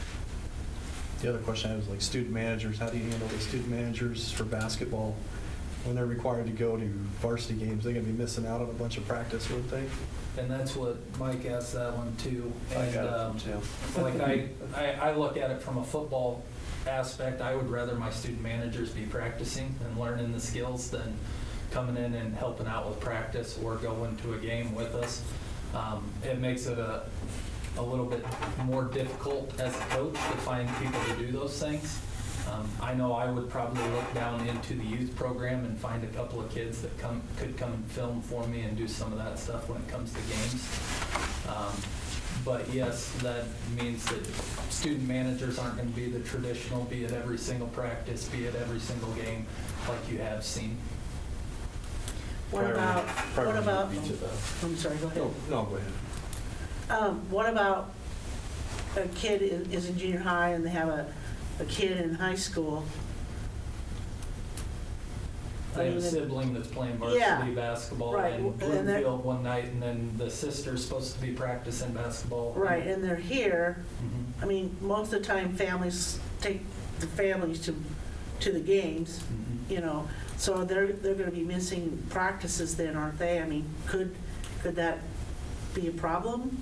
Speaker 2: The other question I have is like student managers. How do you handle the student managers for basketball when they're required to go to varsity games? They're going to be missing out on a bunch of practice, wouldn't they? And that's what Mike asked that one too. And like I look at it from a football aspect. I would rather my student managers be practicing and learning the skills than coming in and helping out with practice or going to a game with us. It makes it a little bit more difficult as a coach to find people to do those things. I know I would probably look down into the youth program and find a couple of kids that could come and film for me and do some of that stuff when it comes to games. But yes, that means that student managers aren't going to be the traditional, be at every single practice, be at every single game like you have seen.
Speaker 9: What about, I'm sorry, go ahead.
Speaker 2: No, go ahead.
Speaker 9: What about a kid is in junior high and they have a kid in high school?
Speaker 2: They have a sibling that's playing varsity basketball
Speaker 9: right.
Speaker 2: in Bloomfield one night, and then the sister's supposed to be practicing basketball.
Speaker 9: Right, and they're here. I mean, most of the time families take the families to the games, you know, so they're going to be missing practices then, aren't they? I mean, could that be a problem?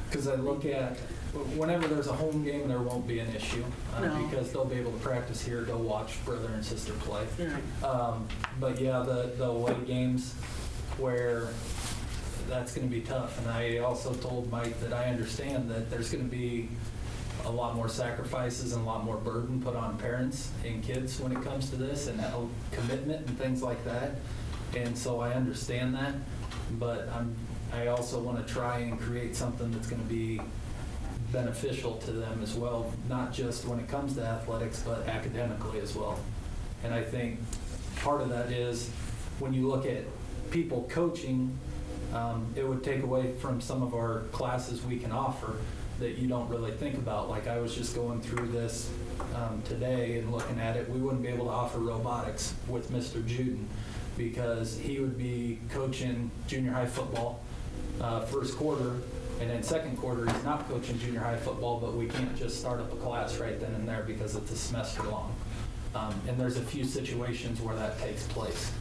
Speaker 2: Because I look at, whenever there's a home game, there won't be an issue.
Speaker 9: No.
Speaker 2: Because they'll be able to practice here, go watch brother and sister play.
Speaker 9: Right.
Speaker 2: But yeah, the away games where that's going to be tough. And I also told Mike that I understand that there's going to be a lot more sacrifices and a lot more burden put on parents and kids when it comes to this, and commitment and things like that. And so I understand that, but I also want to try and create something that's going to be beneficial to them as well, not just when it comes to athletics, but academically as well. And I think part of that is when you look at people coaching, it would take away from some of our classes we can offer that you don't really think about. Like I was just going through this today and looking at it. We wouldn't be able to offer robotics with Mr. Juden because he would be coaching junior high football first quarter, and then second quarter he's not coaching junior high football, but we can't just start up a class right then and there because it's a semester long. And there's a few situations where that takes place.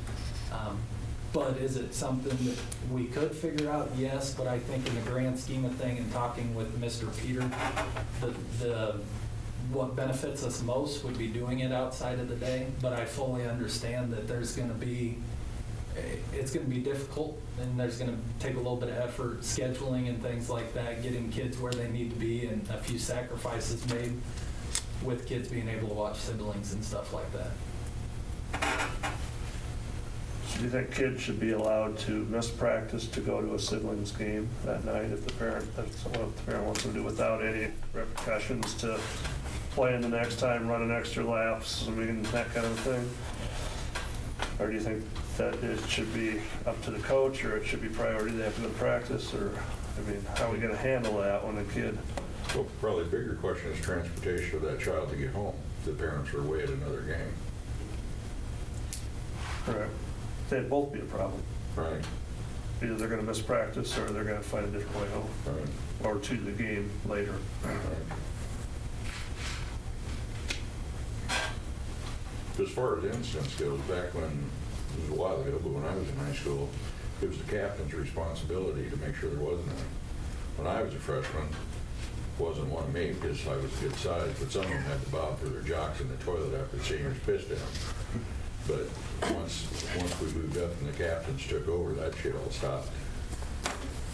Speaker 2: But is it something that we could figure out? Yes, but I think in the grand scheme of thing and talking with Mr. Peter, what benefits us most would be doing it outside of the day. But I fully understand that it's going to be difficult, and there's going to take a little bit of effort, scheduling and things like that, getting kids where they need to be, and a few sacrifices made with kids being able to watch siblings and stuff like that.
Speaker 8: Do you think kids should be allowed to miss practice to go to a siblings game that night if that's what the parent wants to do without any repercussions to playing the next time, running extra laps, I mean, that kind of thing? Or do you think that it should be up to the coach, or it should be priority they have to go to practice? Or, I mean, how are we going to handle that when a kid?
Speaker 10: Well, probably the bigger question is transportation of that child to get home. The parents are away at another game.
Speaker 8: Correct. They'd both be a problem.
Speaker 10: Right.
Speaker 8: Either they're going to miss practice or they're going to find a different way home.
Speaker 10: Right.
Speaker 8: Or to the game later.
Speaker 10: Right. As far as instance goes, back when, it was a while ago, but when I was in high school, it was the captain's responsibility to make sure there wasn't any. When I was a freshman, wasn't one of me because I was good size, but some of them had to bow for their jocks in the toilet after the seniors pissed them. But once we moved up and the captains took over, that shit all stopped.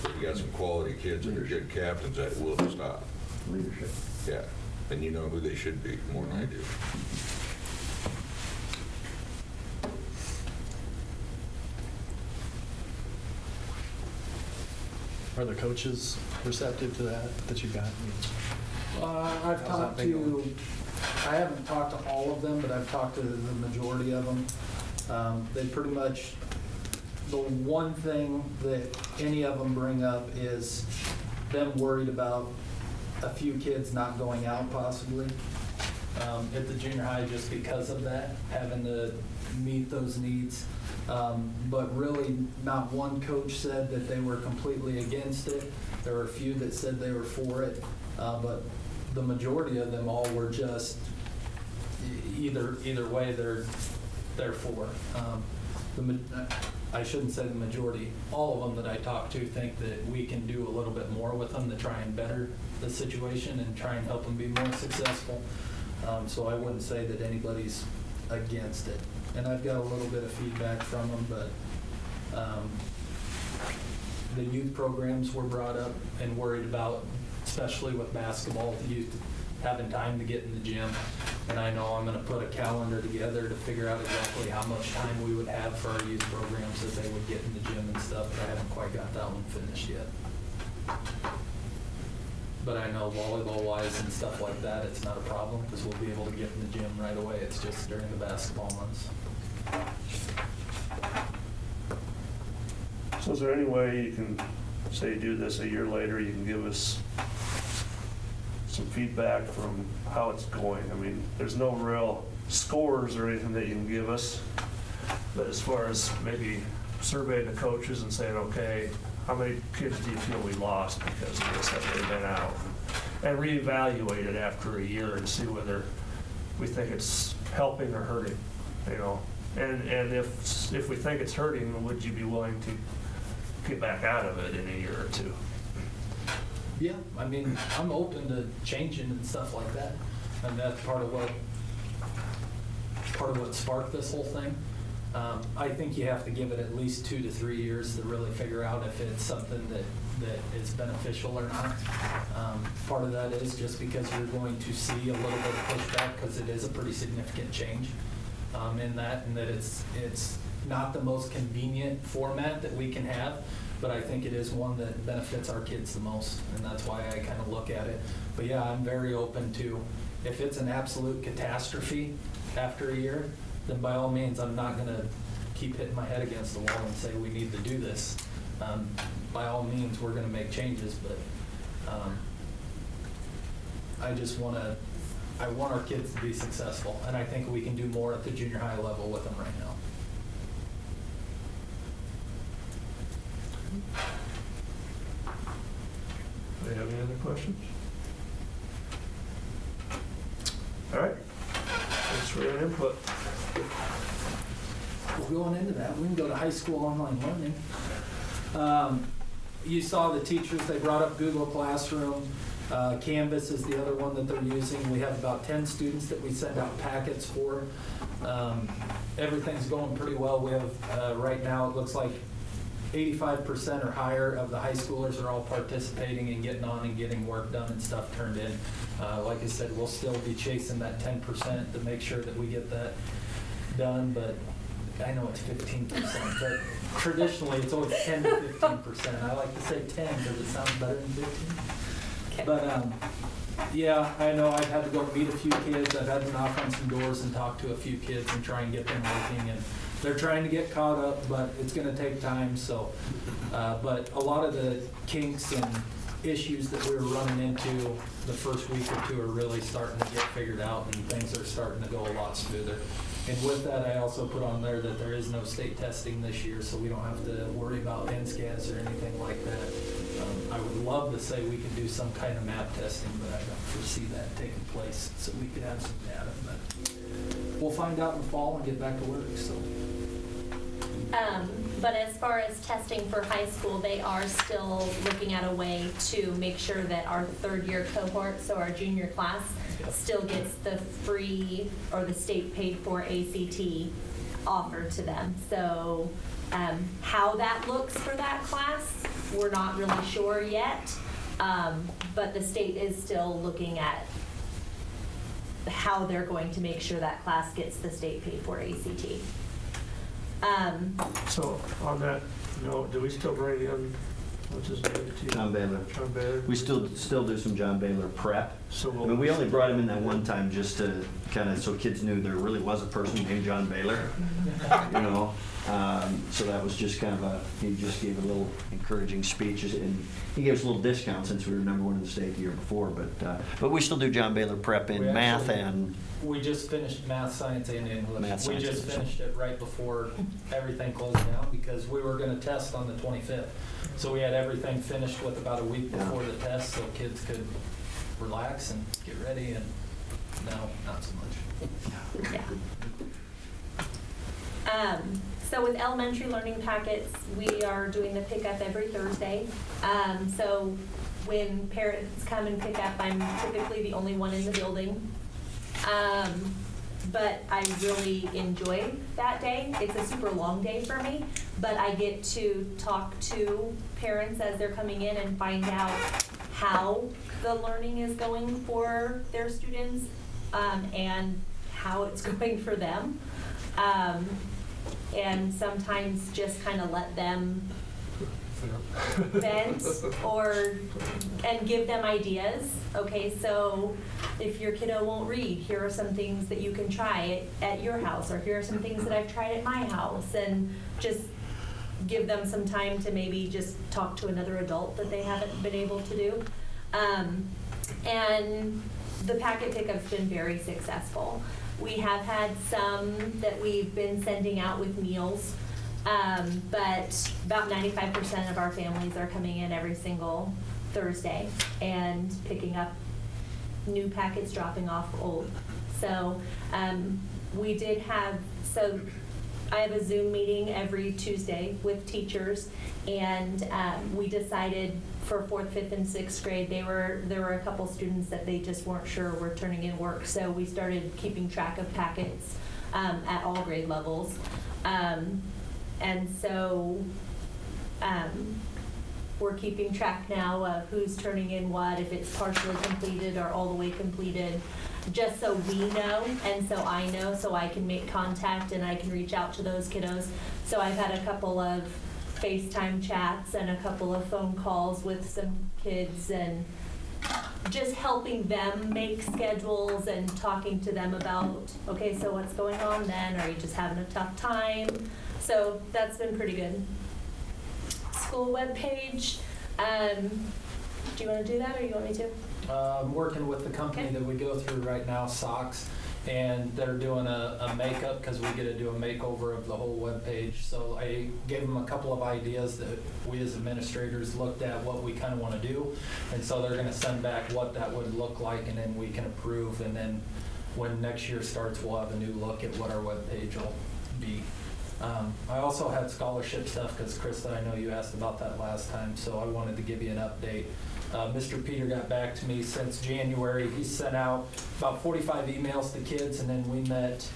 Speaker 10: But you got some quality kids that are good captains, that will stop.
Speaker 6: Leadership.
Speaker 10: Yeah, and you know who they should be more than I do.
Speaker 2: Are the coaches receptive to that you got?
Speaker 20: I've
Speaker 2: How's that
Speaker 20: talked
Speaker 2: been
Speaker 20: to,
Speaker 2: going?
Speaker 20: I haven't talked to all of them, but I've talked to the majority of them. They pretty much, the one thing that any of them bring up is them worried about a few kids not going out possibly at the junior high just because of that, having to meet those needs. But really, not one coach said that they were completely against it. There were a few that said they were for it, but the majority of them all were just either way they're for. I shouldn't say the majority. All of them that I talked to think that we can do a little bit more with them to try and better the situation and try and help them be more successful. So I wouldn't say that anybody's against it. And I've got a little bit of feedback from them, but the youth programs were brought up and worried about, especially with basketball, the youth having time to get in the gym. And I know I'm going to put a calendar together to figure out exactly how much time we would have for our youth programs that they would get in the gym and stuff, but I haven't quite got that one finished yet. But I know volleyball-wise and stuff like that, it's not a problem because we'll be able to get in the gym right away. It's just during the basketball months.
Speaker 8: So is there any way you can, say you do this a year later, you can give us some feedback from how it's going? I mean, there's no real scores or anything that you can give us, but as far as maybe surveying the coaches and saying, okay, how many kids do you feel we lost because of this, have they been out? And reevaluate it after a year and see whether we think it's helping or hurting, you know? And if we think it's hurting, would you be willing to get back out of it in a year or two?
Speaker 20: Yeah, I mean, I'm open to changing and stuff like that. And that's part of what sparked this whole thing. I think you have to give it at least 2 to 3 years to really figure out if it's something that is beneficial or not. Part of that is just because you're going to see a little bit of pushback because it is a pretty significant change in that, and that it's not the most convenient format that we can have, but I think it is one that benefits our kids the most, and that's why I kind of look at it. But yeah, I'm very open to, if it's an absolute catastrophe after a year, then by all means, I'm not going to keep hitting my head against the wall and say we need to do this. By all means, we're going to make changes, but I just want our kids to be successful, and I think we can do more at the junior high level with them right now.
Speaker 8: Do you have any other questions? All right. Thanks for your input.
Speaker 20: Well, going into that, we can go to high school online learning. You saw the teachers, they brought up Google Classroom. Canvas is the other one that they're using. We have about 10 students that we send out packets for. Everything's going pretty well. We have, right now, it looks like 85% or higher of the high schoolers are all participating and getting on and getting work done and stuff turned in. Like I said, we'll still be chasing that 10% to make sure that we get that done, but I know it's 15%, but traditionally it's always 10 to 15%. I like to say 10 because it sounds better than 15. Okay. But yeah, I know I've had to go meet a few kids. I've had to knock on some doors and talk to a few kids and try and get them working, and they're trying to get caught up, but it's going to take time. So, but a lot of the kinks and issues that we were running into the first week or two are really starting to get figured out, and things are starting to go a lot smoother. And with that, I also put on there that there is no state testing this year, so we don't have to worry about NSCAS or anything like that. I would love to say we could do some kind of map testing, but I don't foresee that taking place, so we could have some data. But we'll find out in the fall and get back to work. So.
Speaker 11: But as far as testing for high school, they are still looking at a way to make sure that our third-year cohort, so our junior class, still gets the free or the state paid for ACT offered to them. So how that looks for that class, we're not really sure yet, but the state is still looking at how they're going to make sure that class gets the state paid for ACT.
Speaker 8: So on that note, do we still bring in What's his name?
Speaker 6: John Baylor.
Speaker 8: John Baylor.
Speaker 6: We still do some John Baylor prep.
Speaker 8: So
Speaker 6: I mean, we only brought him in that one time just to kind of, so kids knew there really was a person named John Baylor, you know? So that was just kind of he just gave a little encouraging speech, and he gave us a little discount since we were #1 in the state the year before, but we still do John Baylor prep in math and.
Speaker 20: We just finished math, science, and English.
Speaker 6: Math,
Speaker 20: we
Speaker 6: science,
Speaker 20: just
Speaker 6: English.
Speaker 20: finished it right before everything closed down because we were going to test on the 25th. So we had everything finished with about a week before the test so kids could relax and get ready, and now not so much.
Speaker 11: Yeah. So with elementary learning packets, we are doing the pickup every Thursday. So when parents come and pick up, I'm typically the only one in the building. But I really enjoy that day. It's a super long day for me, but I get to talk to parents as they're coming in and find out how the learning is going for their students, and how it's going for them. And sometimes just kind of let them vent and give them ideas. Okay, so if your kiddo won't read, here are some things that you can try at your house, or here are some things that I've tried at my house, and just give them some time to maybe just talk to another adult that they haven't been able to do. And the packet pickup's been very successful. We have had some that we've been sending out with meals. But about 95% of our families are coming in every single Thursday and picking up new packets, dropping off old. So we did have, so I have a Zoom meeting every Tuesday with teachers, and we decided for 4th, 5th, and 6th grade, there were a couple students that they just weren't sure were turning in work. So we started keeping track of packets at all grade levels. And so we're keeping track now of who's turning in what, if it's partially completed or all the way completed, just so we know and so I know, so I can make contact and I can reach out to those kiddos. So I've had a couple of FaceTime chats and a couple of phone calls with some kids, and just helping them make schedules and talking to them about, okay, so what's going on then? Are you just having a tough time? So that's been pretty good. School webpage, do you want to do that, or you want me to?
Speaker 20: I'm working with the company that we go through right now, Socks, and they're doing a makeup because we get to do a makeover of the whole webpage. So I gave them a couple of ideas that we as administrators looked at what we kind of want to do, and so they're going to send back what that would look like, and then we can approve, and then when next year starts, we'll have a new look at what our webpage will be. I also had scholarship stuff because Krista, I know you asked about that last time, so I wanted to give you an update. Mr. Peter got back to me since January. He sent out about 45 emails to kids, and then we met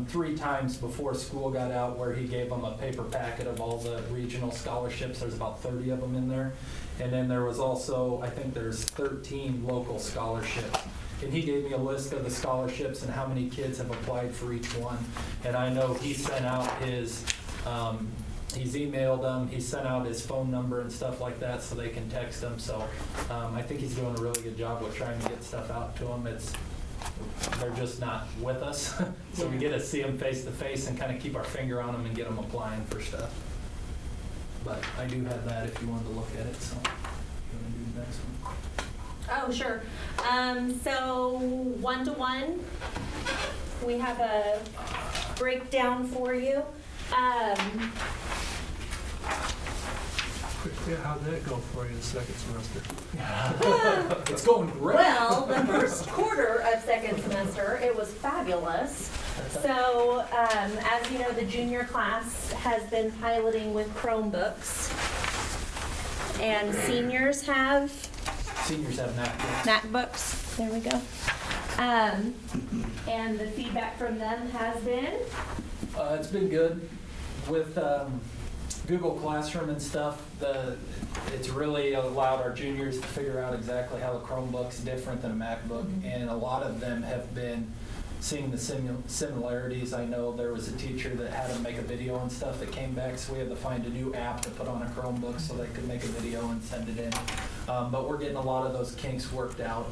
Speaker 20: 3 times before school got out where he gave them a paper packet of all the regional scholarships. There's about 30 of them in there. And then there was also, I think there's 13 local scholarships. And he gave me a list of the scholarships and how many kids have applied for each one. And I know he sent out his, he's emailed them, he sent out his phone number and stuff like that so they can text them. So I think he's doing a really good job with trying to get stuff out to them. They're just not with us. So we get to see them face to face and kind of keep our finger on them and get them applying for stuff. But I do have that if you wanted to look at it. So you want to do the next one?
Speaker 11: Oh, sure. So 1-to-1, we have a breakdown for you.
Speaker 8: Yeah, how'd that go for you the second semester?
Speaker 20: It's going great.
Speaker 11: Well, the first quarter of second semester, it was fabulous. So, as you know, the junior class has been piloting with Chromebooks, and seniors have MacBooks. There we go. And the feedback from them has been?
Speaker 20: It's been good. With Google Classroom and stuff, it's really allowed our juniors to figure out exactly how the Chromebook's different than a MacBook, and a lot of them have been seeing the similarities. I know there was a teacher that had to make a video and stuff that came back, so we had to find a new app to put on a Chromebook so they could make a video and send it in. But we're getting a lot of those kinks worked out.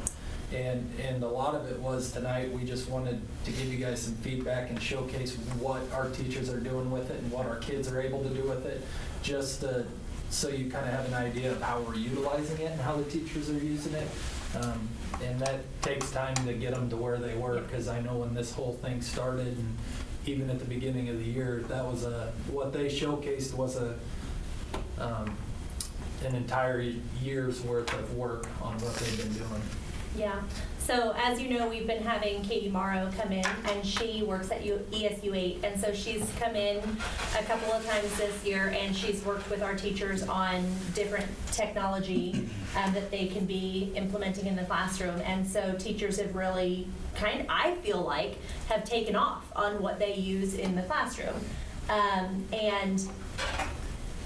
Speaker 20: And a lot of it was tonight, we just wanted to give you guys some feedback and showcase what our teachers are doing with it and what our kids are able to do with it, just so you kind of have an idea of how we're utilizing it and how the teachers are using it. And that takes time to get them to where they were, because I know when this whole thing started, and even at the beginning of the year, that was what they showcased was an entire year's worth of work on what they've been doing.
Speaker 11: Yeah. So as you know, we've been having Katie Morrow come in, and she works at ESU 8, and so she's come in a couple of times this year, and she's worked with our teachers on different technology that they can be implementing in the classroom. And so teachers have really I feel like, have taken off on what they use in the classroom. And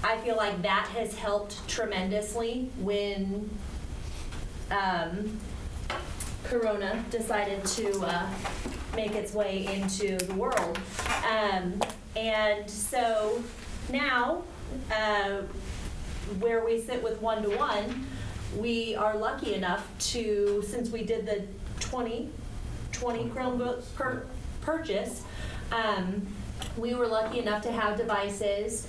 Speaker 11: I feel like that has helped tremendously when Corona decided to make its way into the world. And so now, where we sit with one-to-one, we are lucky enough to, since we did the 2020 Chromebook purchase, we were lucky enough to have devices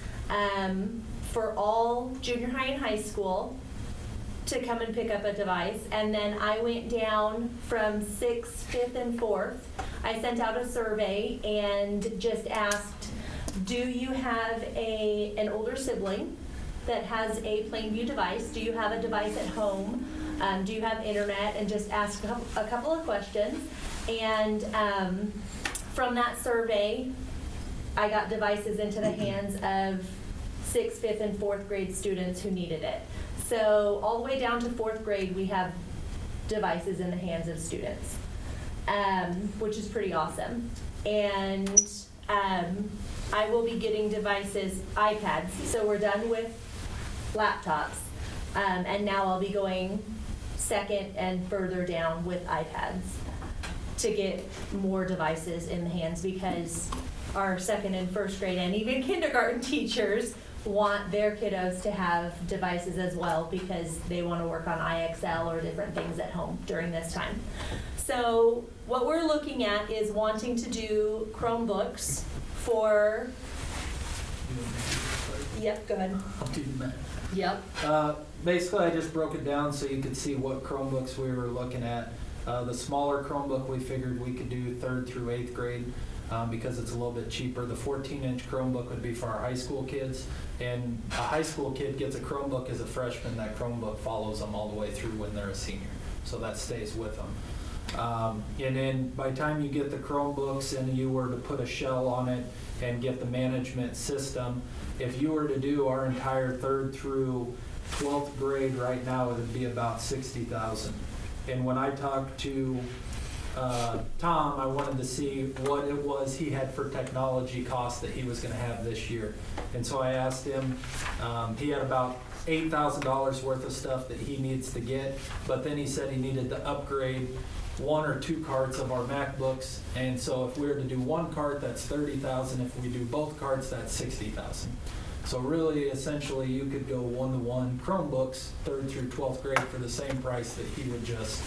Speaker 11: for all junior high and high school to come and pick up a device. And then I went down from 6th, 5th, and 4th. I sent out a survey and just asked, do you have an older sibling that has a Plainview device? Do you have a device at home? Do you have internet? And just asked a couple of questions. And from that survey, I got devices into the hands of 6th, 5th, and 4th grade students who needed it. So all the way down to 4th grade, we have devices in the hands of students, which is pretty awesome. And I will be getting devices, iPads. So we're done with laptops, and now I'll be going second and further down with iPads to get more devices in the hands, because our second and first grade and even kindergarten teachers want their kiddos to have devices as well, because they want to work on IXL or different things at home during this time. So what we're looking at is wanting to do Chromebooks for, yep, go ahead.
Speaker 20: I'll do the math.
Speaker 11: Yep.
Speaker 20: Basically, I just broke it down so you could see what Chromebooks we were looking at. The smaller Chromebook, we figured we could do 3rd through 8th grade. Because it's a little bit cheaper. The 14-inch Chromebook would be for our high school kids, and a high school kid gets a Chromebook as a freshman. That Chromebook follows them all the way through when they're a senior, so that stays with them. And then by the time you get the Chromebooks and you were to put a shell on it and get the management system, if you were to do our entire 3rd through 12th grade right now, it would be about $60,000. And when I talked to Tom, I wanted to see what it was he had for technology costs that he was going to have this year. And so I asked him, he had about $8,000 worth of stuff that he needs to get, but then he said he needed to upgrade 1 or 2 carts of our MacBooks. And so if we were to do 1 cart, that's $30,000. If we do both carts, that's $60,000. So really, essentially, you could go 1-to-1 Chromebooks, 3rd through 12th grade, for the same price that he would just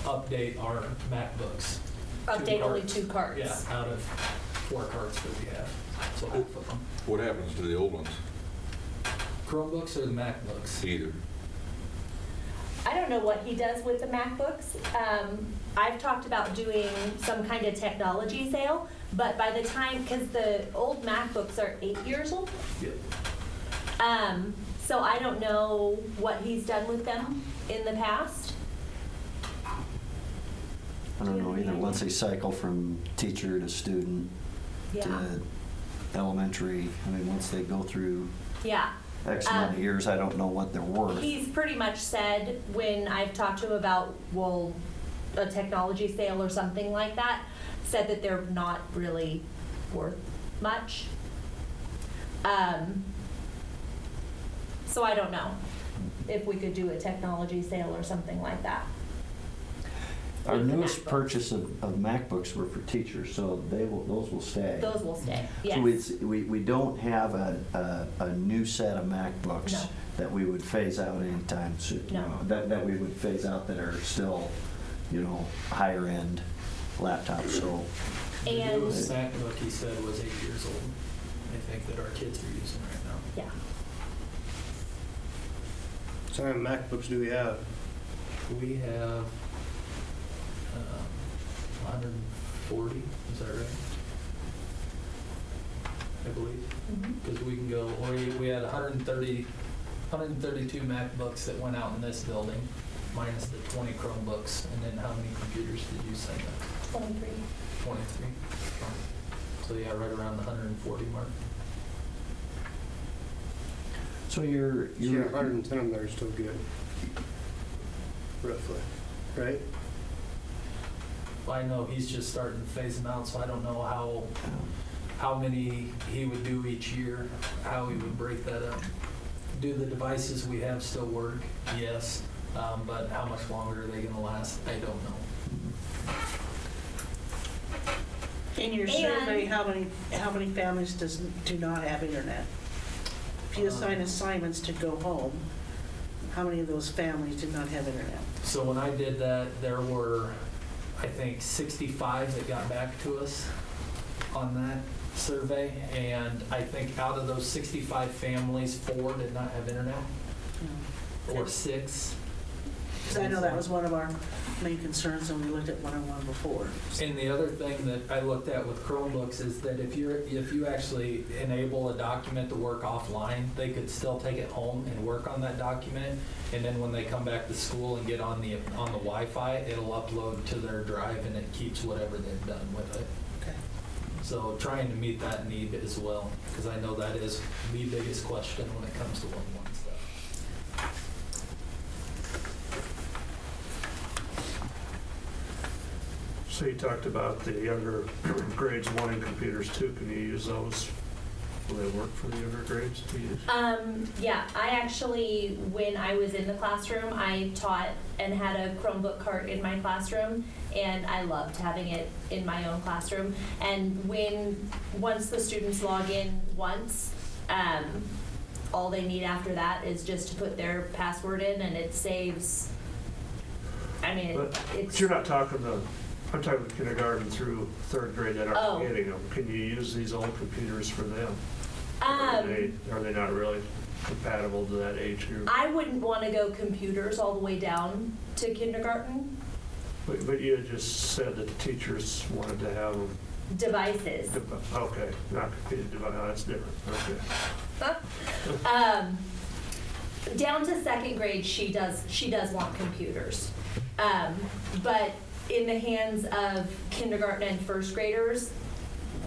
Speaker 20: update our MacBooks.
Speaker 11: Update only 2 carts.
Speaker 20: Yeah, out of 4 carts that we have. So half of them.
Speaker 10: What happens to the old ones?
Speaker 20: Chromebooks or the MacBooks?
Speaker 10: Either.
Speaker 11: I don't know what he does with the MacBooks. I've talked about doing some kind of technology sale, but by the time, because the old MacBooks are 8 years old.
Speaker 20: Yep.
Speaker 11: So I don't know what he's done with them in the past.
Speaker 6: I don't know either. Once they cycle from teacher to student to elementary, I mean, once they go through X amount of years, I don't know what they're worth.
Speaker 11: He's pretty much said, when I've talked to him about, well, a technology sale or something like that, said that they're not really worth much. So I don't know if we could do a technology sale or something like that.
Speaker 6: Our
Speaker 11: with the
Speaker 6: newest
Speaker 11: MacBooks.
Speaker 6: purchase of MacBooks were for teachers, so those will stay.
Speaker 11: Those will stay,
Speaker 6: So
Speaker 11: yes.
Speaker 6: we don't have a new set of MacBooks
Speaker 11: No.
Speaker 6: that we would phase out anytime soon. you
Speaker 11: No.
Speaker 6: know, That we would phase out that are still, higher end laptops, so.
Speaker 2: The
Speaker 11: And-
Speaker 2: newest MacBook, he said, was 8 years old, I think, that our kids are using right now.
Speaker 11: Yeah.
Speaker 4: So how many MacBooks do we have?
Speaker 2: We have 140, is that right? I believe. Because we can go, we had 132 MacBooks that went out in this building, minus the 20 Chromebooks. And then how many computers did you send us?
Speaker 11: 23.
Speaker 2: 23. So yeah, right around the 140 mark.
Speaker 6: So you're
Speaker 4: 110 of them that are still good. Roughly, right?
Speaker 2: I know he's just starting to phase them out, so I don't know how many he would do each year, how he would break that up. Do the devices we have still work? Yes. But how much longer are they gonna last? I don't know.
Speaker 9: In your survey, how many families do not have internet? If you assign assignments to go home, how many of those families did not have internet?
Speaker 2: So when I did that, there were, I think, 65 that got back to us on that survey. And I think out of those 65 families, 4 did not have internet, or 6.
Speaker 9: Because I know that was one of our main concerns when we looked at 101 before.
Speaker 2: And the other thing that I looked at with Chromebooks is that if you actually enable a document to work offline, they could still take it home and work on that document. And then when they come back to school and get on the Wi-Fi, it'll upload to their drive and it keeps whatever they've done with it.
Speaker 9: Okay.
Speaker 2: So trying to meet that need as well, because I know that is the biggest question when it comes to 1-1 stuff.
Speaker 8: So you talked about the younger grades wanting computers too. Can you use those? Will they work for the younger grades to use?
Speaker 11: Yeah, I actually, when I was in the classroom, I taught and had a Chromebook cart in my classroom, and I loved having it in my own classroom. And once the students log in once, all they need after that is just to put their password in, and it saves. I mean,
Speaker 8: But
Speaker 11: it's.
Speaker 8: you're not talking I'm talking kindergarten through 3rd grade that aren't getting them. Can you use these old computers for them? Are they not really compatible to that age group?
Speaker 11: I wouldn't want to go computers all the way down to kindergarten.
Speaker 8: But you had just said that the teachers wanted to have them.
Speaker 11: Devices.
Speaker 8: Okay, not computer device. Oh, that's different. Okay.
Speaker 11: Down to 2nd grade, she does want computers, but in the hands of kindergarten and 1st graders,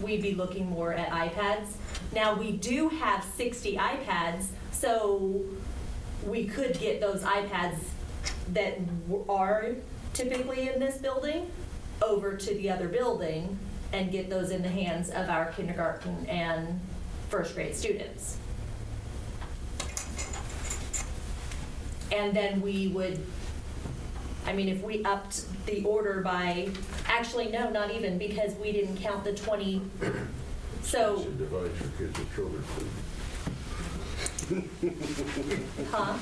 Speaker 11: we'd be looking more at iPads. Now, we do have 60 iPads, so we could get those iPads that are typically in this building over to the other building and get those in the hands of our kindergarten and 1st grade students. And then we would, if we upped the order by, actually, no, not even, because we didn't count the 20, so.
Speaker 10: It's a device for kids that throw their food.
Speaker 11: Huh?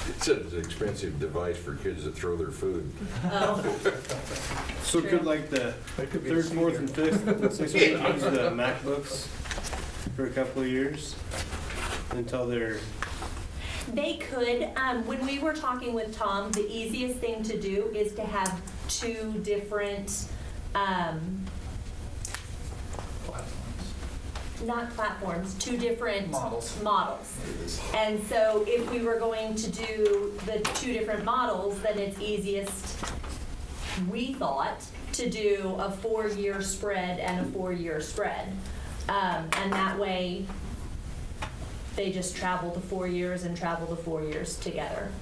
Speaker 10: It said it's an expensive device for kids that throw their food.
Speaker 11: Oh.
Speaker 4: So
Speaker 11: True.
Speaker 4: could like the 3rd, 4th, and 5th, and 6th grade use the MacBooks for a couple of years until they're.
Speaker 11: They could. When we were talking with Tom, the easiest thing to do is to have 2 different, not platforms, 2 different models. And so if we were going to do the 2 different models, then it's easiest, we thought, to do a 4-year spread and a 4-year spread. And that way, they just travel the 4 years and travel the 4 years together.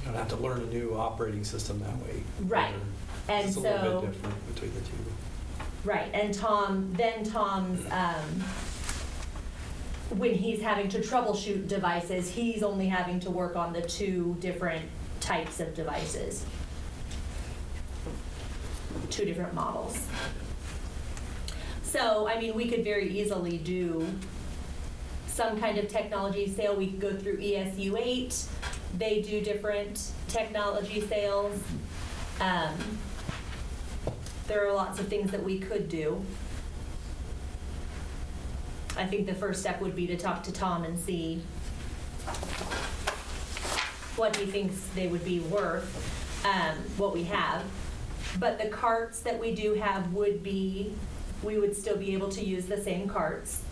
Speaker 2: You don't have to learn a new operating system that way.
Speaker 11: Right. And
Speaker 2: it's a
Speaker 11: so.
Speaker 2: little bit different between the 2.
Speaker 11: Right, and Tom's, when he's having to troubleshoot devices, he's only having to work on the 2 different types of devices. two different models. So, I mean, we could very easily do some kind of technology sale. We could go through ESU 8. They do different technology sales. There are lots of things that we could do. I think the first step would be to talk to Tom and see what he thinks they would be worth, what we have. But the carts that we do have we would still be able to use the same carts.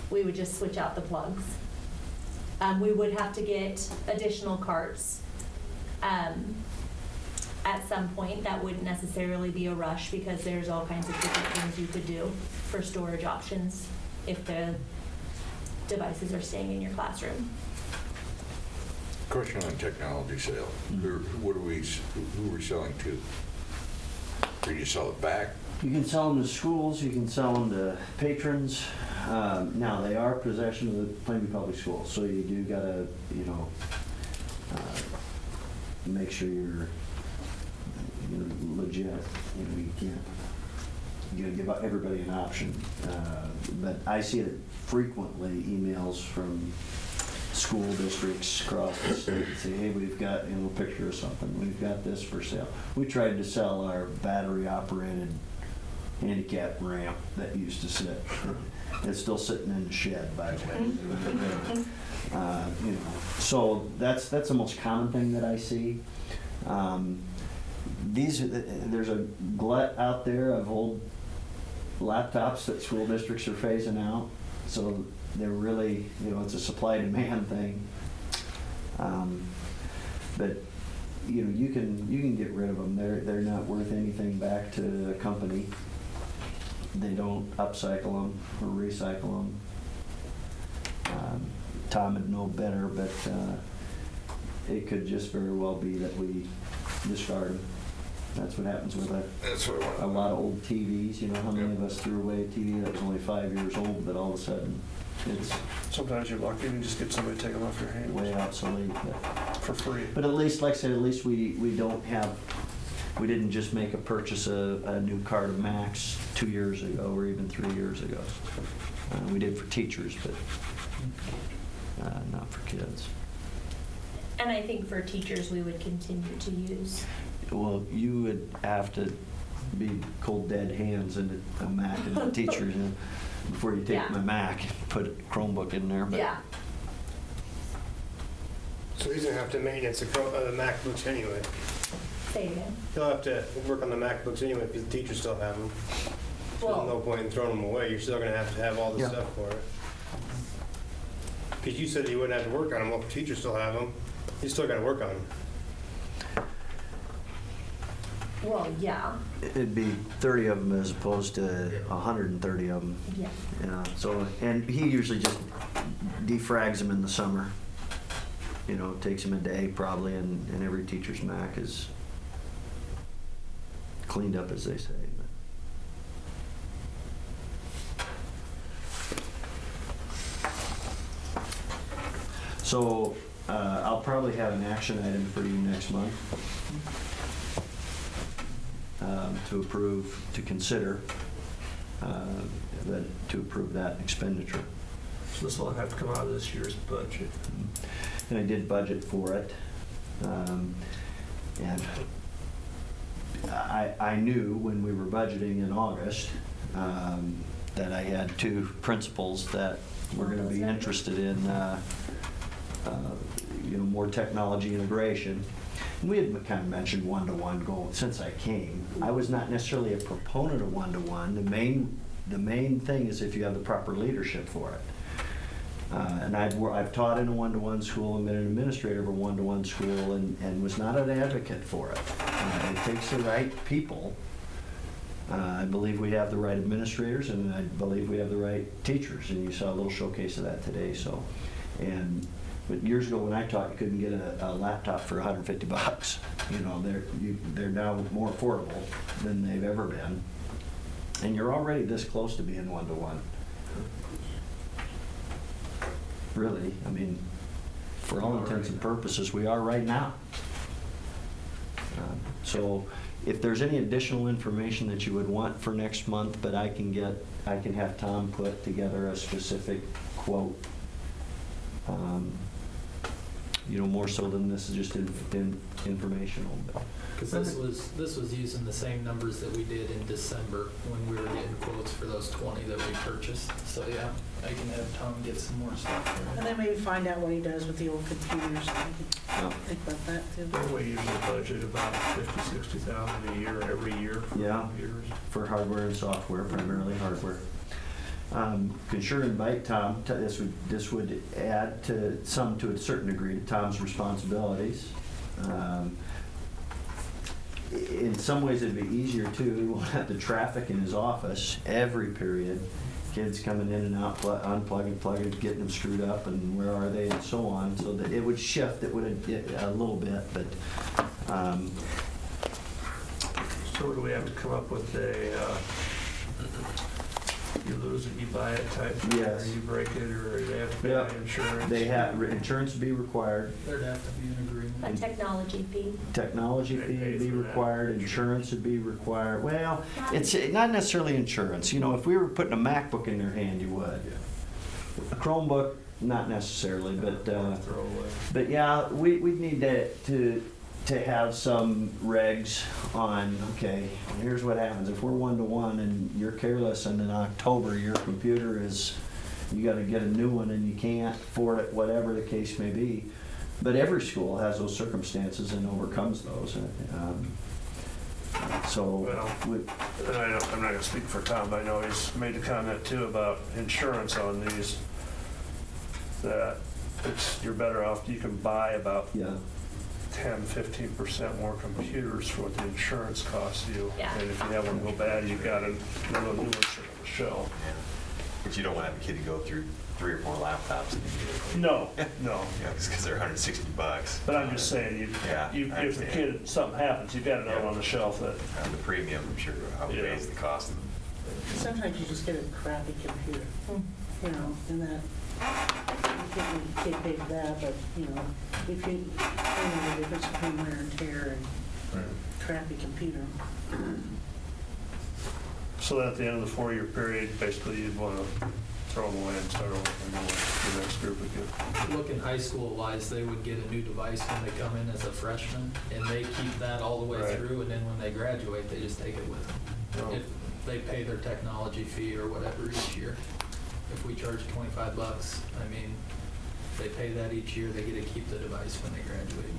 Speaker 11: We would just switch out the plugs. We would have to get additional carts at some point. That wouldn't necessarily be a rush because there's all kinds of different things you could do for storage options if the devices are staying in your classroom.
Speaker 10: Question on technology sale. Who are we selling to? Or you sell it back?
Speaker 6: You can sell them to schools, you can sell them to patrons. Now, they are possession of the Plainview Public Schools, so you do gotta, make sure you're legit. You can't, you gotta give everybody an option. But I see it frequently, emails from school districts across the state that say, hey, we've got, a picture of something, we've got this for sale. We tried to sell our battery-operated handicap ramp that used to sit. It's still sitting in the shed, by the way. So that's the most common thing that I see. There's a glut out there of old laptops that school districts are phasing out. So they're really, it's a supply-demand thing. But you can get rid of them. They're not worth anything back to the company. They don't upcycle them or recycle them. Tom would know better, but it could just very well be that we discard them. That's what happens with a lot of old TVs. How many of us threw away a TV that was only 5 years old, but all of a sudden it's
Speaker 8: Sometimes you're lucky and just get somebody to take them off your hands.
Speaker 6: way obsolete.
Speaker 8: For free.
Speaker 6: But at least, like I said, at least we didn't just make a purchase a new cart of Macs 2 years ago or even 3 years ago. We did for teachers, but not for kids.
Speaker 11: And I think for teachers, we would continue to use.
Speaker 6: Well, you would have to be cold dead hands into a Mac and a teacher before you take my Mac and put a Chromebook in there. But
Speaker 11: yeah.
Speaker 4: So he's gonna have to maintenance the MacBooks anyway.
Speaker 11: Say it again.
Speaker 4: He'll have to work on the MacBooks anyway because the teachers still have them. So
Speaker 11: Well,
Speaker 4: there's no point in throwing them away. You're still gonna have all the
Speaker 6: Yeah.
Speaker 4: stuff for it. Because you said you wouldn't have to work on them. Well, if teachers still have them, you still gotta work on them.
Speaker 11: well, yeah.
Speaker 6: it'd be 30 of them as opposed to 130 of them.
Speaker 11: Yeah.
Speaker 6: So, and he usually just defrags them in the summer. Takes them a day probably, and every teacher's Mac is cleaned up, as they say. So I'll probably have an action item for you next month to approve, to consider, to approve that expenditure.
Speaker 8: So this will have to come out of this year's budget.
Speaker 6: And I did budget for it. And I knew when we were budgeting in August that I had two principals that were going to be interested in more technology integration. And we had kind of mentioned one-to-one goal since I came. I was not necessarily a proponent of one-to-one. The main thing is if you have the proper leadership for it. And I've taught in a one-to-one school and been an administrator of a one-to-one school and was not an advocate for it. It takes the right people. I believe we have the right administrators, and I believe we have the right teachers, and you saw a little showcase of that today. But years ago when I taught, you couldn't get a laptop for $150. They're now more affordable than they've ever been, and you're already this close to being one-to-one. Really, for all intents and purposes, we are right now. So if there's any additional information that you would want for next month, but I can have Tom put together a specific quote. More so than this is just informational.
Speaker 20: Because this was using the same numbers that we did in December when we were getting quotes for those 20 that we purchased. So yeah, I can have Tom get some more stuff.
Speaker 9: And then maybe find out what he does with the old computers. I can think about that too.
Speaker 8: We usually budget about 50,000, 60,000 a year, every year for computers.
Speaker 6: For hardware and software, primarily hardware. Can sure invite Tom. This would add to a certain degree to Tom's responsibilities. In some ways, it'd be easier too. We won't have the traffic in his office every period. Kids coming in and out, unplugging, plugging, getting them screwed up, and where are they, and so on. So that it would shift. It would a little bit, but.
Speaker 8: So do we have to come up with you lose it, you buy it type thing?
Speaker 6: Yes.
Speaker 8: Or you break it, or they have to pay insurance?
Speaker 6: They have insurance would be required.
Speaker 20: There'd have to be an agreement.
Speaker 11: A technology fee.
Speaker 6: Technology fee would be required, insurance would be required. Well, it's not necessarily insurance. If we were putting a MacBook in their hand, you would. A Chromebook, not necessarily, but yeah, we'd need to have some regs on, okay, here's what happens. If we're 1-to-1 and you're careless and in October your computer you got to get a new one and you can't afford it, whatever the case may be. But every school has those circumstances and overcomes those.
Speaker 8: I'm not going to speak for Tom, but I know he's made a comment too about insurance on these, that you're better off, you can buy about 10-15% more computers for what the insurance costs you.
Speaker 11: Yeah.
Speaker 8: And if you have one go bad, you've got a little newer show.
Speaker 1: Yeah. But you don't want to have a kid to go through 3 or 4 laptops immediately.
Speaker 8: No.
Speaker 1: Because they're $160.
Speaker 8: But I'm just saying, if the kid, something happens, you've got it out on the shelf that.
Speaker 1: The premium, I'm sure, outweighs the cost.
Speaker 9: Sometimes you just get a crappy computer, and that, you can't get paid for that, but, if you know the difference between wear and tear and crappy computer.
Speaker 8: So at the end of the 4-year period, basically you'd want to throw them away and start over with the next group again.
Speaker 20: Looking high school wise, they would get a new device when they come in as a freshman, and they keep that all the way through, and then when they graduate, they just take it with them. If they pay their technology fee or whatever each year. If we charge $25, they pay that each year, they get to keep the device when they graduate.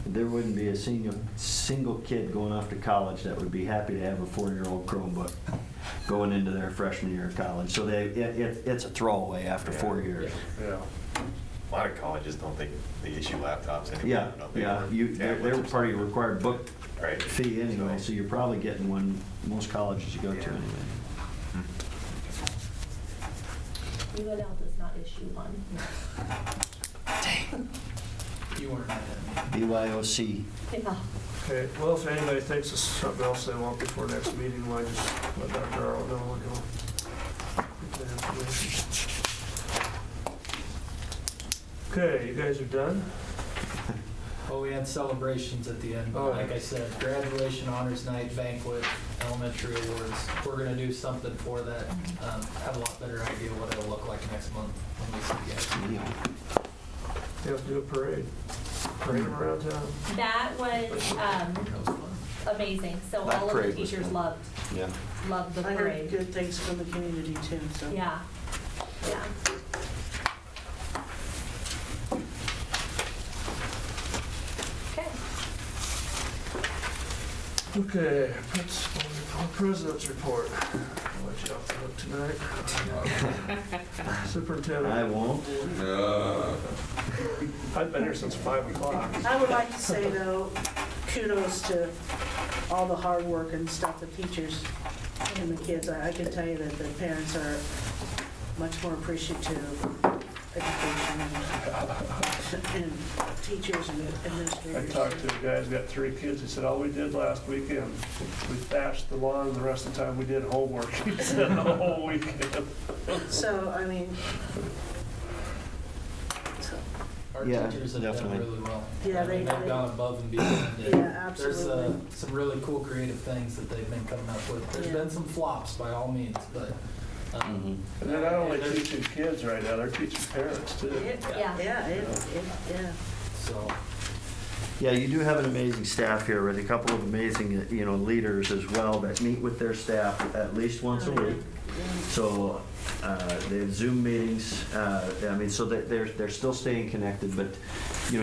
Speaker 6: There wouldn't be a single kid going off to college that would be happy to have a 4-year-old Chromebook going into their freshman year of college. So it's a throwaway after 4 years.
Speaker 8: Yeah.
Speaker 1: A lot of colleges don't think they issue laptops anymore.
Speaker 6: They're part of your required book fee anyway, so you're probably getting one most colleges you go to anyway.
Speaker 11: UNL does not issue one.
Speaker 6: Dang.
Speaker 20: You weren't at that
Speaker 6: BYOC.
Speaker 11: Yeah.
Speaker 8: Okay, well, if anybody thinks there's something else they want before next meeting, why just let Dr. Arlen know and he'll get that information. Okay, you guys are done?
Speaker 20: Well, we had celebrations at the end. Like I said, graduation, honors night, banquet, elementary awards. We're going to do something for that. Have a lot better idea what it'll look like next month when we see you guys.
Speaker 8: You have to do a parade. Parade them around town.
Speaker 11: That was amazing. So all of the teachers loved the
Speaker 9: I
Speaker 11: parade.
Speaker 9: heard good things from the community too, so.
Speaker 11: Yeah.
Speaker 8: Okay, President's report. I'll let you off the hook tonight. Superintendent.
Speaker 6: I won't.
Speaker 8: I've been here since 5 o'clock.
Speaker 9: I would like to say though, kudos to all the hard work and stuff, the teachers and the kids. I can tell you that the parents are much more appreciative of education and teachers and
Speaker 8: I
Speaker 9: administrators.
Speaker 8: talked to a guy who's got 3 kids. He said, all we did last weekend, we thatched the lawn, and the rest of the time we did homework. He said the whole weekend.
Speaker 9: So,
Speaker 20: Our
Speaker 2: our
Speaker 6: Yeah,
Speaker 2: teachers have done
Speaker 6: definitely.
Speaker 2: really well.
Speaker 9: Yeah,
Speaker 2: I mean,
Speaker 9: they-
Speaker 2: they've gone above and beyond.
Speaker 9: Yeah,
Speaker 2: There's
Speaker 9: absolutely.
Speaker 2: some really cool creative things that they've been coming up with. There's
Speaker 9: Yeah.
Speaker 2: been some flops by all means, but.
Speaker 8: And they're not only teaching kids right now, they're teaching parents too.
Speaker 11: Yeah.
Speaker 9: Yeah.
Speaker 2: So.
Speaker 6: Yeah, you do have an amazing staff here with a couple of amazing, leaders as well that meet with their staff at least once a week. So they have Zoom meetings. So that they're still staying connected. But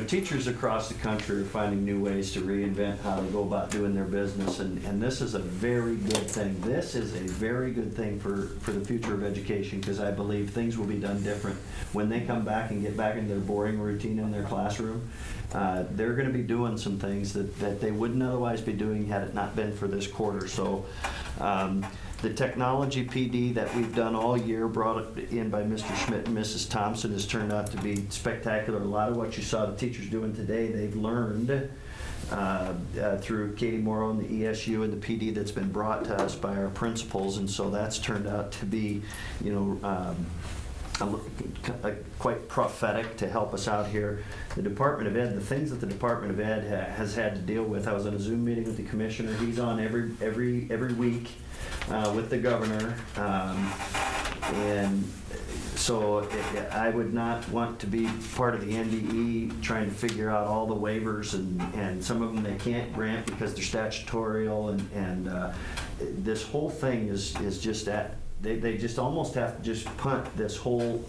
Speaker 6: teachers across the country are finding new ways to reinvent how they go about doing their business, and this is a very good thing. This is a very good thing for the future of education, because I believe things will be done different when they come back and get back into their boring routine in their classroom. They're going to be doing some things that they wouldn't otherwise be doing had it not been for this quarter. So the technology PD that we've done all year, brought in by Mr. Schmidt and Mrs. Thompson, has turned out to be spectacular. A lot of what you saw the teachers doing today, they've learned through Katie Morrow and the ESU and the PD that's been brought to us by our principals, and so that's turned out to be, quite prophetic to help us out here. The Department of Ed, the things that the Department of Ed has had to deal with. I was on a Zoom meeting with the commissioner. He's on every week with the governor, and so I would not want to be part of the NDE trying to figure out all the waivers, and some of them they can't grant because they're statutorial, and this whole thing is just that. They just almost have to just punt this whole,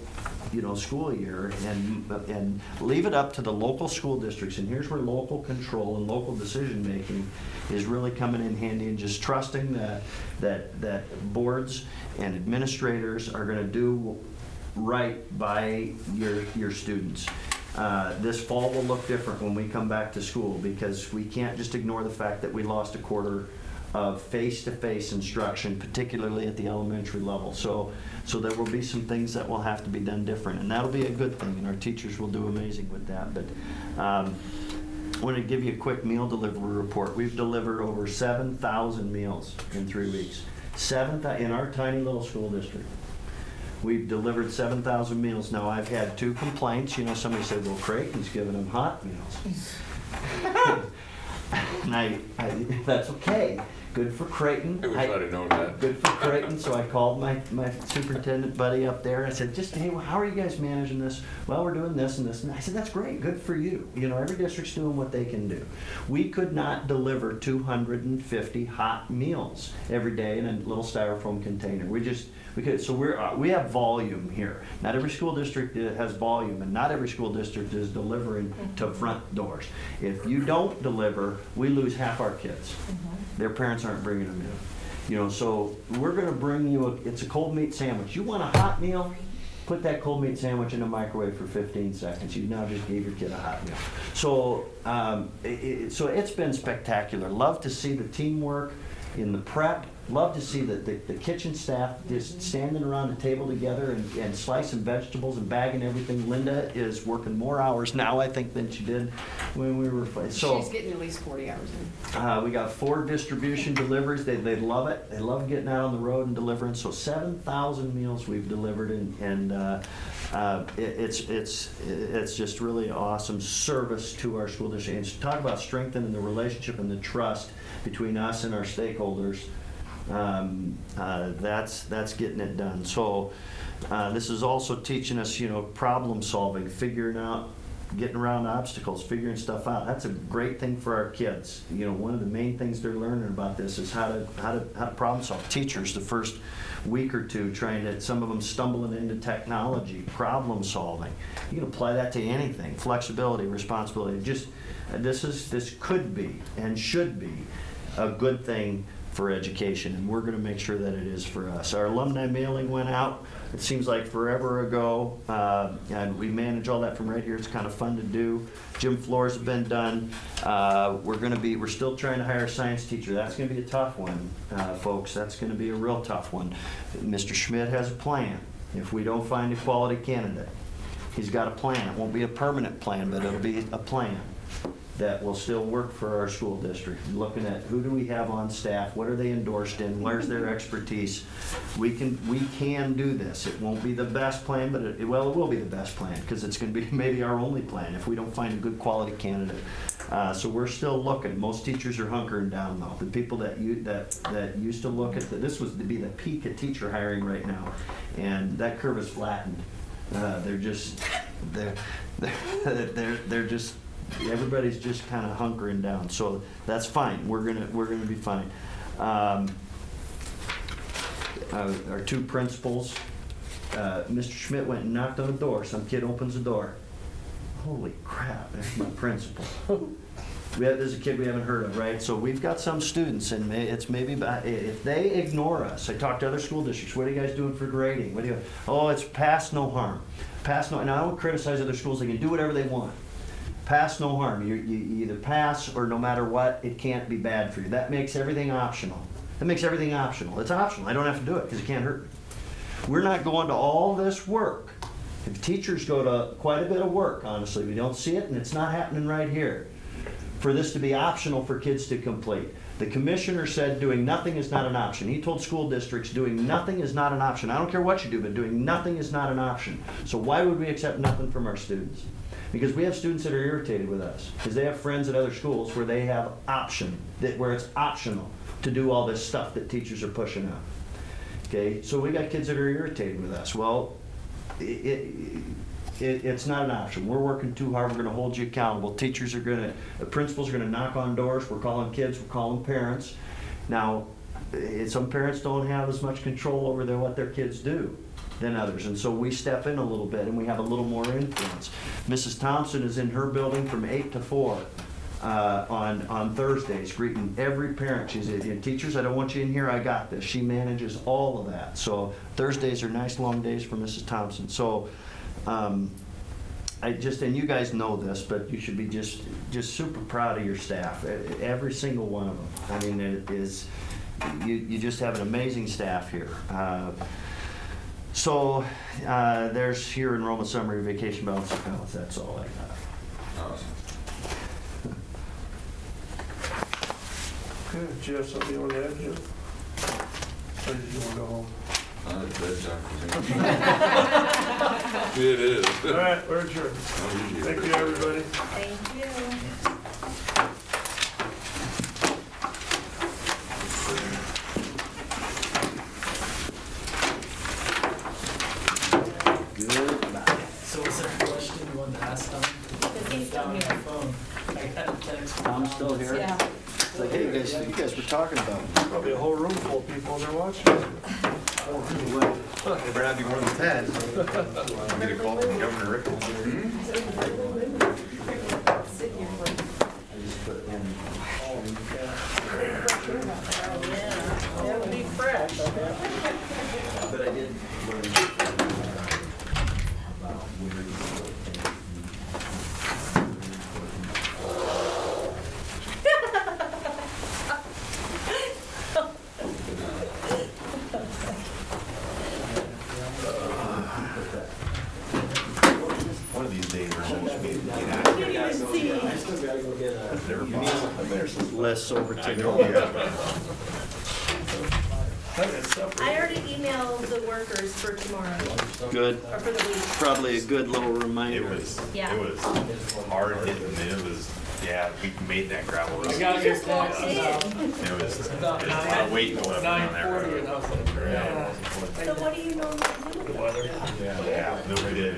Speaker 6: school year and leave it up to the local school districts. And here's where local control and local decision making is really coming in handy, and just trusting that boards and administrators are going to do right by your students. This fall will look different when we come back to school, because we can't just ignore the fact that we lost a quarter of face-to-face instruction, particularly at the elementary level. So there will be some things that will have to be done different, and that'll be a good thing, and our teachers will do amazing with that. But I want to give you a quick meal delivery report. We've delivered over 7,000 meals in 3 weeks. In our tiny little school district. We've delivered 7,000 meals. Now, I've had 2 complaints. Somebody said, well, Creighton's giving them hot meals. And that's okay. Good for Creighton.
Speaker 10: I wish I'd have known that.
Speaker 6: Good for Creighton. So I called my superintendent buddy up there. I said, hey, well, how are you guys managing this? Well, we're doing this and this. And I said, that's great. Good for you. Every district's doing what they can do. We could not deliver 250 hot meals every day in a little styrofoam container. We could. So we have volume here. Not every school district has volume, and not every school district is delivering to front doors. If you don't deliver, we lose half our kids. Their parents aren't bringing them in. So we're going to bring you it's a cold meat sandwich. You want a hot meal? Put that cold meat sandwich in the microwave for 15 seconds. You now just gave your kid a hot meal. So so it's been spectacular. Love to see the teamwork in the prep. Love to see the kitchen staff just standing around the table together and slicing vegetables and bagging everything. Linda is working more hours now, I think, than she did when we were. So
Speaker 3: she's getting at least 40 hours in.
Speaker 6: we got 4 distribution deliveries. They love it. They love getting out on the road and delivering. So 7,000 meals we've delivered, and it's just really awesome service to our school district. And talk about strengthening the relationship and the trust between us and our stakeholders. That's getting it done. So this is also teaching us, problem solving, getting around obstacles, figuring stuff out. That's a great thing for our kids. One of the main things they're learning about this is how to problem solve. Teachers, the first week or two, some of them stumbling into technology, problem solving. You can apply that to anything. Flexibility, responsibility. This could be and should be a good thing for education, and we're going to make sure that it is for us. Our alumni mailing went out, it seems like forever ago, and we manage all that from right here. It's kind of fun to do. Gym floors have been done. We're still trying to hire a science teacher. That's going to be a tough one, folks. That's going to be a real tough one. Mr. Schmidt has a plan. If we don't find a quality candidate, he's got a plan. It won't be a permanent plan, but it'll be a plan. that will still work for our school district, looking at who do we have on staff, what are they endorsed in, where's their expertise. We can do this. It won't be the best plan, but it will be the best plan, because it's going to be maybe our only plan if we don't find a good quality candidate. So we're still looking. Most teachers are hunkering down though. The people that used to look at this was to be the peak of teacher hiring right now, and that curve is flattened. They're just everybody's just kind of hunkering down. So that's fine. We're gonna be fine. Our two principals, Mr. Schmidt went and knocked on the door. Some kid opens the door. Holy crap, that's my principal. There's a kid we haven't heard of, right? So we've got some students, and it's maybe if they ignore us. I talk to other school districts. What are you guys doing for grading? What do you? Oh, it's pass, no harm. Pass, no. And I don't criticize other schools. They can do whatever they want. Pass, no harm. You either pass, or no matter what, it can't be bad for you. That makes everything optional. That makes everything optional. It's optional. I don't have to do it because it can't hurt me. We're not going to all this work. If teachers go to quite a bit of work, honestly, we don't see it, and it's not happening right here, for this to be optional for kids to complete. The commissioner said doing nothing is not an option. He told school districts doing nothing is not an option. I don't care what you do, but doing nothing is not an option. So why would we accept nothing from our students? Because we have students that are irritated with us, because they have friends at other schools where they have where it's optional to do all this stuff that teachers are pushing out. Okay, so we got kids that are irritated with us. Well, it's not an option. We're working too hard. We're going to hold you accountable. Teachers are going to, principals are going to knock on doors. We're calling kids. We're calling parents. Now, some parents don't have as much control over what their kids do than others, and so we step in a little bit and we have a little more influence. Mrs. Thompson is in her building from 8 to 4 on Thursdays, greeting every parent. She's teachers, I don't want you in here. I got this. She manages all of that. So Thursdays are nice long days for Mrs. Thompson. So. And you guys know this, but you should be just super proud of your staff, every single one of them. I mean, it is, you just have an amazing staff here. There's here enrollment summary, vacation balance accounts. That's all I got.
Speaker 10: Awesome.
Speaker 8: Okay, do you have something you want to add, Jim? Or did you want to go home?
Speaker 10: It's bedtime for me. It is.
Speaker 8: All right, we're adjourned. Thank you, everybody.
Speaker 11: Thank you.
Speaker 6: Goodbye.
Speaker 20: So was there a question you wanted to ask them?
Speaker 11: Because he's still here.
Speaker 20: I got a text.
Speaker 6: Tom's still here?
Speaker 11: Yeah.
Speaker 6: It's like, hey, you guys were talking about me.
Speaker 8: Probably a whole room full of people there watching.
Speaker 1: It better not be more than 10. I'm gonna call from Governor Rick.
Speaker 9: That would be fresh.
Speaker 6: But I did learn about where you go.
Speaker 1: One of these days, we're supposed to be get out of here.
Speaker 6: I still gotta go get a list over to you.
Speaker 11: I already emailed the workers for tomorrow.
Speaker 6: Good.
Speaker 11: Or for the week.
Speaker 6: Probably a good little
Speaker 1: It
Speaker 6: reminder.
Speaker 1: was
Speaker 11: Yeah.
Speaker 1: hard hitting, and it was, we made that gravel road.
Speaker 20: I got your
Speaker 11: Just walked
Speaker 20: text
Speaker 11: in.
Speaker 20: about
Speaker 1: It was a lot of weight going up and down that
Speaker 20: 9:40 and I
Speaker 1: road.
Speaker 20: was like, yeah.
Speaker 11: So what do you normally do?
Speaker 1: Yeah, nobody did.